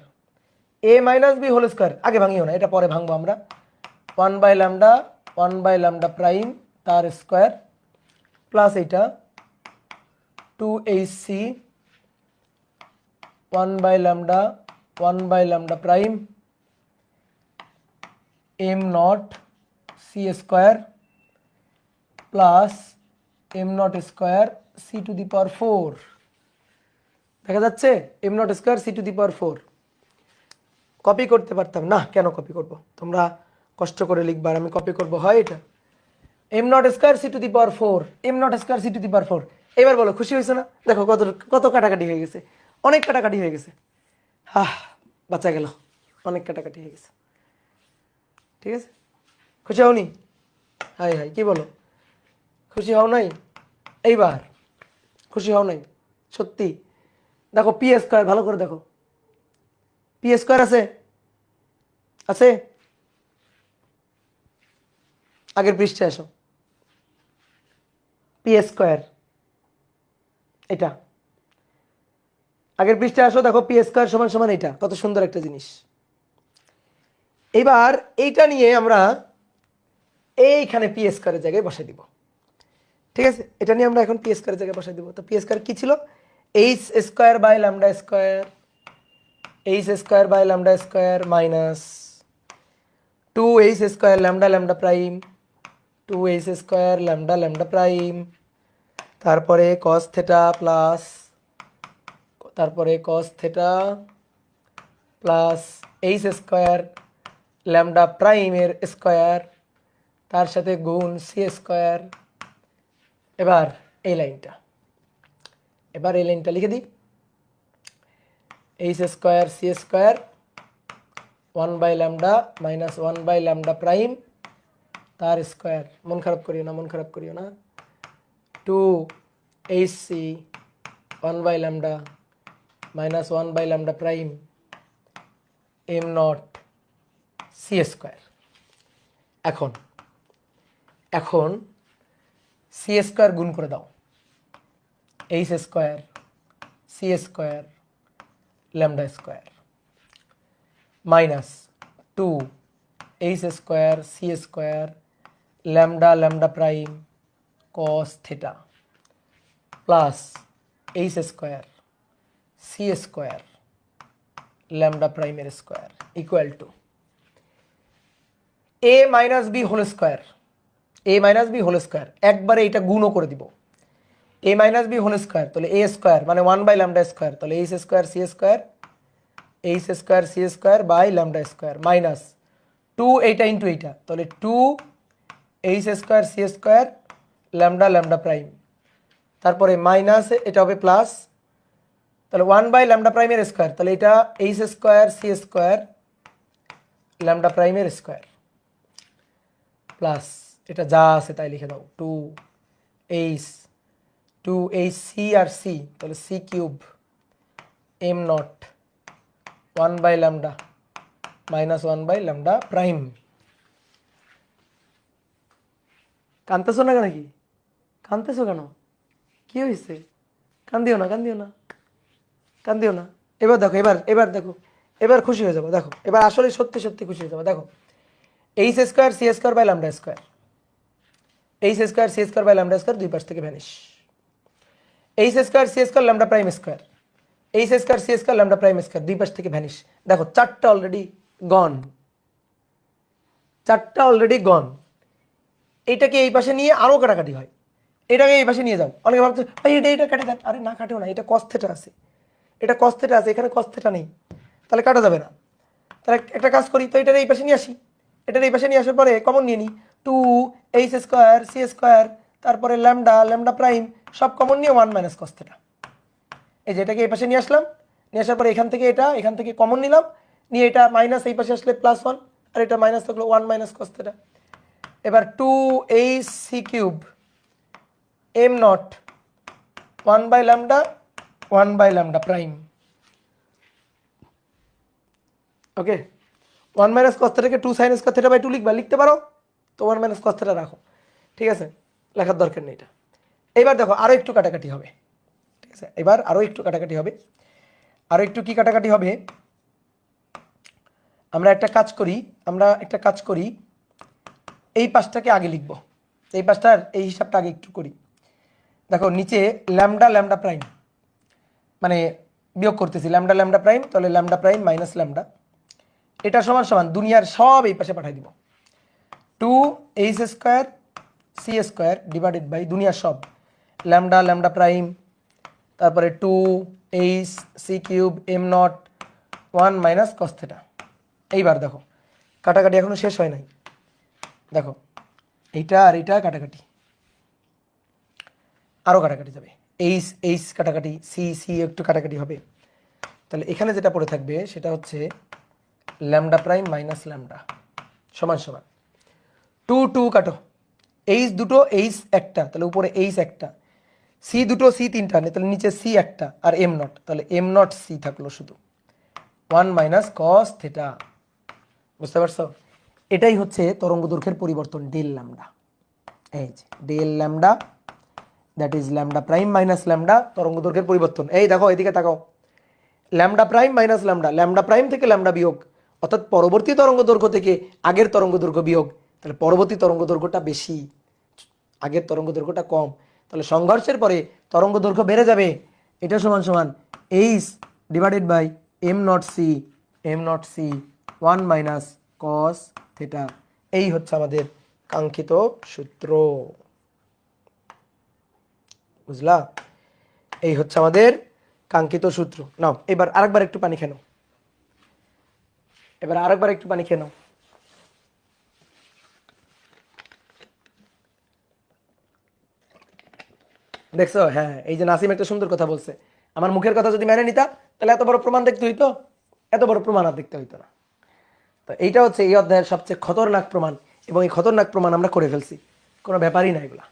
A minus B whole square. আগে ভাঙিও না, এটা পরে ভাঙবো আমরা। 1/λ প্রাইম তার স্কোয়ার প্লাস এইটা 2hc 1/λ prime M not C square plus M not square C to the power 4। দেখা যাচ্ছে M not square C to the power 4। Copy করতে পারতাম না, কেন কপি করব? তোমরা কষ্ট করে লিখবা আর আমি কপি করব, হয় এটা M not square C to the power 4, M not square C to the power 4। এবার বলো খুশি হয়েছে না? দেখো কত কত কাটাকাটি হয়ে গেছে, অনেক কাটাকাটি হয়ে গেছে। বাঁচা গেল, অনেক কাটাকাটি হয়ে গেছে। ঠিক আছে, খুশি হওনি? হাই হাই কি বলো, খুশি হও নাই? এইবার খুশি হও নাই সত্যি? দেখো পি স্কোয়ার, ভালো করে দেখো, পি স্কোয়ার আছে, আছে? আগের পৃষ্ঠে আসো, পি স্কোয়ার, এটা আগের পৃষ্ঠে আসো, দেখো পি স্কোয়ার সমান সমান এটা, কত সুন্দর একটা জিনিস। এবার এইটা নিয়ে আমরা এইখানে পি স্কোয়ারের জায়গায় বসাই দিব, ঠিক আছে? এটা নিয়ে আমরা এখন পি স্কোয়ারের জায়গায় বসাই দিব। তো পি স্কোয়ার কি ছিল? H square by lambda square, H square by lambda square minus 2h square lambda prime 2h square lambda prime, তারপরে কস থেটা প্লাস, তারপরে cos theta plus H square lambda প্রাইমের স্কোয়ার, তার সাথে গুণ C square. এবার এই লাইনটা, এবার এই লাইনটা লিখে দিই, H square C square 1/λ minus 1/λ prime তার স্কোয়ার, মন খারাপ করিও না, মন খারাপ করিও না, 2hc 1/λ minus 1/λ prime m not C square. এখন এখন সি স্কোয়ার গুণ করে দাও, H square C square lambda square minus 2h square C square lambda prime cos theta plus H square C square lambda প্রাইমের square equal to a minus B whole square, a minus B whole square, একবারে এটা গুণও করে দিব, a minus B whole square তাহলে a square মানে 1/λ square, তাহলে H square C square H square C square by lambda square minus 2 এইটা into এইটা, তাহলে 2h square C square lambda prime, তারপরে মাইনাস এটা হবে প্লাস, তাহলে 1/λ প্রাইমের স্কোয়ার, তাহলে এটা H square C square lambda প্রাইমের স্কোয়ার প্লাস এটা যা আছে তাই লিখে দাও 2h সি আর সি, তাহলে C cube m naught 1/λ minus 1/λ prime. কানতেছো না নাকি? কানতেছো কেন? কি হয়েছে? কান্দিও না, কান্দিও না, কান্দিও না। এবার দেখো, এবার দেখো, এবার খুশি হয়ে যাবো। দেখো এবার আসলে সত্যি সত্যি খুশি হয়ে যাবো। দেখো H square C square by lambda square, H square C square by lambda square দুই পাশ থেকে vanish, H square C square lambda prime square, H square C square lambda prime square দুই পাশ থেকে ভ্যানিশ। দেখো চারটা অলরেডি গন, চারটা already গন। এইটাকে এই পাশে নিয়ে আরও কাটাকাটি হয়, এটাকে এই পাশে নিয়ে যাও। অনেকে ভাবছে ভাই এটা কাটে দেন, আরে না কাটেও না, এটা কস থিটা আছে, এটা কস থিটা আছে, এখানে কস থিটা নেই, তাহলে কাটা যাবে না। তাহলে একটা কাজ করি, তো এটার এই পাশে নিয়ে আসি, এটার এই পাশে নিয়ে আসার পরে কমন নিয়ে নিই, 2h স্কোয়ার সি স্কোয়ার তারপরে ল্যামডা প্রাইম সব কমন নিয়ে 1 মাইনাস কস থিটা। এই যে এটাকে এই পাশে নিয়ে আসলাম, নিয়ে আসার পরে এখান থেকে এটা এখান থেকে কমন নিলাম, নিয়ে এটা মাইনাস এই পাশে আসলে +1 আর এটা মাইনাস থাকলো 1 মাইনাস কস থিটা। এবার 2h C cube m naught 1/λ prime, okay. 1 minus cos থিটাকে 2 সাইন স্কয়ার থিটা বাই 2 লিখবা, লিখতে পারো তো 1 মাইনাস কস থিটা রাখো, ঠিক আছে, লেখার দরকার নেই এটা। এবার দেখো আরও একটু কাটাকাটি হবে, ঠিক আছে, এবার আরও একটু কাটাকাটি হবে। আরও একটু কি কাটাকাটি হবে, আমরা একটা কাজ করি, এই পাশটাকে আগে লিখব, এই পাশটার এই হিসাবটা আগে একটু করি। দেখো নিচে ল্যামডা প্রাইম মানে বিয়োগ করতেছি ল্যামডা প্রাইম, তাহলে ল্যামডা প্রাইম মাইনাস ল্যামডা, এটা সমান সমান দুনিয়ার সব এই পাশে পাঠিয়ে দিব, 2h square C square divided by দুনিয়ার সব ল্যামডা প্রাইম, তারপরে 2h C cube m nought 1 minus cos theta. এইবার দেখো কাটাকাটি এখনো শেষ হয় নাই, দেখো এইটা আর এইটা কাটাকাটি, আরও কাটাকাটি যাবে, এইচ কাটাকাটি, সি একটু কাটাকাটি হবে, তাহলে এখানে যেটা পড়ে থাকবে সেটা হচ্ছে ল্যামডা প্রাইম মাইনাস ল্যামডা সমান সমান 2 কাটো, এইচ দুটো এইচ একটা, তাহলে উপরে এইচ একটা, সি দুটো সি তিনটা, তাহলে নিচে সি একটা আর m নট, তাহলে m নট সি থাকলো শুধু 1 মাইনাস কস থিটা। বুঝতে পারছো? এটাই হচ্ছে তরঙ্গ দৈর্ঘ্যের পরিবর্তন ডেল ল্যামডা, এই যে del lambda that is lambda prime minus lambda তরঙ্গ দৈর্ঘ্যের পরিবর্তন। এই দেখো এদিকে তাকাও, lambda prime minus lambda prime থেকে ল্যামডা বিয়োগ, অর্থাৎ পরবর্তী তরঙ্গ দৈর্ঘ্য থেকে আগের তরঙ্গ দৈর্ঘ্য বিয়োগ, তাহলে পরবর্তী তরঙ্গ দৈর্ঘ্যটা বেশি, আগের তরঙ্গ দৈর্ঘ্যটা কম, তাহলে সংঘর্ষের পরে তরঙ্গ দৈর্ঘ্য বেড়ে যাবে। এটা সমান সমান H divided by m not C 1 minus cos theta. এই হচ্ছে আমাদের কাঙ্ক্ষিত সূত্র, বুঝলা? এই হচ্ছে আমাদের কাঙ্ক্ষিত সূত্র। নাও এবার আরেকবার একটু পানি খেয়ে নাও, দেখছো? হ্যাঁ, এই যে নাসিম একটা সুন্দর কথা বলছে, আমার মুখের কথা যদি মেনে নিতা তাহলে এত বড় প্রমাণ দেখতে হইতো, এত বড় প্রমাণ আর দেখতে হইতো না। তো এইটা হচ্ছে এই অধ্যায়ের সবচেয়ে খতরনাক প্রমাণ। এবং এই খতরনাক প্রমাণ আমরা করে ফেলছি। কোনো ব্যাপারই না এগুলা,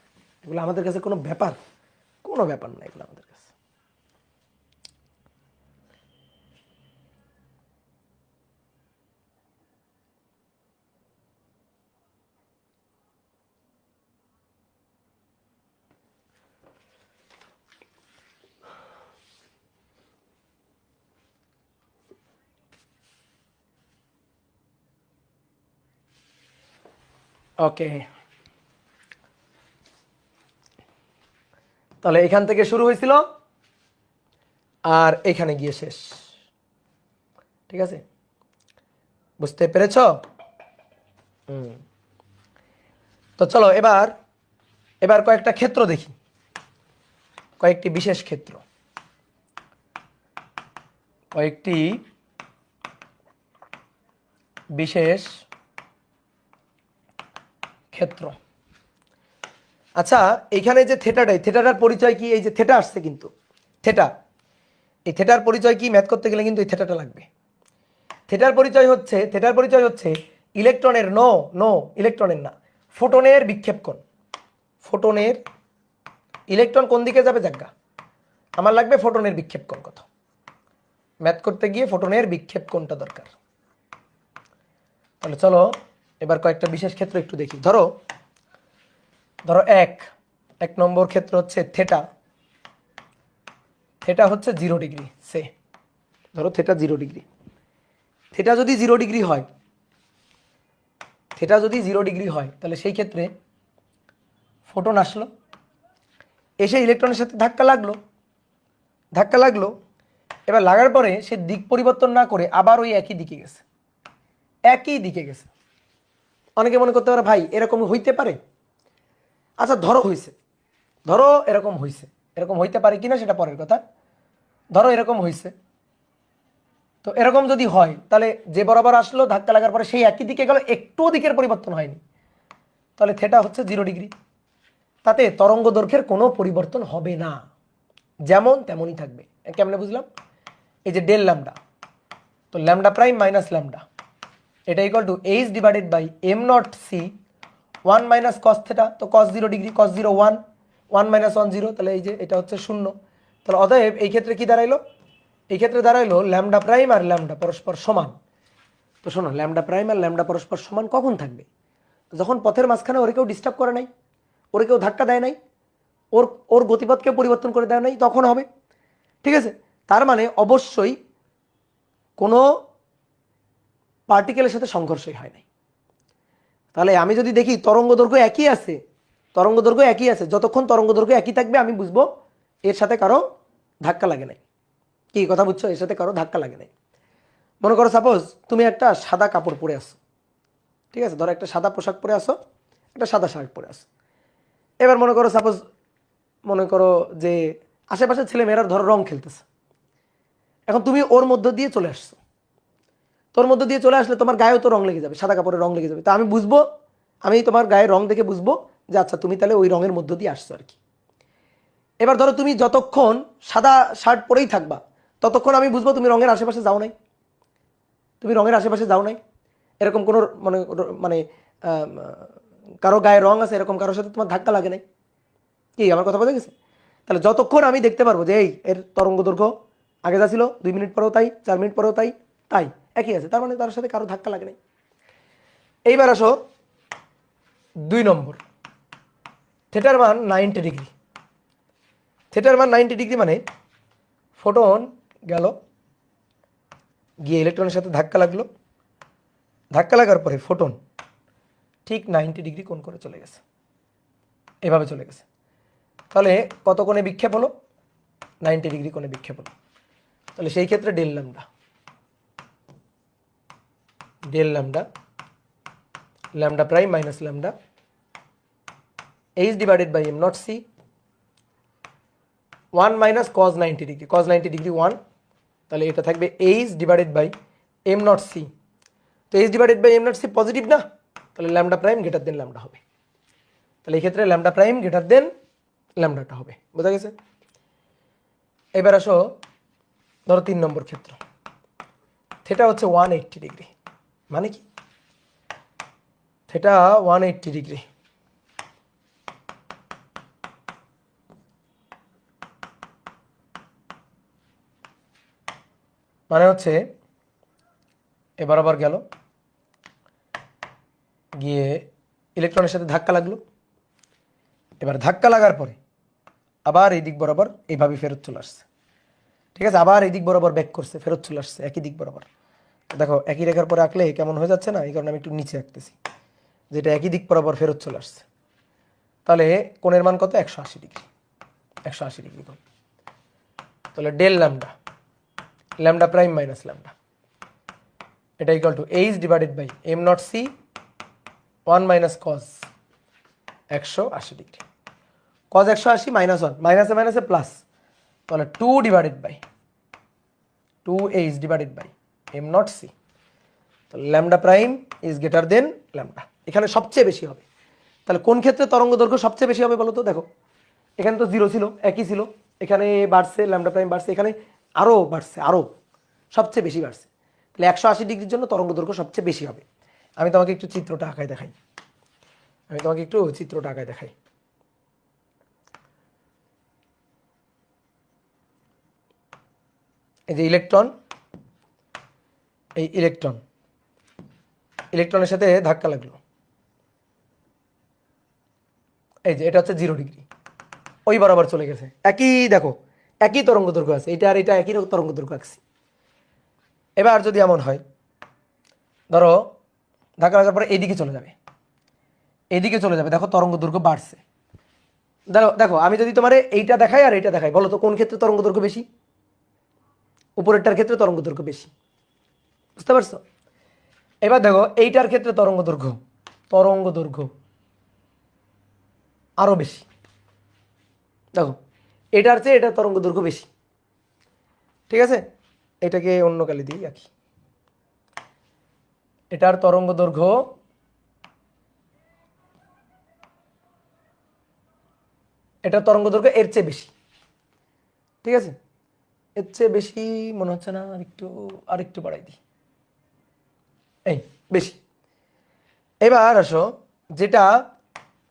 এগুলো আমাদের কাছে কোনো ব্যাপার না এগুলো আমাদের কাছে। ওকে, তাহলে এখান থেকে শুরু হয়েছিল আর এখানে গিয়ে শেষ। ঠিক আছে, বুঝতে পেরেছ? তো চলো এবার কয়েকটা ক্ষেত্র দেখি, কয়েকটি বিশেষ ক্ষেত্র, কয়েকটি বিশেষ ক্ষেত্র। আচ্ছা, এইখানে যে থেটাটার পরিচয় কি? এই যে থেটা আসছে, কিন্তু থেটা, এই থেটার পরিচয় কি? ম্যাথ করতে গেলে কিন্তু এই থেটাটা লাগবে। থেটার পরিচয় হচ্ছে ইলেকট্রনের ইলেকট্রনের না, ফোটনের বিক্ষেপ কোণ। ফোটনের, ইলেকট্রন কোন দিকে যাবে জায়গা, আমার লাগবে ফোটনের বিক্ষেপ কোণ কত। ম্যাথ করতে গিয়ে ফোটনের বিক্ষেপ কোণটা দরকার। তাহলে চলো এবার কয়েকটা বিশেষ ক্ষেত্র একটু দেখি। ধরো এক নম্বর ক্ষেত্র হচ্ছে থেটা। থেটা হচ্ছে 0 ডিগ্রি। ধরো থেটা 0 ডিগ্রি। থেটা যদি 0 ডিগ্রি হয়, তাহলে সেই ক্ষেত্রে ফোটন আসলো, এসে ইলেকট্রনের সাথে ধাক্কা লাগলো। এবার লাগার পরে সে দিক পরিবর্তন না করে আবার ওই একই দিকে গেছে। অনেকে মনে করতে পারে ভাই এরকম হইতে পারে। আচ্ছা ধরো এরকম হইতে পারে কিনা সেটা পরের কথা। ধরো এরকম হয়েছে, তো এরকম যদি হয় তাহলে যে বরাবর আসলো ধাক্কা লাগার পরে সেই একই দিকে গেল, একটুও দিকের পরিবর্তন হয়নি, তাহলে থেটা হচ্ছে 0 ডিগ্রি। তাতে তরঙ্গ দৈর্ঘ্যের কোনো পরিবর্তন হবে না, যেমন তেমনই থাকবে। কেমনে বুঝলাম? এই যে ডেল ল্যামডা, তো ল্যামডা প্রাইম মাইনাস ল্যামডা, এটা equal to H divided by M not C 1 minus cos theta. তো কস 0 ডিগ্রি, কস 0 1, 1 মাইনাস 1 0, তাহলে এই যে এটা হচ্ছে 0। তাহলে অতএব এই ক্ষেত্রে কি দাঁড়াইলো? এই ক্ষেত্রে দাঁড়াইলো ল্যামডা প্রাইম আর ল্যামডা পরস্পর সমান। তো শোনো, ল্যামডা প্রাইম আর ল্যামডা পরস্পর সমান কখন থাকবে? যখন পথের মাঝখানে ওরে কেউ ডিস্টার্ব করে নাই, ওরে কেউ ধাক্কা দেয় নাই, ওর গতিপথকে পরিবর্তন করে দেয় নাই, তখন হবে। ঠিক আছে, তার মানে অবশ্যই কোনো পার্টিকেলের সাথে সংঘর্ষই হয় নাই। তাহলে আমি যদি দেখি তরঙ্গ দৈর্ঘ্য একই আছে, যতক্ষণ তরঙ্গ দৈর্ঘ্য একই থাকবে আমি বুঝবো এর সাথে কারো ধাক্কা লাগে নাই। কি কথা বুঝছো? এর সাথে কারো ধাক্কা লাগে নাই। মনে করো সাপোজ তুমি একটা সাদা কাপড় পরে আসো, ঠিক আছে, ধরো একটা সাদা পোশাক পরে আসো, একটা সাদা শার্ট পরে আসো। এবার মনে করো যে আশেপাশে ছেলেমেয়েরা ধরো রং খেলতেছে, এখন তুমি ওর মধ্য দিয়ে চলে আসছো। তোর মধ্য দিয়ে চলে আসলে তোমার গায়েও তো রং লেগে যাবে, সাদা কাপড়ের রং লেগে যাবে। তা আমি তোমার গায়ে রং দেখে বুঝবো যে আচ্ছা তুমি তাহলে ওই রঙের মধ্য দিয়ে আসছো আর কি। এবার ধরো তুমি যতক্ষণ সাদা শার্ট পরেই থাকবা ততক্ষণ আমি বুঝবো তুমি রঙের আশেপাশে যাও নাই। এরকম কোনো মানে কারো গায়ে রং আছে, এরকম কারোর সাথে তোমার ধাক্কা লাগে নাই। কি আমার কথা বোঝা গেছে? তাহলে যতক্ষণ আমি দেখতে পারবো যে এই এর তরঙ্গ দৈর্ঘ্য আগে যা ছিল 2 মিনিট পরেও তাই, 4 মিনিট পরেও তাই একই আছে, তার মানে তার সাথে কারো ধাক্কা লাগে নাই। এইবার আসো 2 নম্বর, থেটার মান 90 ডিগ্রি। থেটার মান 90 ডিগ্রি মানে ফোটন গিয়ে ইলেকট্রনের সাথে ধাক্কা লাগার পরে ফোটন ঠিক 90 ডিগ্রি কোণ করে চলে গেছে, এভাবে চলে গেছে। তাহলে কত কোণে বিক্ষেপ হলো? 90 ডিগ্রি কোণে বিক্ষেপ হলো। তাহলে সেই ক্ষেত্রে del lambda prime minus lambda H divided by M not C 1 minus cos 90 degree, cos 90 degree 1, তাহলে এটা থাকবে H divided by M not C. তো H divided by M not C positive না, তাহলে lambda prime greater than lambda হবে। তাহলে এই ক্ষেত্রে ল্যামডা প্রাইম গ্রেটার দেন ল্যামডাটা হবে। বোঝা গেছে? এবার আসো ধরো 3 নম্বর ক্ষেত্র, থেটা হচ্ছে 180 ডিগ্রি। মানে কি? Theta 180 degree. মানে হচ্ছে এবার আবার গেল, গিয়ে ইলেকট্রনের সাথে ধাক্কা লাগলো। এবার ধাক্কা লাগার পরে আবার এই দিক বরাবর এইভাবে ফেরত চলে আসছে, ঠিক আছে। আবার এই দিক বরাবর ব্যাক করছে, ফেরত চলে আসছে একই দিক বরাবর। দেখো একই রেখার পরে আঁকলে কেমন হয়ে যাচ্ছে না, এই কারণে আমি একটু নিচে আঁকতেছি, যেটা একই দিক বরাবর ফেরত চলে আসছে। তাহলে কোণের মান কত? 180 ডিগ্রি। 180 ডিগ্রি কোণ। তাহলে del lambda, lambda prime minus lambda, এটা equal to H divided by M not C 1 minus cos 180 degree. Cos 180 minus 1, মাইনাসে মাইনাসে প্লাস, তাহলে 2 divided by 2h divided by M not C. তাহলে lambda prime is greater than lambda, এখানে সবচেয়ে বেশি হবে। তাহলে কোন ক্ষেত্রে তরঙ্গ দৈর্ঘ্য সবচেয়ে বেশি হবে বলো তো? দেখো এখানে তো 0 ছিল, একই ছিল, এখানে বাড়ছে, ল্যামডা প্রাইম বাড়ছে, এখানে আরও বাড়ছে, আরও সবচেয়ে বেশি বাড়ছে। তাহলে 180 ডিগ্রির জন্য তরঙ্গ দৈর্ঘ্য সবচেয়ে বেশি হবে। আমি তোমাকে একটু চিত্রটা আঁকায় দেখাই, এই যে ইলেকট্রন, এই ইলেকট্রনের সাথে ধাক্কা লাগলো, এই যে এটা হচ্ছে 0 ডিগ্রি, ওই বরাবর চলে গেছে। একই দেখো একই তরঙ্গ দৈর্ঘ্য আছে, এটা আর এটা একই তরঙ্গ দৈর্ঘ্য আঁকছি। এবার যদি এমন হয়, ধরো ধাক্কা লাগার পরে এইদিকে চলে যাবে, দেখো তরঙ্গ দৈর্ঘ্য বাড়ছে। দেখো আমি যদি তোমার এইটা দেখাই আর এইটা দেখাই, বলো তো কোন ক্ষেত্রে তরঙ্গ দৈর্ঘ্য বেশি? উপরেরটার ক্ষেত্রে তরঙ্গ দৈর্ঘ্য বেশি, বুঝতে পারছো? এবার দেখো এইটার ক্ষেত্রে তরঙ্গ দৈর্ঘ্য আরো বেশি। দেখো এটার চেয়ে এটার তরঙ্গ দৈর্ঘ্য বেশি, ঠিক আছে। এটাকে অন্য কালি দিয়ে আঁকি, এটার তরঙ্গ দৈর্ঘ্য এর চেয়ে বেশি, ঠিক আছে। এর চেয়ে বেশি মনে হচ্ছে না, আরেকটু বাড়াই দিই, এই বেশি। এবার আসো যেটা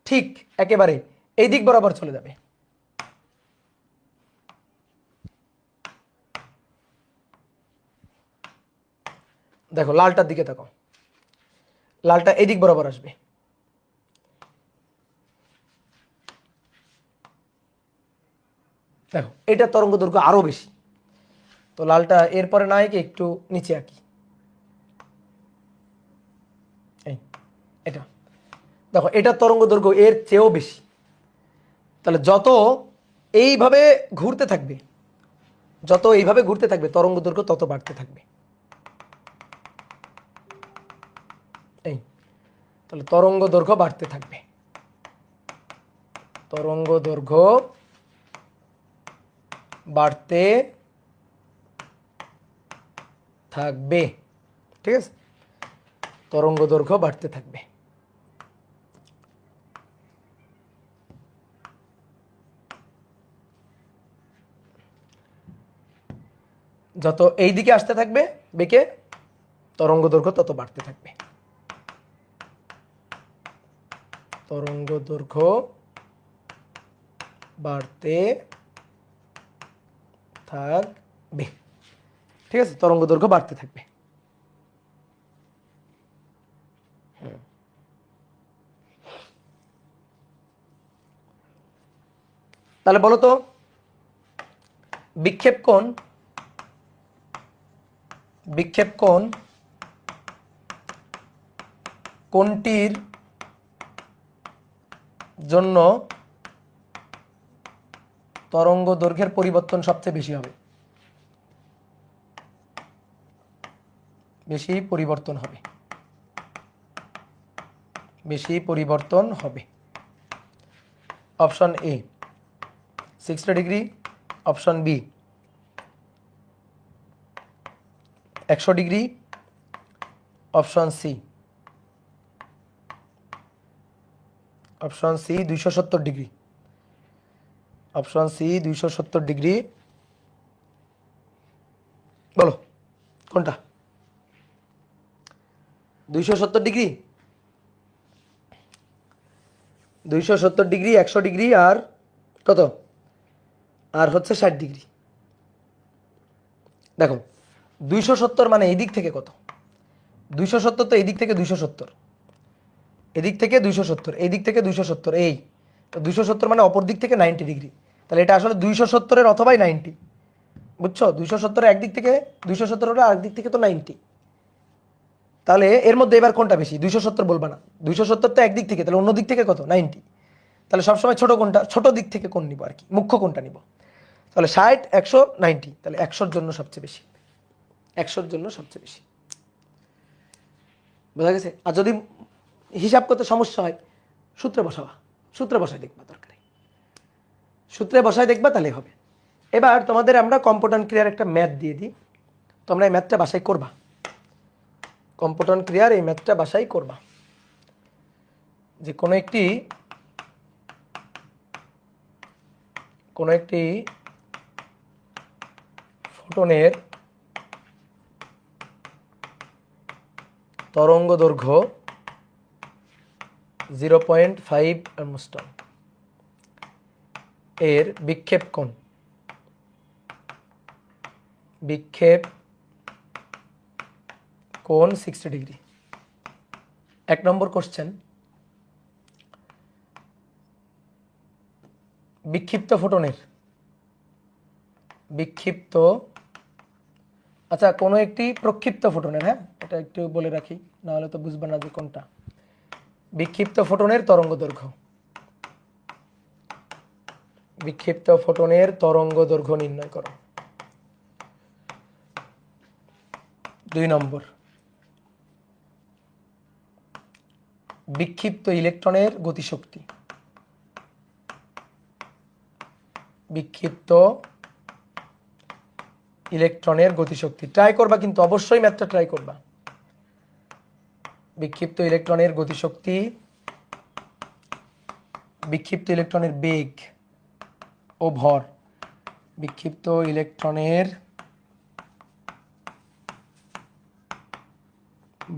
ঠিক একেবারে এই দিক বরাবর চলে যাবে, দেখো লালটার দিকে তাকাও, লালটা এই দিক বরাবর আসবে, দেখো এটা তরঙ্গ দৈর্ঘ্য আরো বেশি। তো লালটা এরপরে না এঁকে একটু নিচে আঁকি, এই এটা দেখো এটা তরঙ্গ দৈর্ঘ্য এর চেয়েও বেশি। তাহলে যত এইভাবে ঘুরতে থাকবে তরঙ্গ দৈর্ঘ্য তত বাড়তে থাকবে। এই তাহলে তরঙ্গ দৈর্ঘ্য বাড়তে থাকবে, ঠিক আছে। তরঙ্গ দৈর্ঘ্য বাড়তে থাকবে। যত এই দিকে আসতে থাকবে বেঁকে, তরঙ্গ দৈর্ঘ্য তত বাড়তে থাকবে, তরঙ্গ দৈর্ঘ্য বাড়তে থাকবে, ঠিক আছে। তরঙ্গ দৈর্ঘ্য বাড়তে থাকবে। তাহলে বলো তো বিক্ষেপ কোণ কোনটির জন্য তরঙ্গ দৈর্ঘ্যের পরিবর্তন সবচেয়ে বেশি হবে? বেশি পরিবর্তন হবে। Option A 60 degree, option B 100 degree, option C 270 degree. Option C 270 degree, বলো কোনটা? 270 ডিগ্রি 270 ডিগ্রি, 100 ডিগ্রি, আর কত, আর হচ্ছে 60 ডিগ্রি। দেখো 270 মানে এই দিক থেকে কত, 270 তো এই দিক থেকে 270, এদিক থেকে 270, এই দিক থেকে 270, এই তো 270 মানে অপর দিক থেকে 90 ডিগ্রি। তাহলে এটা আসলে 270 এর অথবাই 90, বুঝছো? 270 একদিক থেকে, 270 হলে আরেক দিক থেকে তো 90। তাহলে এর মধ্যে এবার কোনটা বেশি? 270 বলবা না, 270 তো একদিক থেকে, তাহলে অন্য দিক থেকে কত, 90। তাহলে সবসময় ছোট কোনটা, ছোট দিক থেকে কোন নিব আর কি, মুখ্য কোনটা নিব? তাহলে 60, 100, 90, তাহলে 100-র জন্য সবচেয়ে বেশি, 100-র জন্য সবচেয়ে বেশি। বোঝা গেছে? আর যদি হিসাব করতে সমস্যা হয়, সূত্রে বসাবা, সূত্রে বসায় দেখবা, দরকার নেই, সূত্রে বসায় দেখবা তাহলে হবে। এবার তোমাদের আমরা কম্পোনেন্ট ক্রিয়ার একটা ম্যাথ দিয়ে দিই, তোমরা এই ম্যাথটা বাসায় করবা, কম্পোনেন্ট ক্রিয়ার এই ম্যাথটা বাসায় করবা। যে কোনো একটি ফোটনের তরঙ্গ দৈর্ঘ্য 0.5 অ্যাংস্ট্রম, এর বিক্ষেপ কোণ, বিক্ষেপ কোণ 60 ডিগ্রি। 1 নম্বর কোশ্চেন, বিক্ষিপ্ত ফোটনের, বিক্ষিপ্ত, আচ্ছা কোনো একটি প্রক্ষিপ্ত ফোটনের, হ্যাঁ এটা একটু বলে রাখি, নাহলে তো বুঝবে না যে কোনটা। বিক্ষিপ্ত ফোটনের তরঙ্গ দৈর্ঘ্য, বিক্ষিপ্ত ফোটনের তরঙ্গ দৈর্ঘ্য নির্ণয় করো। 2 নম্বর, বিক্ষিপ্ত ইলেকট্রনের গতিশক্তি, বিক্ষিপ্ত ইলেকট্রনের গতিশক্তি। ট্রাই করবা কিন্তু অবশ্যই ম্যাথটা ট্রাই করবা। বিক্ষিপ্ত ইলেকট্রনের গতিশক্তি, বিক্ষিপ্ত ইলেকট্রনের বেগ ও ভর, বিক্ষিপ্ত ইলেকট্রনের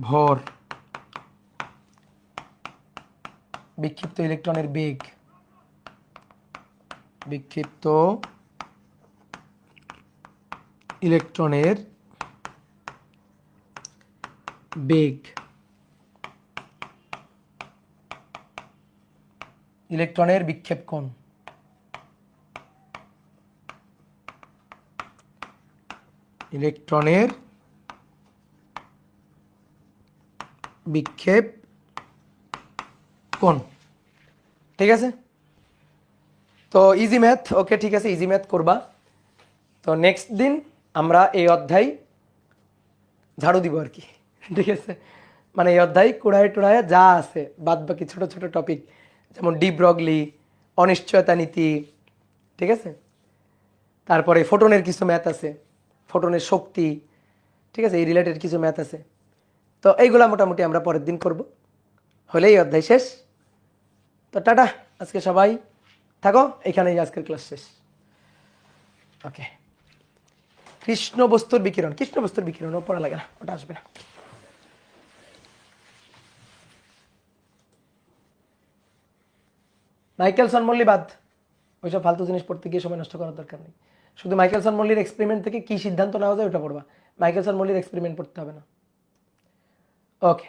ভর, বিক্ষিপ্ত ইলেকট্রনের বেগ, বিক্ষিপ্ত ইলেকট্রনের বেগ, ইলেকট্রনের বিক্ষেপ কোণ, ইলেকট্রনের বিক্ষেপ কোণ। ঠিক আছে, তো ইজি ম্যাথ, ওকে ঠিক আছে, ইজি ম্যাথ করবা। তো নেক্সট দিন আমরা এই অধ্যায় ঝাড়ু দিব আর কি, ঠিক আছে? মানে এই অধ্যায় কুড়ায় টুড়ায় যা আছে বাদ বাকি ছোট ছোট টপিক, যেমন ডি ব্রগলি, অনিশ্চয়তা নীতি, ঠিক আছে, তারপরে ফোটনের কিছু ম্যাথ আছে, ফোটনের শক্তি, ঠিক আছে, এই রিলেটেড কিছু ম্যাথ আছে। তো এইগুলা মোটামুটি আমরা পরের দিন করব, হলেই অধ্যায় শেষ। তো টাটা, আজকে সবাই থাকো, এখানেই আজকের ক্লাস শেষ। ওকে, কৃষ্ণ বস্তুর বিকিরণ, কৃষ্ণ বস্তুর বিকিরণ ও পড়া লাগে না, ওটা আসবে না। মাইকেলসন মল্লি বাদ, ওইসব ফালতু জিনিস পড়তে গিয়ে সময় নষ্ট করার দরকার নেই। শুধু মাইকেলসন মল্লির এক্সপেরিমেন্ট থেকে কি সিদ্ধান্ত নেওয়া যায় ওটা পড়বা, মাইকেলসন মল্লির এক্সপেরিমেন্ট পড়তে হবে না। ওকে।